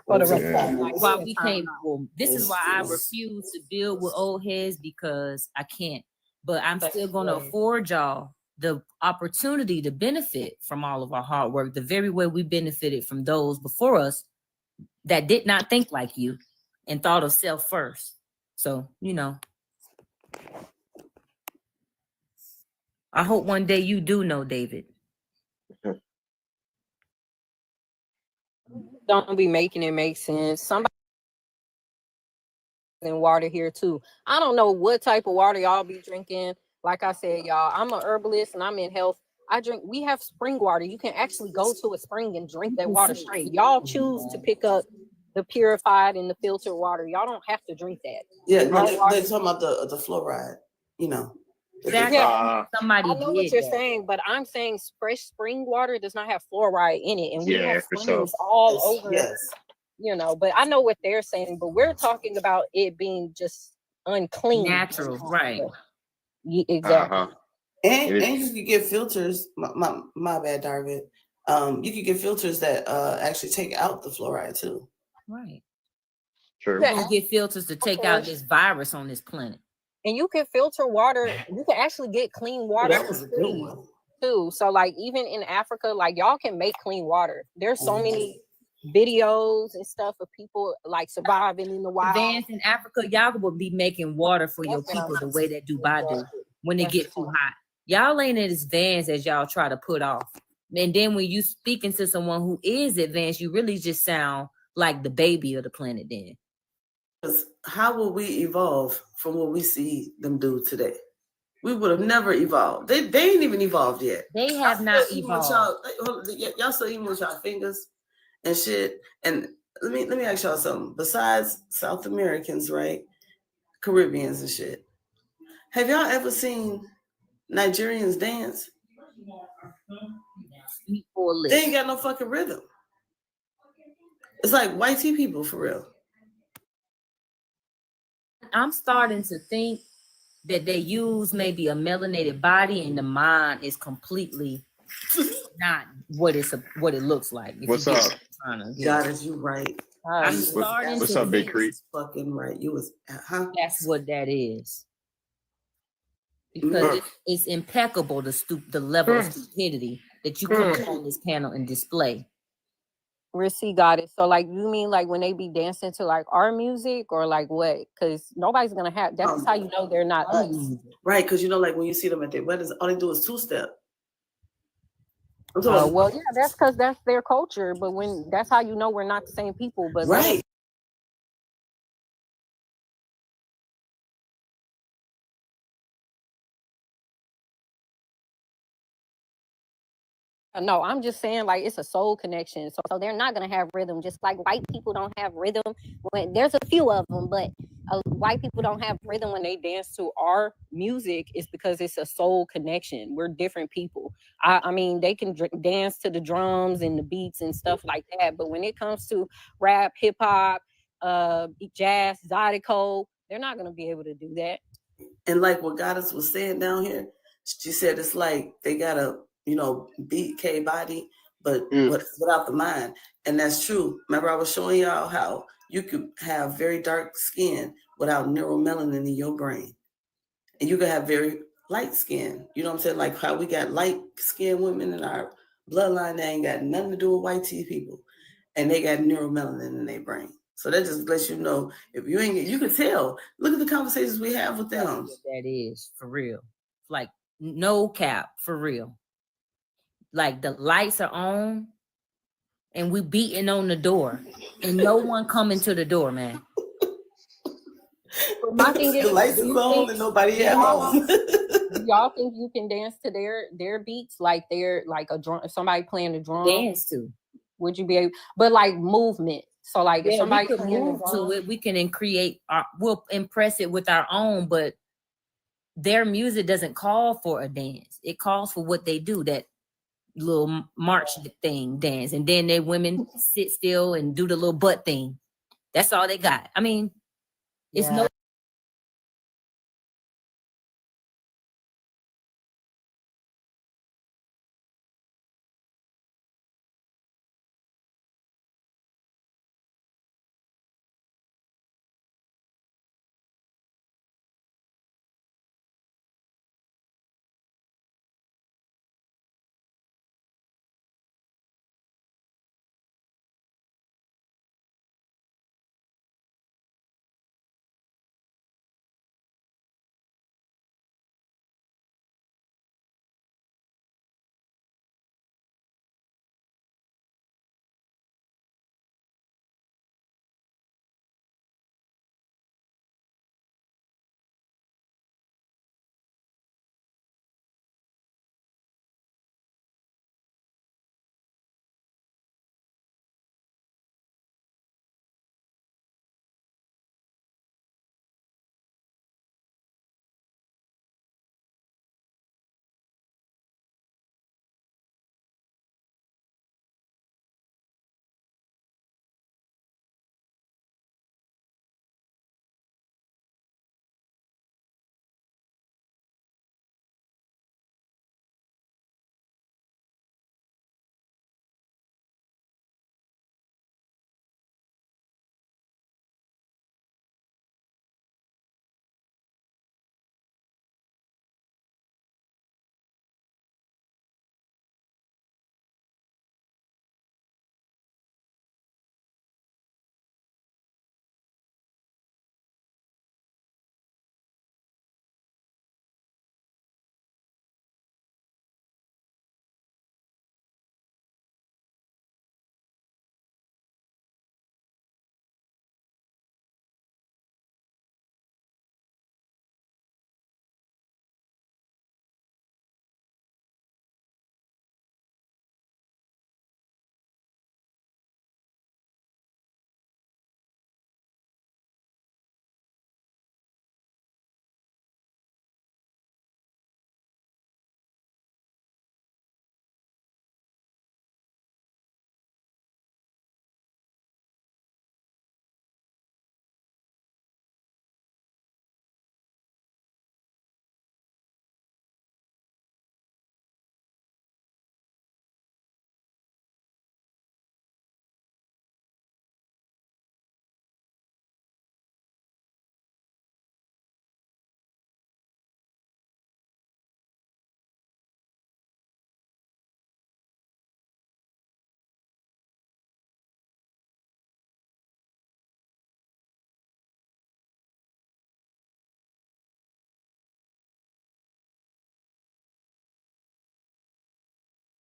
Why we can't? Well, this is why I refuse to build with old heads because I can't. But I'm still going to afford y'all the opportunity to benefit from all of our hard work, the very way we benefited from those before us that did not think like you and thought of self first. So, I hope one day you do know, David. Don't be making it make sense. Somebody in water here too. I don't know what type of water y'all be drinking. Like I said, y'all, I'm a herbalist and I'm in health. We have spring water. You can actually go to a spring and drink that water straight. Y'all choose to pick up the purified and the filtered water. Y'all don't have to drink that. Yeah, no, they're talking about the fluoride, Exactly. Somebody I know what you're saying, but I'm saying fresh spring water does not have fluoride in it. And we have springs all over, but I know what they're saying, but we're talking about it being just unclean. Natural, right. Exactly. And you can get filters. My bad, David. You can get filters that actually take out the fluoride too. Right. Sure. You can get filters to take out this virus on this planet. And you can filter water. You can actually get clean water That was a good one. too. So like even in Africa, like y'all can make clean water. There's so many videos and stuff of people like surviving in the wild. Advanced in Africa, y'all will be making water for your people the way that Dubai do when it gets too hot. Y'all ain't as advanced as y'all try to put off. And then when you speaking to someone who is advanced, you really just sound like the baby of the planet then. How will we evolve from what we see them do today? We would have never evolved. They ain't even evolved yet. They have not evolved. Y'all still even with y'all fingers and shit. And let me ask y'all something. Besides South Americans, right? Caribbeans and shit. Have y'all ever seen Nigerians dance? They ain't got no fucking rhythm. It's like white tea people for real. I'm starting to think that they use maybe a melanated body and the mind is completely not what it looks like. What's up? God, is you right? I'm starting What's to up, Big think Creek? Fucking right. You was that's what that is. Because it's impeccable the level of stupidity that you put on this panel and display. Receipt goddess. So like you mean like when they be dancing to like our music or like what? Because nobody's gonna have that's how you know they're not us. Right, because you know, like when you see them at their weddings, all they do is two-step. I'm talking Well, yeah, that's because that's their culture. But when that's how you know we're not the same people. But right. No, I'm just saying like it's a soul connection. So they're not gonna have rhythm, just like white people don't have rhythm. When there's a few of them, but white people don't have rhythm when they dance to our music. Is because it's a soul connection. We're different people. I mean, they can dance to the drums and the beats and stuff like that. But when it comes to rap, hip hop, jazz, zydeco, they're not gonna be able to do that. And like what Goddess was saying down here, she said it's like they gotta, beat K body, but without the mind. And that's true. Remember, I was showing y'all how you could have very dark skin without neuromelanin in your brain. And you could have very light skin. You know what I'm saying? Like how we got light skinned women in our bloodline that ain't got nothing to do with white tea people. And they got neuromelanin in their brain. So that just lets you know if you ain't, you can tell. Look at the conversations we have with them. That is for real. Like no cap, for real. Like the lights are on and we beating on the door and no one coming to the door, man. My thing is, the lights is on and nobody at home. Do y'all think you can dance to their beats like they're like a drum? Somebody playing the drum. Dance to. Would you be able? But like movement. So like if somebody we could move to it, we can create. We'll impress it with our own, but their music doesn't call for a dance. It calls for what they do. That little march thing, dance, and then they women sit still and do the little butt thing. That's all they got. I mean, it's no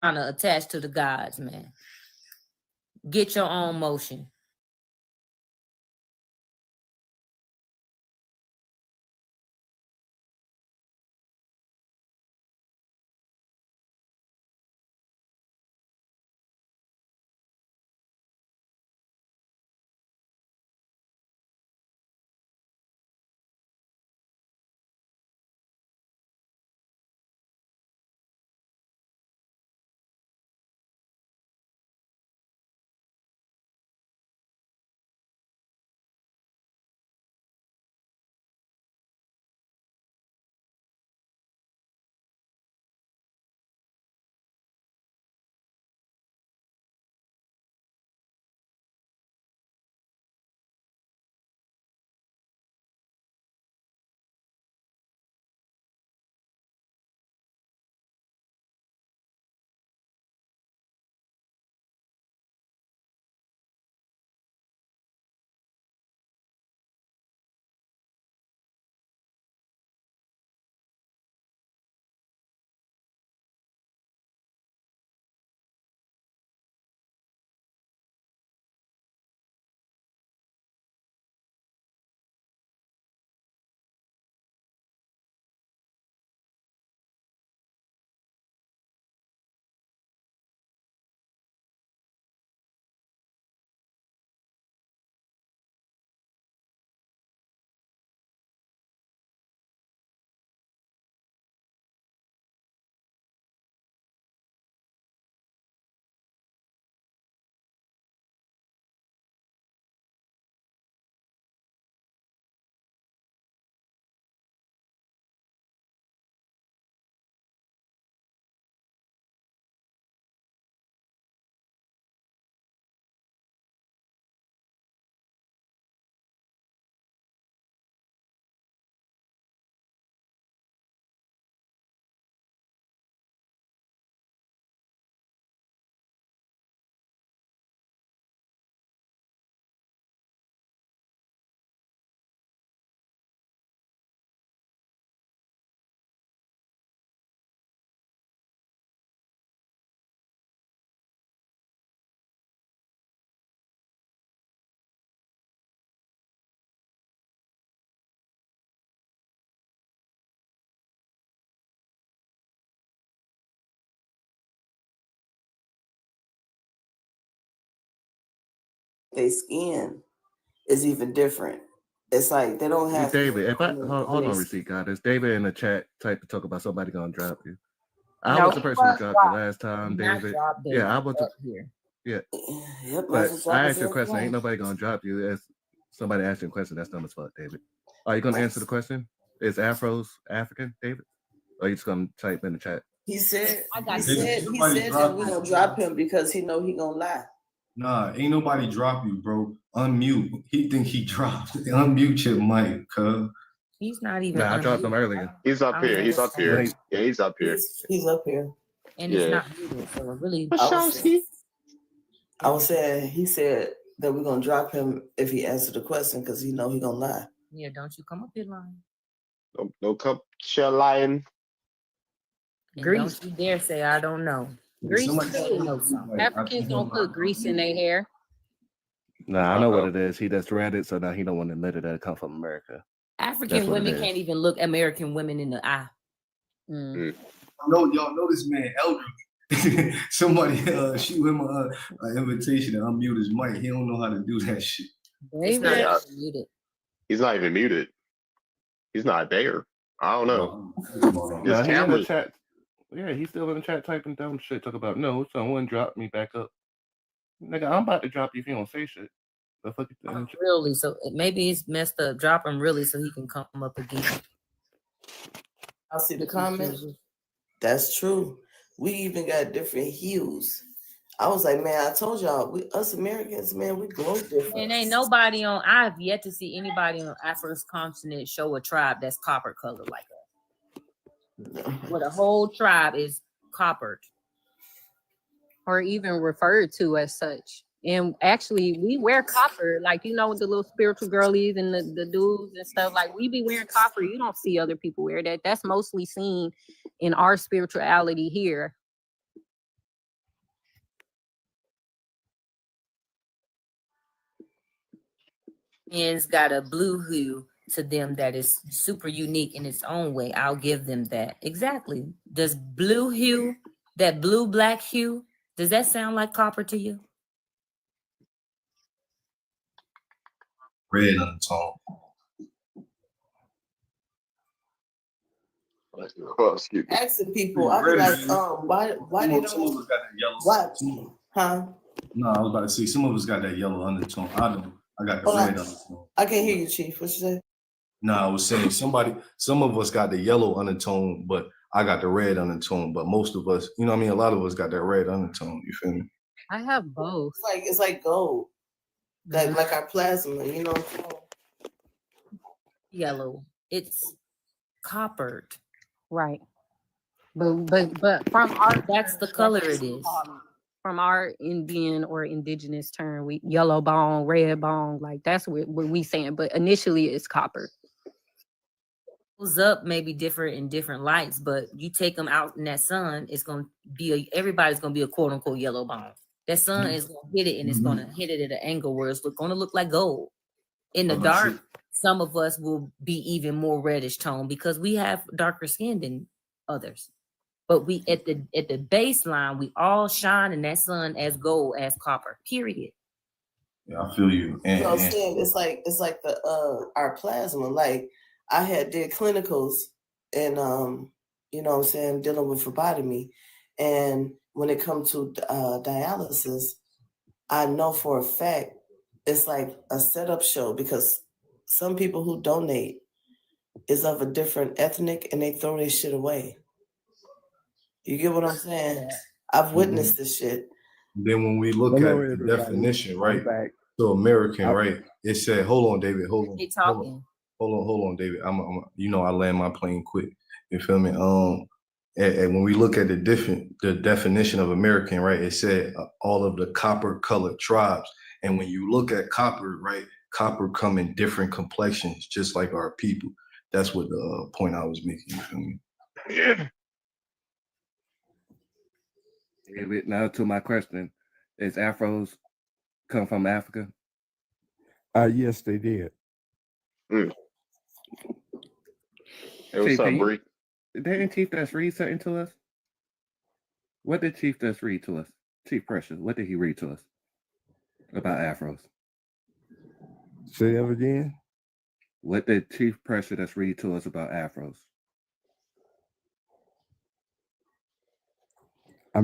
trying to attach to the gods, man. Get your own motion. Their skin is even different. It's like they don't Hey, have David, if I on hold their on, skin. receipt God, is David in the chat type to talk about somebody gonna drop you? I No, was the he person who was dropped you dropped. last time, Not David. drop Yeah, David I was the, up here. yeah. Yep, I But just I dropped asked you a his question. Ain't ass. nobody gonna drop you. If somebody asks you a question, that's dumb as fuck, David. Are you gonna answer the question? Is Afro's African, David? Or are you just gonna type in the chat? He said I got he you. said Nobody that dropped we you. gonna drop him because he know he gonna lie. Nah, ain't nobody drop you, bro. Unmute. He think he dropped. Unmute your mic, cuz. He's not even. Nah, I dropped him unmuted. earlier. He's up I don't here. know He's what's up going here. on. Yeah, he's up here. He's up here. And it's Yeah. not muted, so really. I was saying he said that we're gonna drop him if he answered the question because he know he gonna lie. Yeah, don't you come up here lying. No cup shell lying. And Grease. don't you dare say I don't know. Grease Somebody too. know something. Africans don't put grease in their hair. Nah, I know what it is. He just read it, so now he don't want to admit it that it come from America. African what it women is. can't even look American women in the eye. Mm. Y'all know this man elderly. Somebody shoot him an invitation to unmute his mic. He don't know how to do that shit. It's not Yeah. even muted. He's not even muted. He's not there. I don't know. Nah, His he in the camera's chat. Yeah, he's still in the chat typing dumb shit. Talk about no, someone dropped me back up. Nigga, I'm about to drop you if you don't say shit. The fuck you think? Really, so maybe it's messed up. Drop him really so he can come up again. I see the comment. That's true. We even got different hues. I was like, man, I told y'all, us Americans, man, we glow different. And ain't nobody on. I've yet to see anybody on Africa's continent show a tribe that's copper colored like us. Where the whole tribe is coppered. Or even referred to as such. And actually, we wear copper, like, you know, the little spiritual girlies and the dudes and stuff. Like, we be wearing copper. You don't see other people wear that. That's mostly seen in our spirituality here. It's got a blue hue to them that is super unique in its own way. I'll give them that. Exactly. Does blue hue, that blue black hue, does that sound like copper to you? Red undertone. Excuse me. Asking people, I be like, why they Some of don't, us got that yellow. why, huh? No, I was about to say some of us got that yellow undertone. I got the Hold on. red undertone. I can't hear you, Chief. What you say? No, I was saying some of us got the yellow undertone, but I got the red undertone. But most of us, you know what I mean? A lot of us got that red undertone. You feel me? I have both. It's like gold. Like our plasma, you know what I'm saying? Yellow. It's coppered. Right. But from our That's the color it is. From our Indian or indigenous term, we yellow bone, red bone, like that's what we saying. But initially it's copper. Goes up maybe different in different lights, but you take them out in that sun, it's gonna be everybody's gonna be a quote unquote yellow bone. That sun is gonna hit it and it's gonna hit it at an angle where it's gonna look like gold. In the dark, some of us will be even more reddish tone because we have darker skin than others. But we at the baseline, we all shine in that sun as gold, as copper. Period. Yeah, I feel you. You know what I'm saying? It's like the our plasma. Like I did clinicals and you know what I'm saying, dealing with phlebotomy. And when it comes to dialysis, I know for a fact it's like a setup show because some people who donate is of a different ethnic and they throw their shit away. You get what I'm saying? I've witnessed this shit. Then when we look Hello, at the everybody. definition, I'm right? back. So American, right? It said, hold on, David, hold on. They talking. Hold on, David. I'm I land my plane quick. You feel me? And when we look at the definition of American, right? It said all of the copper colored tribes. And when you look at copper, right? Copper come in different complexions, just like our people. That's what the point I was making. You feel me? Yeah. David, now to my question: is Afros come from Africa? Yes, they did. Hey, what's up, Bree? Didn't Chief Dust read something to us? What did Chief Dust read to us? Chief Precious, what did he read to us about Afros? Say that again. What did Chief Precious read to us about Afros? I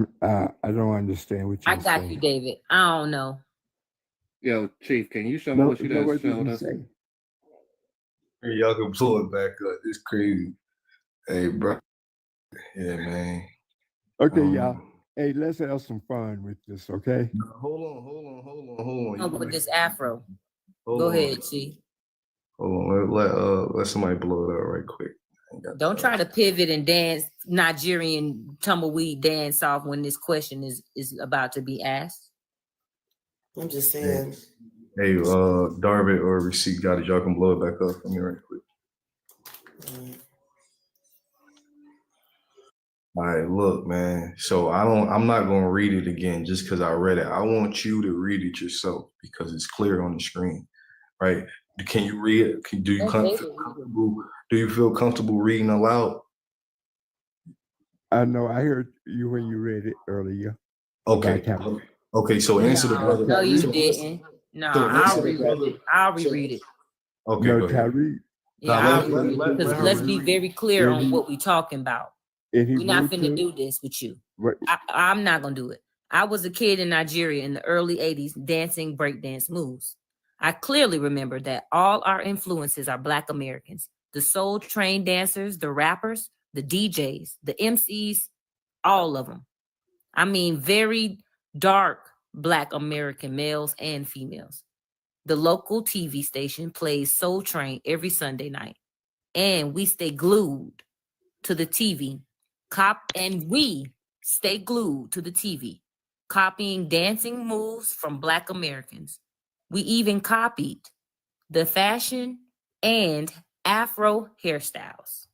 don't understand what you're I saying. got you, David. I don't know. Yo, Chief, can you show me what you what just did showed he us? say? Hey, y'all can pull it back up. It's crazy. Hey, bro. Yeah, man. Okay, y'all. Hey, let's have some fun with this, okay? Hold on. With this Afro. Hold Go on. ahead, Chief. Hold on. Let somebody blow it up right quick. Don't try to pivot and dance Nigerian tumbleweed dance off when this question is about to be asked. I'm just saying. Hey, Darvin or Receipt got it. Y'all can blow it back up for me right quick. All right, look, man. So I'm not gonna read it again just because I read it. I want you to read it yourself because it's clear on the screen, right? Can you read it? Do you feel comfortable? Do you feel comfortable reading aloud? I know. I heard you when you read it earlier. Okay. Okay. So answer the brother. No, you didn't. No, I'll reread it. I'll reread it. Okay. No, go ahead. Tyree. Yeah, I'll reread it. Because let's be very clear on what we're talking about. We're not finna do this with you. I'm not gonna do it. I was a kid in Nigeria in the early 80s dancing breakdance moves. I clearly remember that all our influences are Black Americans. The soul trained dancers, the rappers, the DJs, the MCs, all of them. I mean, very dark Black American males and females. The local TV station plays Soul Train every Sunday night. And we stay glued to the TV. We stay glued to the TV, copying dancing moves from Black Americans. We even copied the fashion and Afro hairstyles.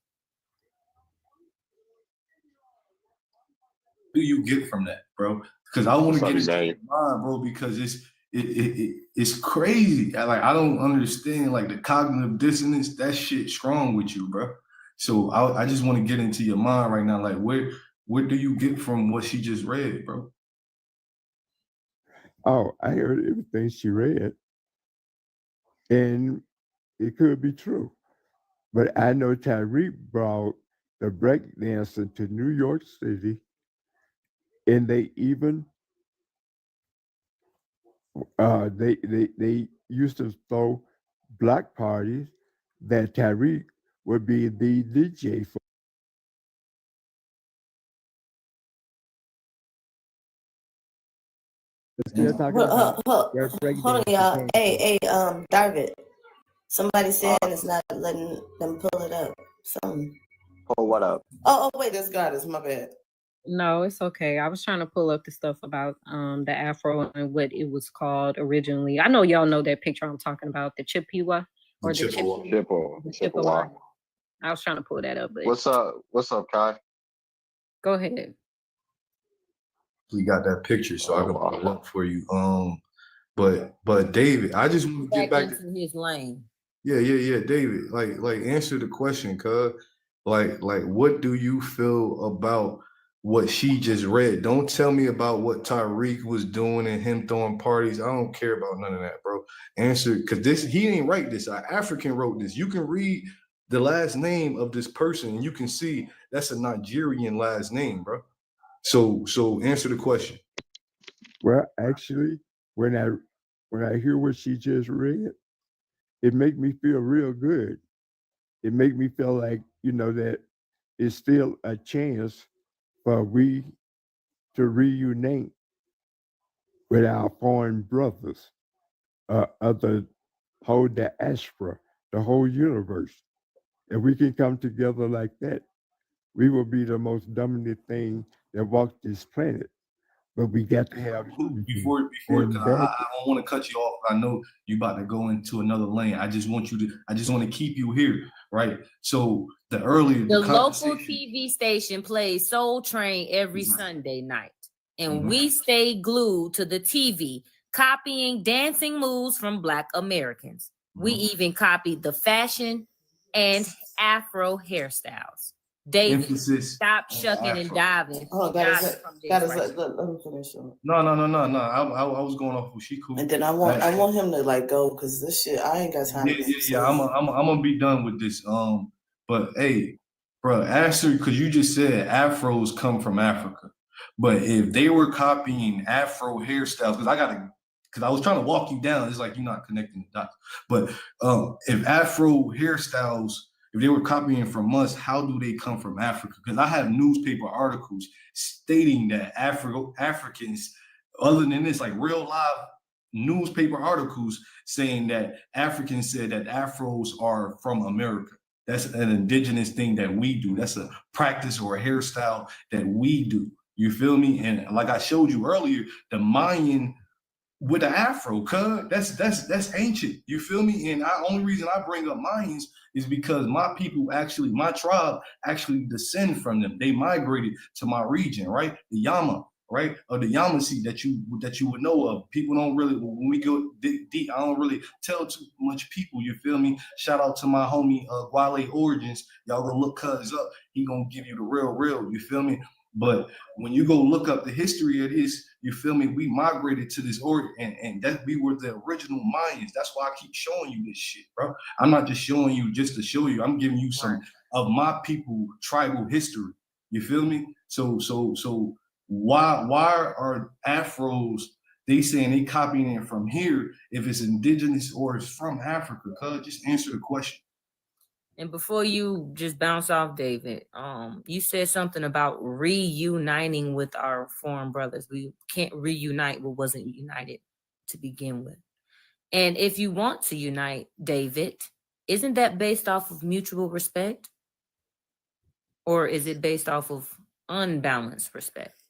What do you get from that, bro? Because I want to get into your mind, bro, because it's crazy. I don't understand like the cognitive dissonance. That shit strong with you, bro. So I just want to get into your mind right now. Like what do you get from what she just read, bro? Oh, I heard everything she read, and it could be true. But I know Tyreek brought the breakdancer to New York City, and they even they used to throw block parties that Tyreek would be the DJ for. Still talking about their Hold on, breakdance y'all. in Hey, David. Somebody saying it's not letting them pull it up. Something. Pull what up? Oh, wait, that's Goddess. My bad. No, it's okay. I was trying to pull up the stuff about the afro and what it was called originally. I know y'all know that picture I'm talking about, the Chippewa or the Chippewa. I was trying to pull that up, but What's up, Kai? go ahead. We got that picture, so I can pull it up for you. But David, I just want to get back into his lane. Yeah, David. Like answer the question, cuz. Like what do you feel about what she just read? Don't tell me about what Tyreek was doing and him throwing parties. I don't care about none of that, bro. Answer, because he ain't write this. An African wrote this. You can read the last name of this person and you can see that's a Nigerian last name, bro. So answer the question. Well, actually, when I hear what she just read, it make me feel real good. It make me feel like, that it's still a chance for we to reunite with our foreign brothers of the whole diaspora, the whole universe. If we can come together like that, we will be the most dominant thing that walks this planet. But we got to have before I don't want to cut you off. I know you about to go into another lane. I just want to keep you here, right? So the local TV station plays Soul Train every Sunday night, and we stay glued to the TV, copying dancing moves from Black Americans. We even copied the fashion and Afro hairstyles. David, stop shucking and diving. Oh, let me finish. No. I was going off. She cool. And then I want him to go because this shit I ain't got time. Yeah. I'm gonna be done with this. But hey, bro, answer because you just said Afros come from Africa, but if they were copying Afro hairstyles, because I was trying to walk you down, it's like you're not connecting the dots. But if Afro hairstyles, if they were copying from us, how do they come from Africa? Because I have newspaper articles stating that Africans, other than this, like real live newspaper articles saying that Africans said that Afros are from America. That's an indigenous thing that we do. That's a practice or a hairstyle that we do. You feel me? And like I showed you earlier, the Mayan with the Afro, cuz that's ancient. You feel me? And only reason I bring up Mayans is because my tribe actually descend from them. They migrated to my region, right? The Yama, right? Or the Yamasee that you would know of. People don't really, when we go deep, I don't really tell too much people, you feel me? Shout out to my homie Wale Origins. Y'all go look cuz up. He gonna give you the real, you feel me? But when you go look up the history of this, you feel me? We migrated to this order, and that we were the original Mayans. That's why I keep showing you this shit, bro. I'm not just showing you just to show you. I'm giving you some of my people tribal history. You feel me? So why are Afros? They saying they copying it from here if it's indigenous or it's from Africa? Cuz just answer the question. And before you just bounce off, David, you said something about reuniting with our foreign brothers. We can't reunite what wasn't united to begin with. And if you want to unite, David, isn't that based off of mutual respect? Or is it based off of unbalanced respect?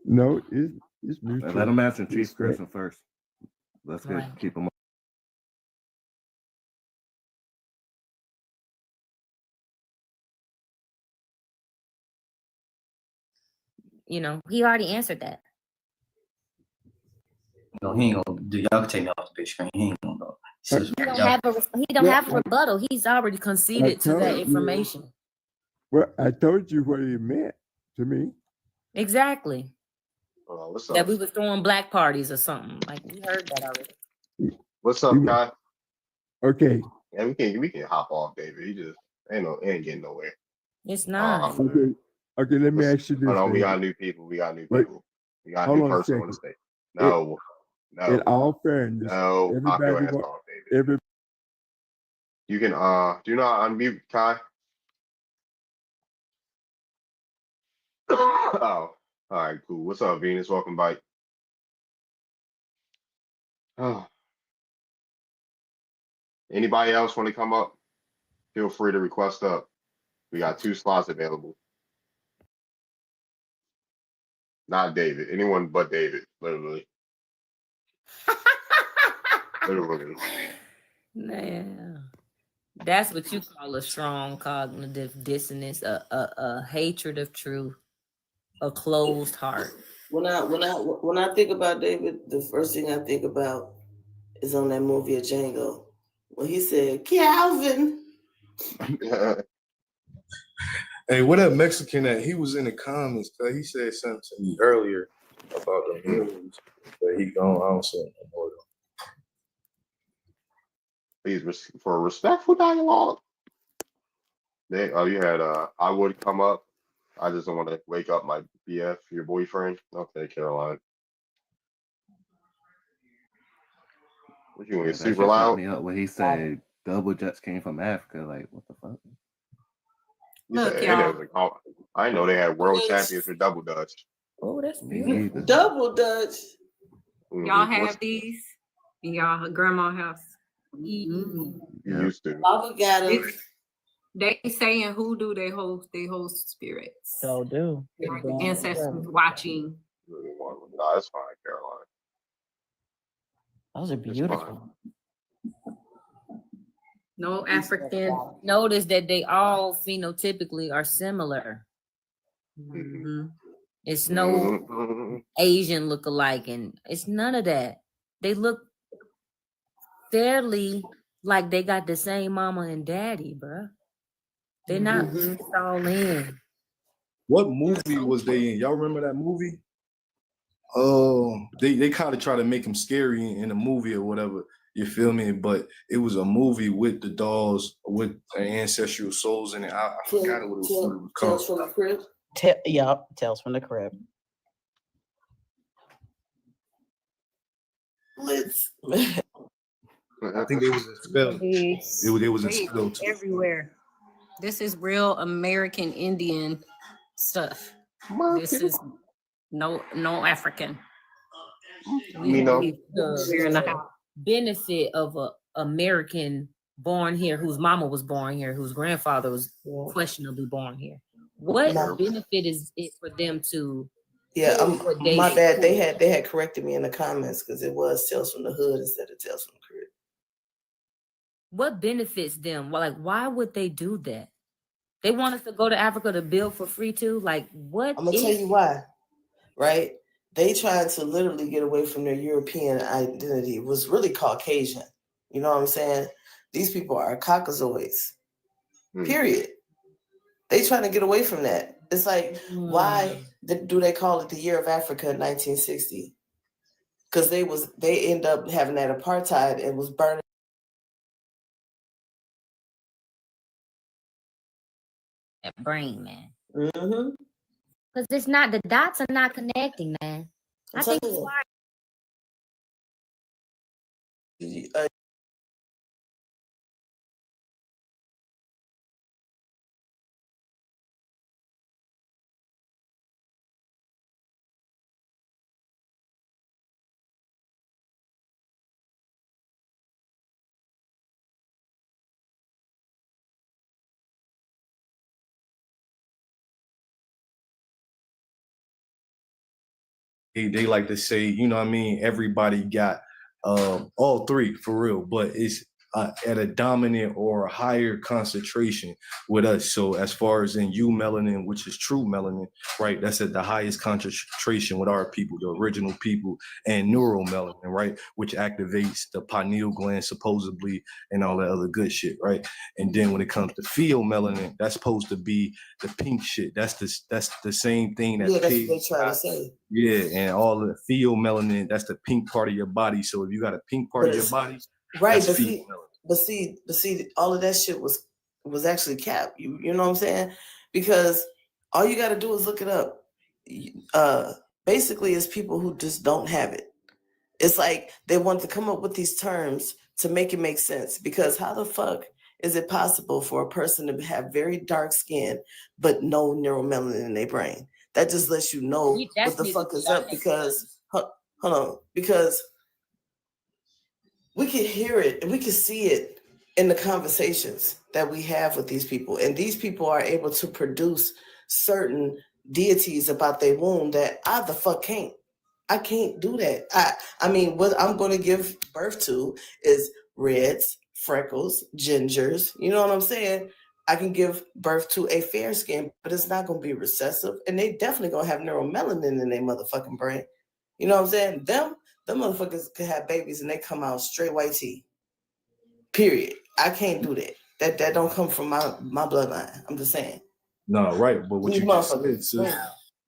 No, it's mutual. Let them answer Chief Christian first. Let's keep them. He already answered that. You know, he ain't gonna do. Y'all can take me off the big screen. He ain't gonna go. He don't have a rebuttal. He's already conceded to that information. Well, I told you what he meant to me. Exactly. What's That up? we was throwing black parties or something. Like we heard that already. What's up, Kai? Okay. Yeah, we can hop off, David. He just ain't getting nowhere. It's not. Okay, let me ask you this. Hold on, we David. got new people. We got new Wait, people. We got a hold new on a person on the second. stage. No, In all fairness, no, pop your everybody ass want off, David. You can do not unmute Kai. Oh, all right, cool. What's up, Venus? Welcome back. Oh. Anybody else want to come up? Feel free to request up. We got 2 slots available. Not David. Anyone but David, literally. Literally. Man, that's what you call a strong cognitive dissonance, a hatred of truth, a closed heart. When I think about David, the first thing I think about is on that movie of Django when he said, "Calvin." Hey, what that Mexican at? He was in the comments. He said something to me earlier about the millions that he gone. I don't say it no more. Please, for a respectful dialogue. You had I would come up. I just don't want to wake up my BF, your boyfriend. Okay, Caroline. What you want to That super shit fucked loud? me up when he said double jets came from Africa. Like, what the fuck? You Look, said, and y'all. it was like, oh, I didn't know they had world champions for double dutch. Oh, that's Me beautiful. either. Double Dutch. Y'all Mhm. have these in y'all grandma house. You used to. Papa got him. They say in hoodoo they host spirits. So do. Like the ancestors watching. No, that's fine, Caroline. Those are It's beautiful. No African. Notice that they all phenotypically are similar. Mhm. It's no Mhm. Asian look-alike, and it's none of that. They look fairly like they got the same mama and daddy, bruh. They're not mixed all in. What movie was they in? Y'all remember that movie? They kind of try to make him scary in a movie or whatever. You feel me? But it was a movie with the dolls with ancestral souls in it. I forgot what it was called. Tales from the Crypt. Yup, Tales from the Crib. Blitz. I think they was in spell. It was in spell too. Everywhere. This is real American Indian stuff. This is no African. We know. have the benefit of a American born here, whose mama was born here, whose grandfather was questionably born here. What benefit is it for them to? Yeah, what they my bad. support? They had corrected me in the comments because it was Tales from the Hood instead of Tales from the Crib. What benefits them? Well, like, why would they do that? They want us to go to Africa to build for free too? Like, what? I'm gonna tell you why, right? They tried to literally get away from their European identity. It was really Caucasian. You know what I'm saying? These people are Caucasoids. Period. They trying to get away from that. It's like, why do they call it the Year of Africa in 1960? Because they end up having that apartheid and was burning. That brain, man. Mm-hmm. Because it's not, the dots are not connecting, man. I think it's why. They like to say, you know what I mean, everybody got all three for real, but it's at a dominant or a higher concentration with us. So as far as in eumelanin, which is true melanin, right? That's at the highest concentration with our people, the original people, and neuromelanin, right? Which activates the pineal gland supposedly and all that other good shit, right? And then when it comes to pheomelanin, that's supposed to be the pink shit. That's the same thing that Yeah, that's what pigs they try to got. say. Yeah, and all the pheomelanin, that's the pink part of your body. So if you got a pink part But of your it's body, right, that's but see, all of that shit was actually cap. You know what I'm saying? Because all you got to do is look it up. Basically, it's people who just don't have it. It's like they want to come up with these terms to make it make sense. Because how the fuck is it possible for a person to have very dark skin but no neuromelanin in their brain? That just lets you know what the fuck is up. Because hold on, because we can hear it and we can see it in the conversations that we have with these people. And these people are able to produce certain deities about their womb that I the fuck can't. I can't do that. I mean, what I'm going to give birth to is reds, freckles, gingers. You know what I'm saying? I can give birth to a fair skin, but it's not going to be recessive. And they definitely going to have neuromelanin in their motherfucking brain. You know what I'm saying? Them motherfuckers can have babies and they come out straight white tea. Period. I can't do that. That don't come from my bloodline. I'm just saying. No, right. But what you just said, sis,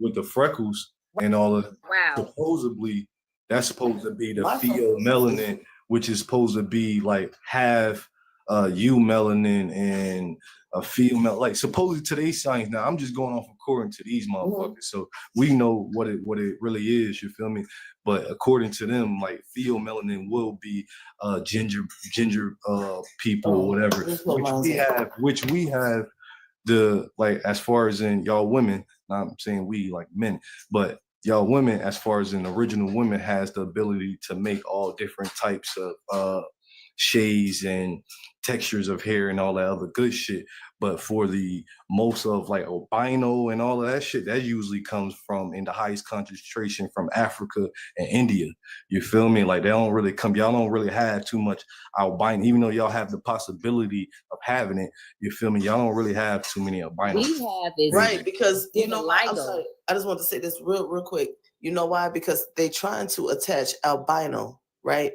with the freckles and all of supposedly that's supposed to be the pheomelanin, which is supposed to be like half eumelanin and a female, like supposedly today's science. Now I'm just going off according to these motherfuckers, so we know what it really is. You feel me? But according to them, like pheomelanin will be ginger people or whatever, which we have the like as far as in y'all women. Not I'm saying we like men, but y'all women, as far as an original women, has the ability to make all different types of shades and textures of hair and all that other good shit. But for the most of like albino and all of that shit, that usually comes from in the highest concentration from Africa and India. You feel me? Like they don't really come, y'all don't really have too much albino, even though y'all have the possibility of having it. You feel me? Y'all don't really have too many albino. We have is Right, because you know why? I'm vitiligo. sorry. I just want to say this real quick. You know why? Because they trying to attach albino, right,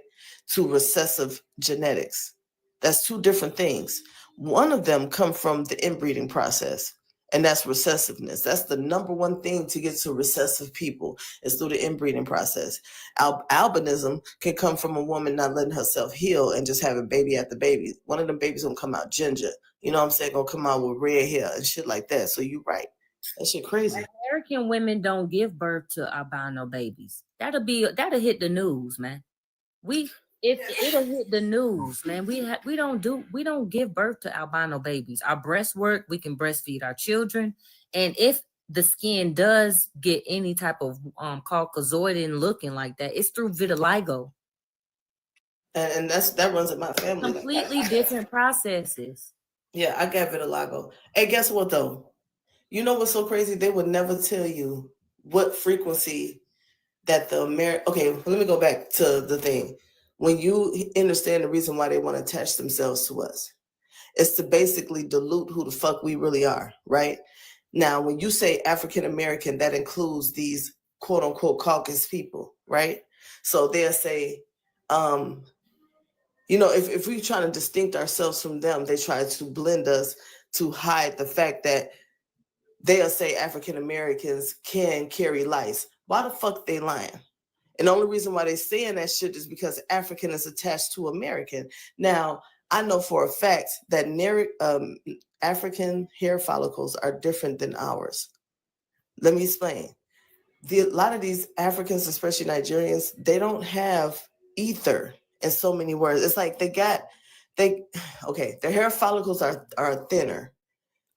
to recessive genetics. That's two different things. One of them come from the inbreeding process, and that's recessiveness. That's the number one thing to get to recessive people is through the inbreeding process. Albinism can come from a woman not letting herself heal and just having baby after baby. One of them babies gonna come out ginger. You know what I'm saying? Gonna come out with red hair and shit like that. So you're right. That shit crazy. American women don't give birth to albino babies. That'll hit the news, man. It'll hit the news, man. We don't give birth to albino babies. Our breast work, we can breastfeed our children, and if the skin does get any type of Caucasoidan looking like that, it's through vitiligo. And that runs in my family. Completely different processes. Yeah, I got vitiligo. Hey, guess what though? You know what's so crazy? They would never tell you what frequency that okay, let me go back to the thing. When you understand the reason why they want to attach themselves to us, it's to basically dilute who the fuck we really are, right? Now, when you say African American, that includes these quote unquote Caucasus people, right? So they'll say, you know, if we're trying to distinct ourselves from them, they try to blend us to hide the fact that they'll say African Americans can carry lice. Why the fuck they lying? And the only reason why they saying that shit is because African is attached to American. Now, I know for a fact that African hair follicles are different than ours. Let me explain. A lot of these Africans, especially Nigerians, they don't have ether in so many words. It's like their hair follicles are thinner.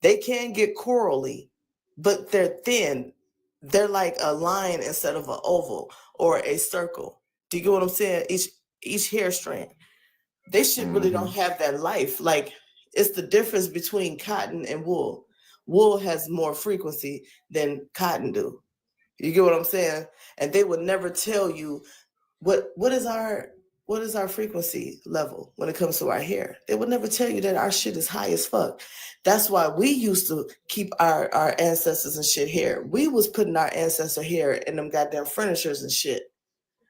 They can get corally, but they're thin. They're like a line instead of an oval or a circle. Do you get what I'm saying? Each hair strand. They shit really don't have that life. Like it's the difference between cotton and wool. Wool has more frequency than cotton do. You get what I'm saying? And they would never tell you what is our what is our frequency level when it comes to our hair? They would never tell you that our shit is high as fuck. That's why we used to keep our ancestors and shit hair. We was putting our ancestor hair in them goddamn furnitures and shit.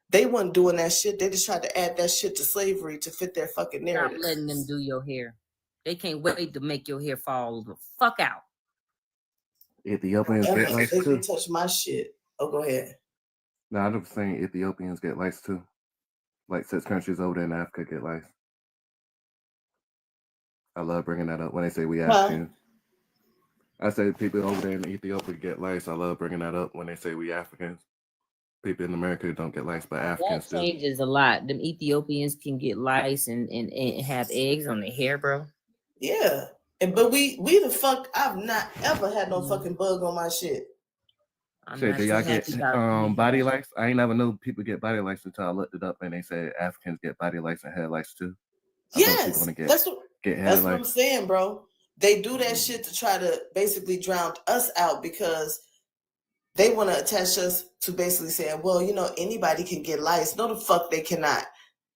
They wasn't doing that shit. They just tried to add that shit to slavery to fit their fucking Stop narrative. letting them do your hair. They can't wait to make your hair fall the fuck out. Ethiopians get lice They too. can touch my shit. Oh, go ahead. No, I'm just saying Ethiopians get lice too. Like 6 countries over there in Africa get lice. I love bringing that up when they say we Africans. I say people over there in Ethiopia get lice. I love bringing that up when they say we Africans. People in America don't get lice, but Africans That do. changes a lot. Them Ethiopians can get lice and have eggs on their hair, bro. Yeah. But we the fuck, I've not ever had no fucking bug on my shit. Shit, do y'all get body lice? I ain't never knew people get body lice until I looked it up and they said Africans get body lice and hair lice too. I thought people Yes, wanna that's hair what I'm lice. saying, bro. They do that shit to try to basically drown us out because they want to attach us to basically saying, well, you know, anybody can get lice. No, the fuck they cannot.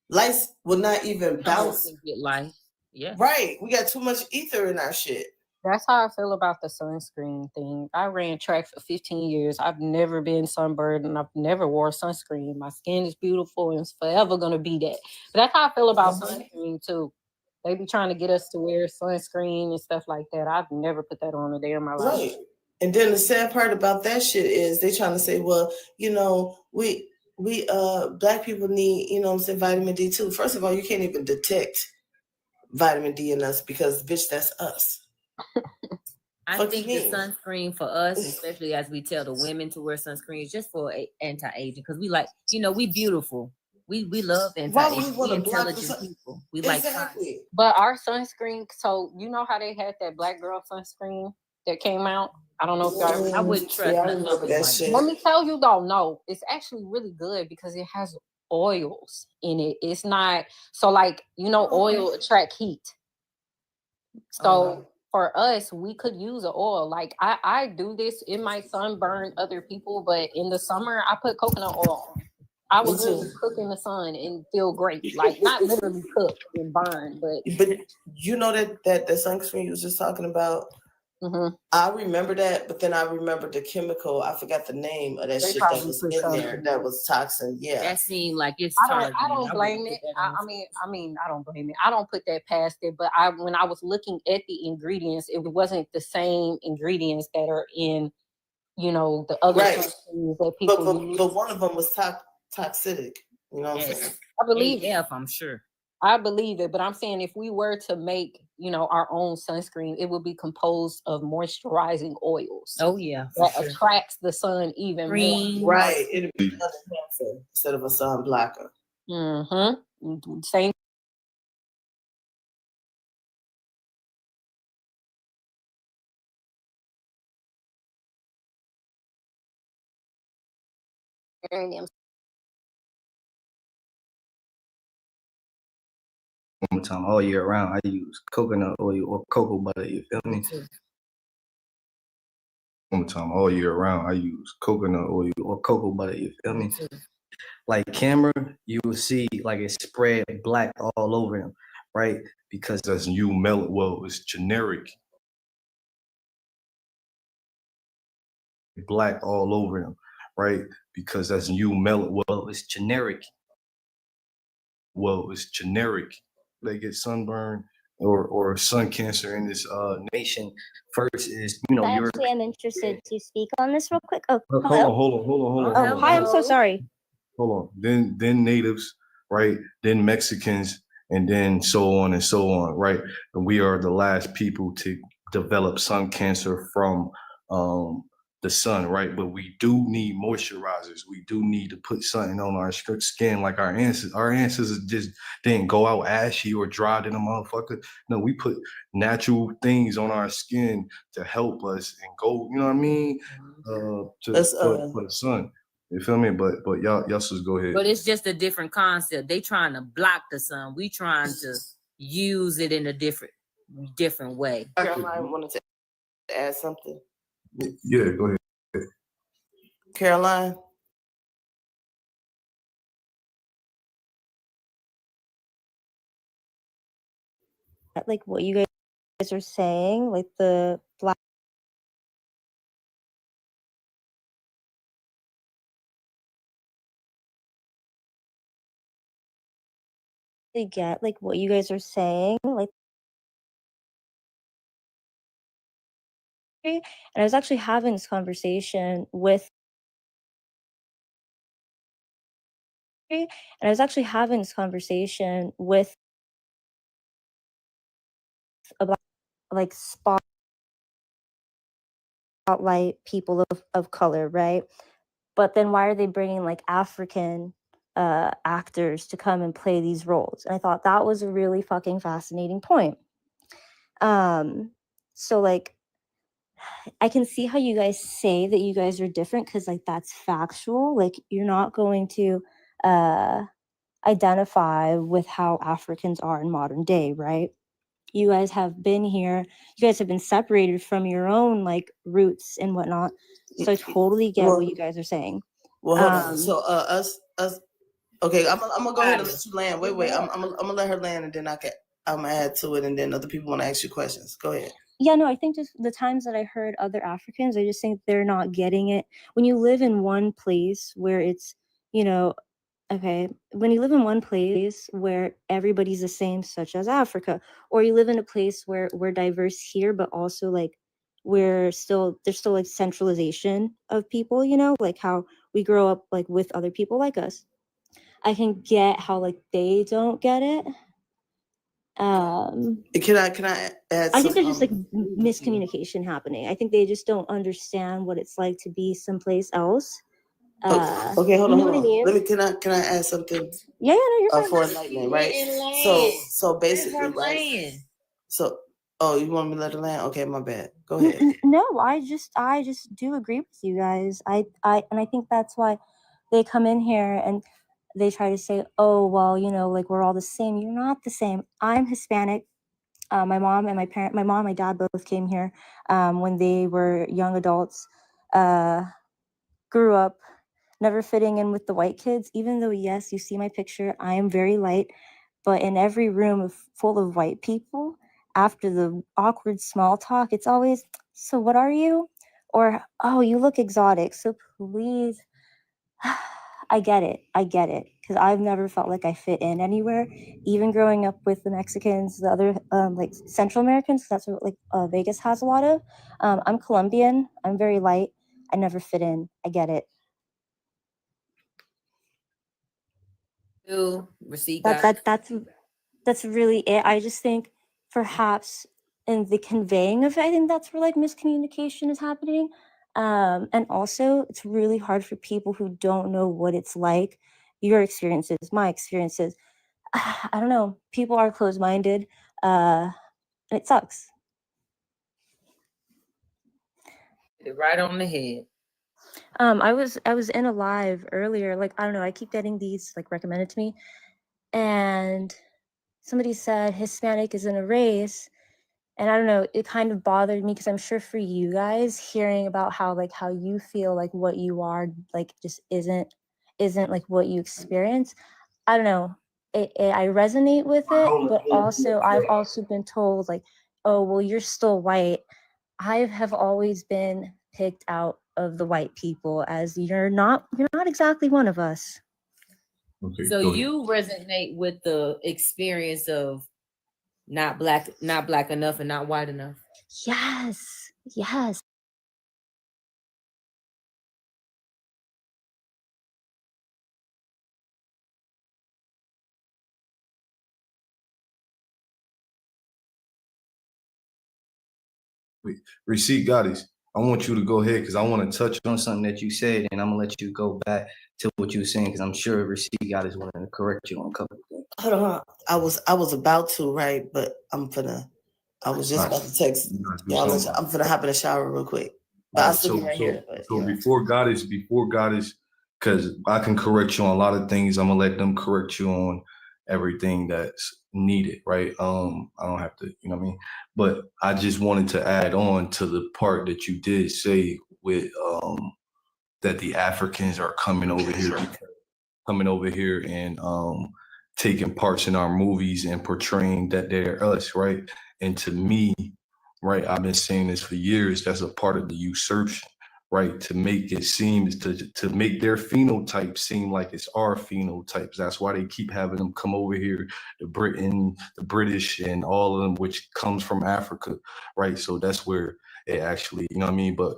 Lice will not even bounce. Can get lice. Yeah. Right. We got too much ether in our shit. That's how I feel about the sunscreen thing. I ran track for 15 years. I've never been sunburned and I've never wore sunscreen. My skin is beautiful and it's forever going to be that. But that's how I feel about sunscreen too. They be trying to get us to wear sunscreen and stuff like that. I've never put that on a day in my life. Right. And then the sad part about that shit is they trying to say, well, you know, we black people need, you know what I'm saying, vitamin D too. First of all, you can't even detect vitamin D in us because bitch, that's us. I think the sunscreen for us, especially as we tell the women to wear sunscreen, is just for anti-aging because we like, you know, we beautiful. We love anti-aging. We intelligent people. We like science. But our sunscreen, so you know how they had that black girl sunscreen that came out? I don't know if y'all. I wouldn't trust I remember that shit. Let me tell you though, no, it's actually really good because it has oils in it. It's not so like, you know, oil attract heat. So for us, we could use an oil. Like I do this, it might sunburn other people, but in the summer I put coconut oil on. I would literally cook in the sun and feel great. Like not literally cook and burn, but you know that the sunscreen you was just talking about. I remember that, but then I remember the chemical. I forgot the name of that shit that was in there. That was toxin. Yeah, that seemed like it's. I don't blame it. I mean, I don't blame it. I don't put that past it. But when I was looking at the ingredients, it wasn't the same ingredients that are in, you know, the other sunscreens that people use. But one of them was toxic. You know what I'm saying? I believe it. I'm sure. I believe it, but I'm saying if we were to make, you know, our own sunscreen, it would be composed of moisturizing oils. Oh yeah, that attracts the sun even more. Right, it'd be another cancer instead of a sun blocker. Same. One time all year round, I use coconut oil or cocoa butter. You feel me? One time all year round, I use coconut oil or cocoa butter. You feel me? Like camera, you will see like it spread black all over him, right? Because that's new melanin. Well, it's generic. Black all over him, right? Because that's new melanin. Well, it's generic. They get sunburn or sun cancer in this nation. First is, you know, Actually, I'm interested to speak on this real quick. Oh, Hold on. Oh, hi, I'm so sorry. Hold on. Then natives, right? Then Mexicans, and then so on and so on, right? And we are the last people to develop sun cancer from the sun, right? But we do need moisturizers. We do need to put something on our skin like our ancestors. Our ancestors just didn't go out ashy or dried in a motherfucker. No, we put natural things on our skin to help us and go, you know what I mean? For the sun. You feel me? But y'all just go ahead. But it's just a different concept. They trying to block the sun. We trying to use it in a different way. Caroline wanted to add something. Yeah, go ahead. Caroline. like what you guys are saying, like the black. They get like what you guys are saying, like. And I was actually having this conversation with. And I was actually having this conversation with about like spotlight people of color, right? But then why are they bringing like African actors to come and play these roles? And I thought that was a really fucking fascinating point. So like I can see how you guys say that you guys are different because like that's factual. Like you're not going to identify with how Africans are in modern day, right? You guys have been here, you guys have been separated from your own like roots and whatnot. So I totally get what you guys are saying. Well, hold on. So us. Okay, I'm gonna go ahead and let you land. Wait. I'm gonna let her land, and then I'm gonna add to it, and then other people want to ask you questions. Go ahead. Yeah, no, I think just the times that I heard other Africans, I just think they're not getting it. When you live in one place where it's, you know, okay, when you live in one place where everybody's the same, such as Africa, or you live in a place where we're diverse here, but also like there's still like centralization of people, you know, like how we grow up like with other people like us. I can get how like they don't get it. Can I add I think there's just like miscommunication happening. I think they just don't understand what it's like to be someplace else. Okay, hold on. What I mean? Can I add something? Yeah, no, you're fine. For enlightenment, right? So basically, right? So, you want me to let her land? Okay, my bad. Go ahead. No, I just do agree with you guys. I think that's why they come in here and they try to say, oh, well, you know, like we're all the same. You're not the same. I'm Hispanic. My mom and my dad both came here when they were young adults, grew up never fitting in with the white kids, even though, yes, you see my picture, I am very light, but in every room full of white people, after the awkward small talk, it's always, so what are you? Or, oh, you look exotic. So please, I get it, because I've never felt like I fit in anywhere, even growing up with the Mexicans, the other like Central Americans. That's what like Vegas has a lot of. I'm Colombian. I'm very light. I never fit in. I get it. That's really it. I just think perhaps in the conveying of it, I think that's where like miscommunication is happening. And also it's really hard for people who don't know what it's like, your experiences, my experiences. I don't know. People are closed-minded, and it sucks. Right on the head. I was in a live earlier, like I don't know, I keep getting these like recommended to me, and somebody said Hispanic isn't a race, and I don't know, it kind of bothered me because I'm sure for you guys hearing about how you feel like what you are like just isn't like what you experience. I don't know. I resonate with it, but also I've also been told like, oh well, you're still white. I have always been picked out of the white people as you're not exactly one of us. Okay, so you resonate with the experience of not black enough and not white enough. Yes. Receipt Goddess, I want you to go ahead because I want to touch on something that you said, and I'm gonna let you go back to what you were saying because I'm sure Receipt Goddess wanted to correct you on a couple of things. Hold on. I was about to, right? But I was just about to text. I'm gonna hop in the shower real quick. But I'll still be right here. So before Goddess, because I can correct you on a lot of things, I'm gonna let them correct you on everything that's needed, right? I don't have to, you know what I mean? But I just wanted to add on to the part that you did say with that the Africans are coming over here and taking parts in our movies and portraying that they're us, right? And to me, right, I've been saying this for years, that's a part of the usurpation, right? To make it seem, to make their phenotype seem like it's our phenotypes. That's why they keep having them come over here, the Britain, the British, and all of them, which comes from Africa, right? So that's where it actually, you know what I mean? But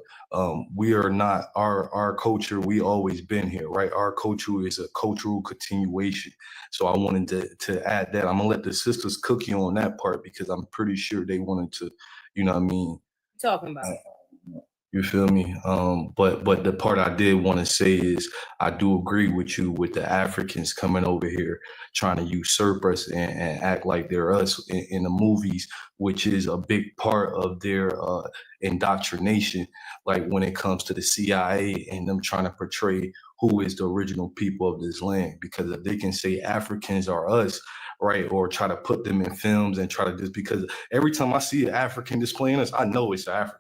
we are not, our culture, we always been here, right? Our culture is a cultural continuation. So I wanted to add that. I'm gonna let the sisters cook you on that part because I'm pretty sure they wanted to, you know what I mean? Talking about. You feel me? But the part I did want to say is I do agree with you with the Africans coming over here trying to usurp us and act like they're us in the movies, which is a big part of their indoctrination. Like when it comes to the CIA and them trying to portray who is the original people of this land, because if they can say Africans are us, right, or try to put them in films and try to just, because every time I see an African displaying us, I know it's African.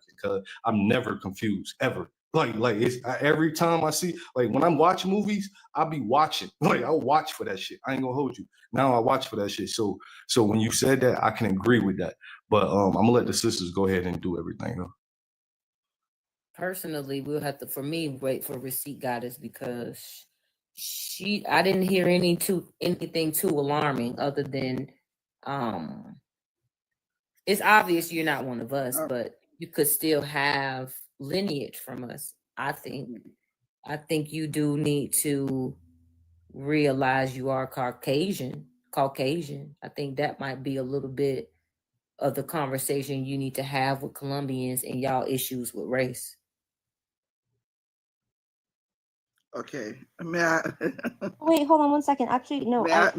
I'm never confused ever. Like it's every time I see, like when I'm watching movies, I'll be watching. Like I'll watch for that shit. I ain't gonna hold you. Now I watch for that shit. So when you said that, I can agree with that. But I'm gonna let the sisters go ahead and do everything though. Personally, we'll have to, for me, wait for Receipt Goddess because I didn't hear anything too alarming other than it's obvious you're not one of us, but you could still have lineage from us. I think you do need to realize you are Caucasian. I think that might be a little bit of the conversation you need to have with Colombians and y'all issues with race. Okay. May I? Wait, hold on 1 second. Actually, no. I'm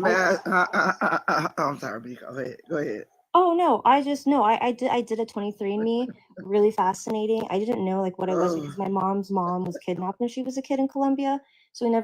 sorry, Mika. Go ahead. Oh no, I did a 23andMe, really fascinating. I didn't know like what it was because my mom's mom was kidnapped when she was a kid in Colombia, so we never